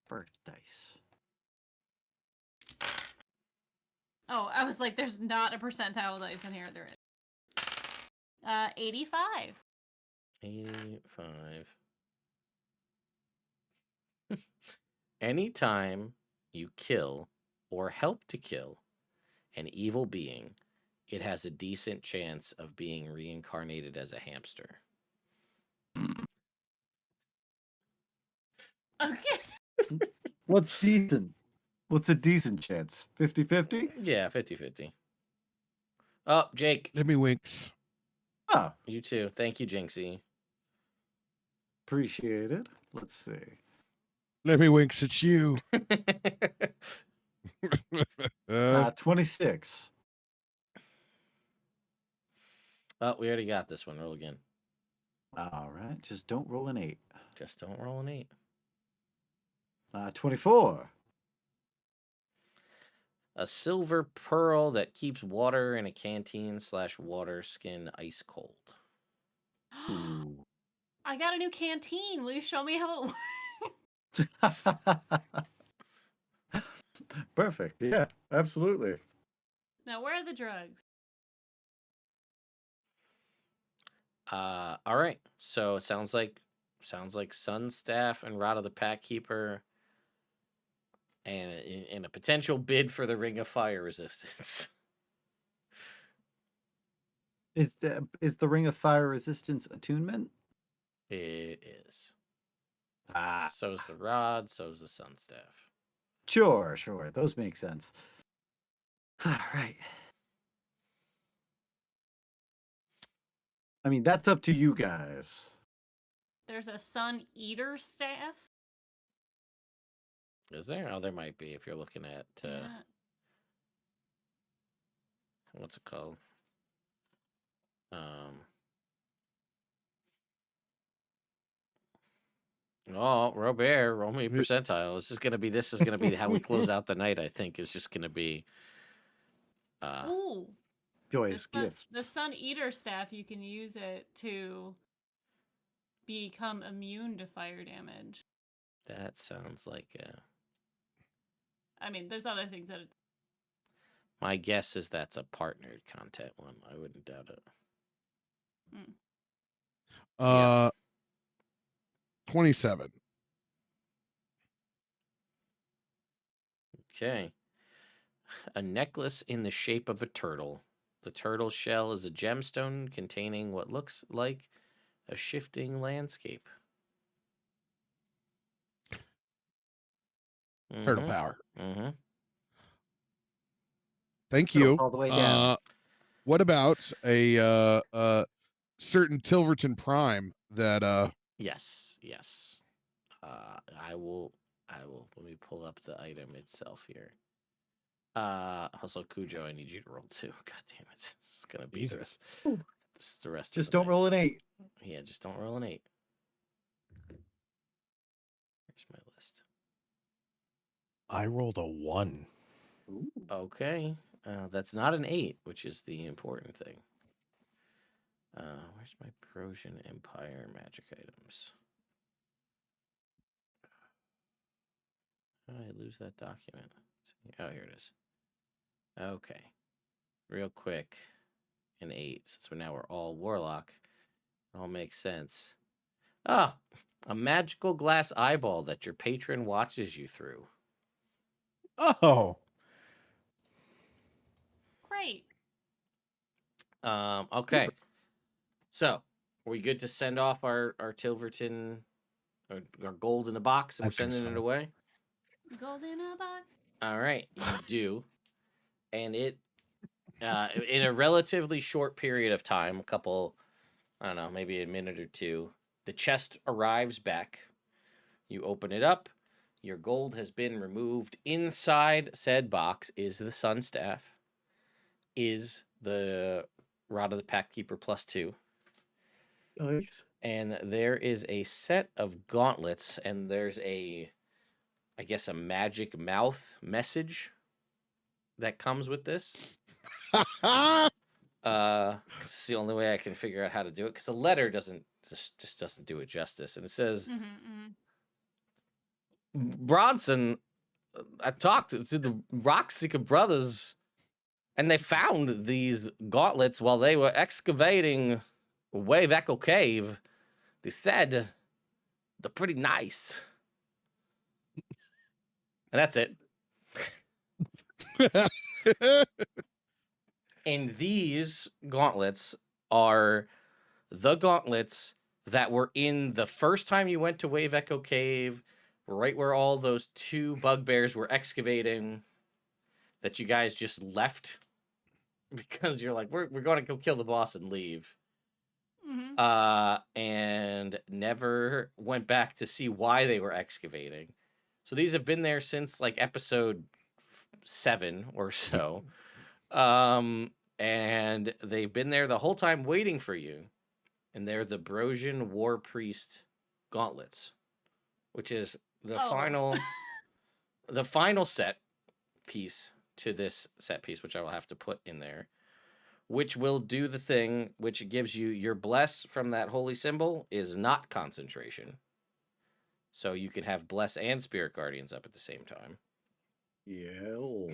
birth dice. Oh, I was like, there's not a percentile dice in here. There is. 85. 85. Anytime you kill or help to kill an evil being, it has a decent chance of being reincarnated as a hamster. Okay. What's decent? What's a decent chance? 50-50? Yeah, 50-50. Oh, Jake. Let me winks. Oh, You too. Thank you, Jinxie. appreciate it. Let's see. Let me winks at you. 26. Oh, we already got this one. Roll again. All right, just don't roll an 8. Just don't roll an 8. 24. A silver pearl that keeps water in a canteen / water skin ice cold. Ooh. I got a new canteen. Will you show me how it works? Perfect. Yeah, absolutely. Now, where are the drugs? All right. So it sounds like Sun Staff and Rod of the Pack Keeper, and in a potential bid for the Ring of Fire Resistance. Is the Ring of Fire Resistance attunement? It is. Ah, So's the Rod. So's the Sun Staff. sure. Those make sense. All right. I mean, that's up to you guys. There's a Sun Eater staff. Is there? Oh, there might be if you're looking at Yeah. what's it called? Oh, Robert, roll me a percentile. This is gonna be how we close out the night. I think is just gonna be. Ooh. Joyous gifts. The Sun Eater staff, you can use it to become immune to fire damage. That sounds like I mean, there's other things that. my guess is that's a partnered content one. I wouldn't doubt it. 27. Okay. A necklace in the shape of a turtle. The turtle shell is a gemstone containing what looks like a shifting landscape. Turtle power. Mm-hmm. Thank Turtles you. all the way down. What about a certain Tilverton Prime that Yes. I will let me pull up the item itself here. Also Cujo, I need you to roll too. God damn it. This is gonna be Jesus. this is the rest Just of the don't night. roll an 8. Yeah, just don't roll an 8. Here's my list. I rolled a 1. Ooh. Okay. That's not an 8, which is the important thing. Where's my Persian Empire magic items? How did I lose that document? Oh, here it is. Okay. Real quick. An 8. Since we're all warlock, it all makes sense. Ah, a magical glass eyeball that your patron watches you through. Oh. Great. Okay. So, are we good to send off our Tilverton, our gold in the box, and I we're think sending it so. away? Gold in a box. All right, you do, and it in a relatively short period of time, a couple, I don't know, maybe a minute or two, the chest arrives back. You open it up. Your gold has been removed. Inside said box is the Sun Staff, is the Rod of the Pack Keeper +2. Nice. And there is a set of gauntlets, and there's I guess a magic mouth message that comes with this. It's the only way I can figure out how to do it, because the letter just doesn't do it justice. And it says, Bronson, I talked to the Rockseeker brothers, and they found these gauntlets while they were excavating Wave Echo Cave. They said they're pretty nice. And that's it. And these gauntlets are the gauntlets that were in the first time you went to Wave Echo Cave, right where all those two bugbears were excavating, that you guys just left because you're like, we're going to go kill the boss and leave. And never went back to see why they were excavating. So these have been there since like episode 7 or so. And they've been there the whole time waiting for you. And they're the Brosian War Priest gauntlets, which is the final set piece to this set piece, which I will have to put in there, which will do the thing which gives you your bless from that holy symbol is not concentration. So you can have bless and spirit guardians up at the same time. Yol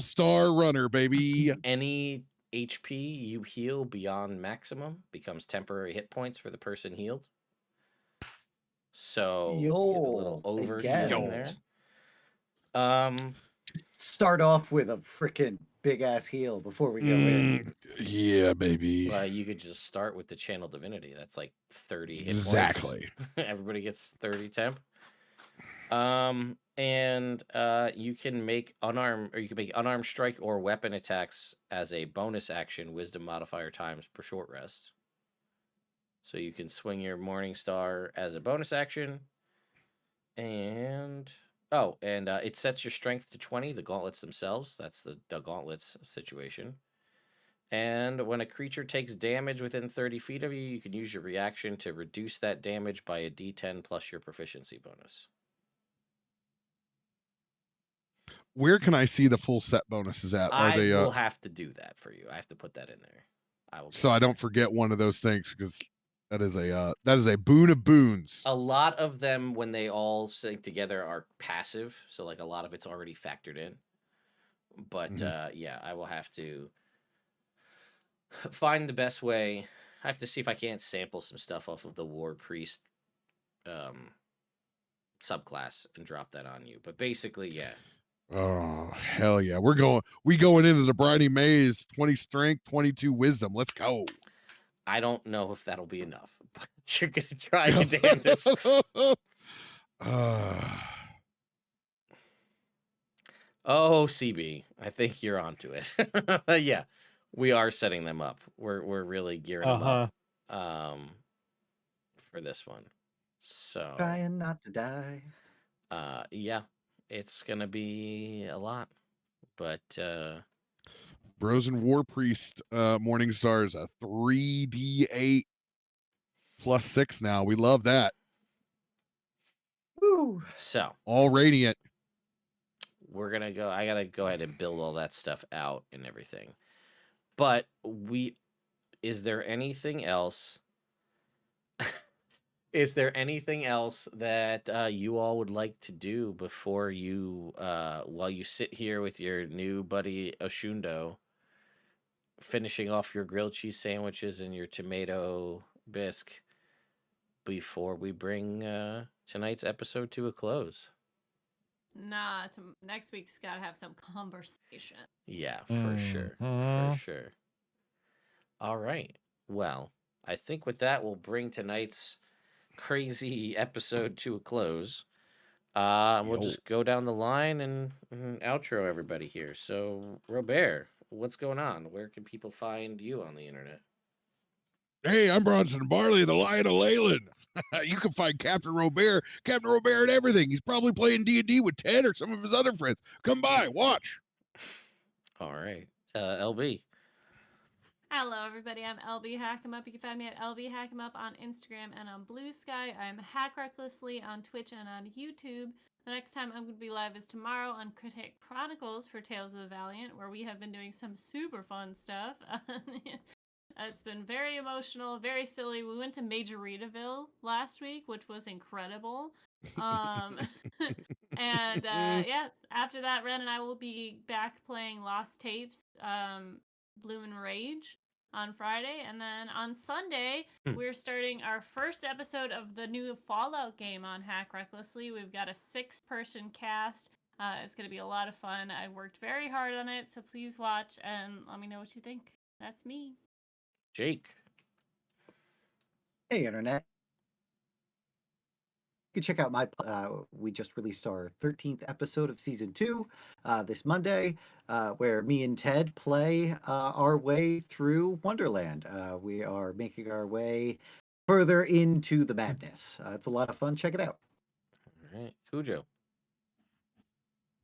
Star Runner, baby. Any HP you heal beyond maximum becomes temporary hit points for the person healed. So you have a little over healing there. Start off with a freaking big ass heal before we go in. Yeah, baby. You could just start with the Channel Divinity. That's like 30 hit points. Exactly. Everybody gets 30 temp. And you can make unarmed strike or weapon attacks as a bonus action, wisdom modifier times per short rest. So you can swing your Morning Star as a bonus action. And it sets your strength to 20, the gauntlets themselves. That's the gauntlets situation. And when a creature takes damage within 30 feet of you, you can use your reaction to reduce that damage by a d10 plus your proficiency bonus. Where can I see the full set bonuses at? I will have to do that for you. I have to put that in there. I don't forget one of those things, because that is a boon of boons. A lot of them, when they all sync together, are passive, so like a lot of it's already factored in. But yeah, I will have to find the best way. I have to see if I can't sample some stuff off of the War Priest subclass and drop that on you. But basically, yeah. Oh, hell yeah. We going into the briny maze, 20 strength, 22 wisdom. Let's go. I don't know if that'll be enough, but you're going to try your damnedest. Oh, CB, I think you're onto it. Yeah, we are setting them up. We're really gearing them up for this one. So Trying not to die. Yeah, it's gonna be a lot, but Brosian War Priest Morning Star is a 3d8 plus 6 now. We love that. Woo. So all radiant. I gotta go ahead and build all that stuff out and everything. But is there anything else? Is there anything else that you all would like to do before you, while you sit here with your new buddy Oshundo, finishing off your grilled cheese sandwiches and your tomato bisque, before we bring tonight's episode to a close? Nah, next week's gotta have some conversation. Yeah, for sure. For sure. All right. Well, I think with that, we'll bring tonight's crazy episode to a close. We'll just go down the line and outro everybody here. So, Robert, what's going on? Where can people find you on the internet? Hey, I'm Bronson Barley, the Lion of Leyland. You can find Captain Robert and everything. He's probably playing D&D with Ted or some of his other friends. Come by, watch. All right. LB. Hello, everybody. I'm LB Hackemup. You can find me at LB Hackemup on Instagram and on Blue Sky. I'm Hack Recklessly on Twitch and on YouTube. The next time I'm going to be live is tomorrow on Critic Chronicles for Tales of the Valiant, where we have been doing some super fun stuff. It's been very emotional, very silly. We went to Majoritaville last week, which was incredible. Um, and yeah, after that, Ren and I will be back playing Lost Tapes, Bloom and Rage on Friday, and then on Sunday we're starting our first episode of the new Fallout game on Hack Recklessly. We've got a 6-person cast. It's going to be a lot of fun. I worked very hard on it, so please watch and let me know what you think. That's me. Jake. Hey, Internet. You can check out we just released our 13th episode of season 2 this Monday, where me and Ted play our way through Wonderland. We are making our way further into the madness. It's a lot of fun. Check it out. All right, Cujo.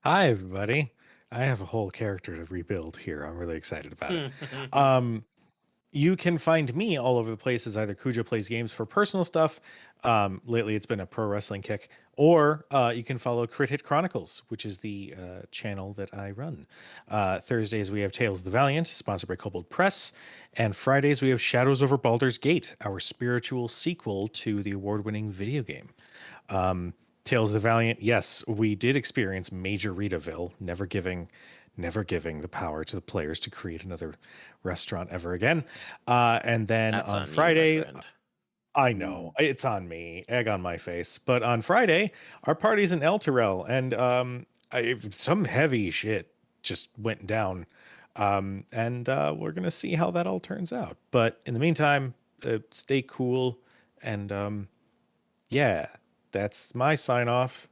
Hi, everybody. I have a whole character to rebuild here. I'm really excited about it. You can find me all over the place as either Cujo plays games for personal stuff. Lately, it's been a pro wrestling kick, or you can follow Crit Hit Chronicles, which is the channel that I run. Thursdays, we have Tales of the Valiant, sponsored by Kobold Press. And Fridays, we have Shadows over Baldur's Gate, our spiritual sequel to the award winning video game. Tales of the Valiant, yes, we did experience major Ritaville, never giving the power to the players to create another restaurant ever again. And then That's on on Friday, you, my friend. I know it's on me, egg on my face. But on Friday, our party's in El Terrell, and some heavy shit just went down. And we're gonna see how that all turns out. But in the meantime, stay cool, and yeah, that's my sign off.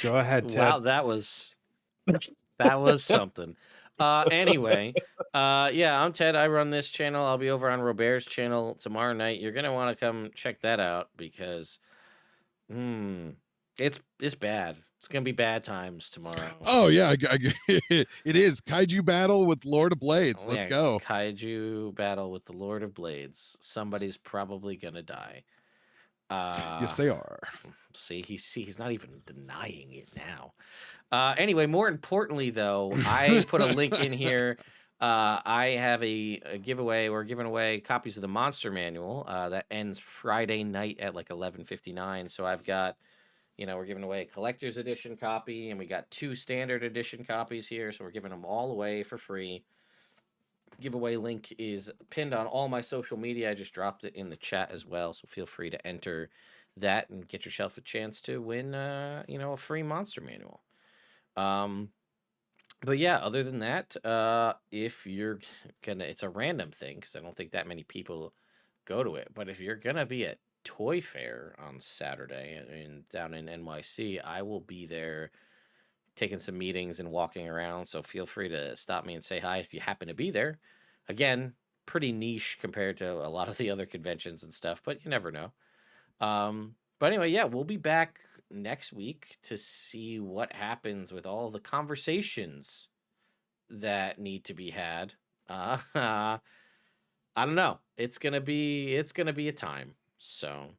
Go ahead, Ted. Wow, that was something. Anyway, yeah, I'm Ted. I run this channel. I'll be over on Robert's channel tomorrow night. You're gonna want to come check that out because, it's bad. It's gonna be bad times tomorrow. Oh yeah, it is kaiju battle with Lord of Blades. Oh, Let's yeah, go. Kaiju battle with the Lord of Blades. Somebody's probably gonna die. Yes, they are. See, he's not even denying it now. Anyway, more importantly, though, I put a link in here. I have a giveaway. We're giving away copies of the Monster Manual that ends Friday night at like 11:59. So I've got, we're giving away a collector's edition copy, and we got 2 standard edition copies here. So we're giving them all away for free. Giveaway link is pinned on all my social media. I just dropped it in the chat as well. So feel free to enter that and get yourself a chance to win, a free Monster Manual. But yeah, other than that, if you're it's a random thing because I don't think that many people go to it. But if you're gonna be at Toy Fair on Saturday down in NYC, I will be there taking some meetings and walking around. So feel free to stop me and say hi if you happen to be there. Again, pretty niche compared to a lot of the other conventions and stuff, but you never know. But anyway, yeah, we'll be back next week to see what happens with all the conversations that need to be had. I don't know. It's gonna be a time. So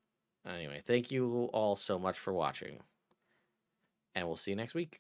anyway, thank you all so much for watching, and we'll see you next week.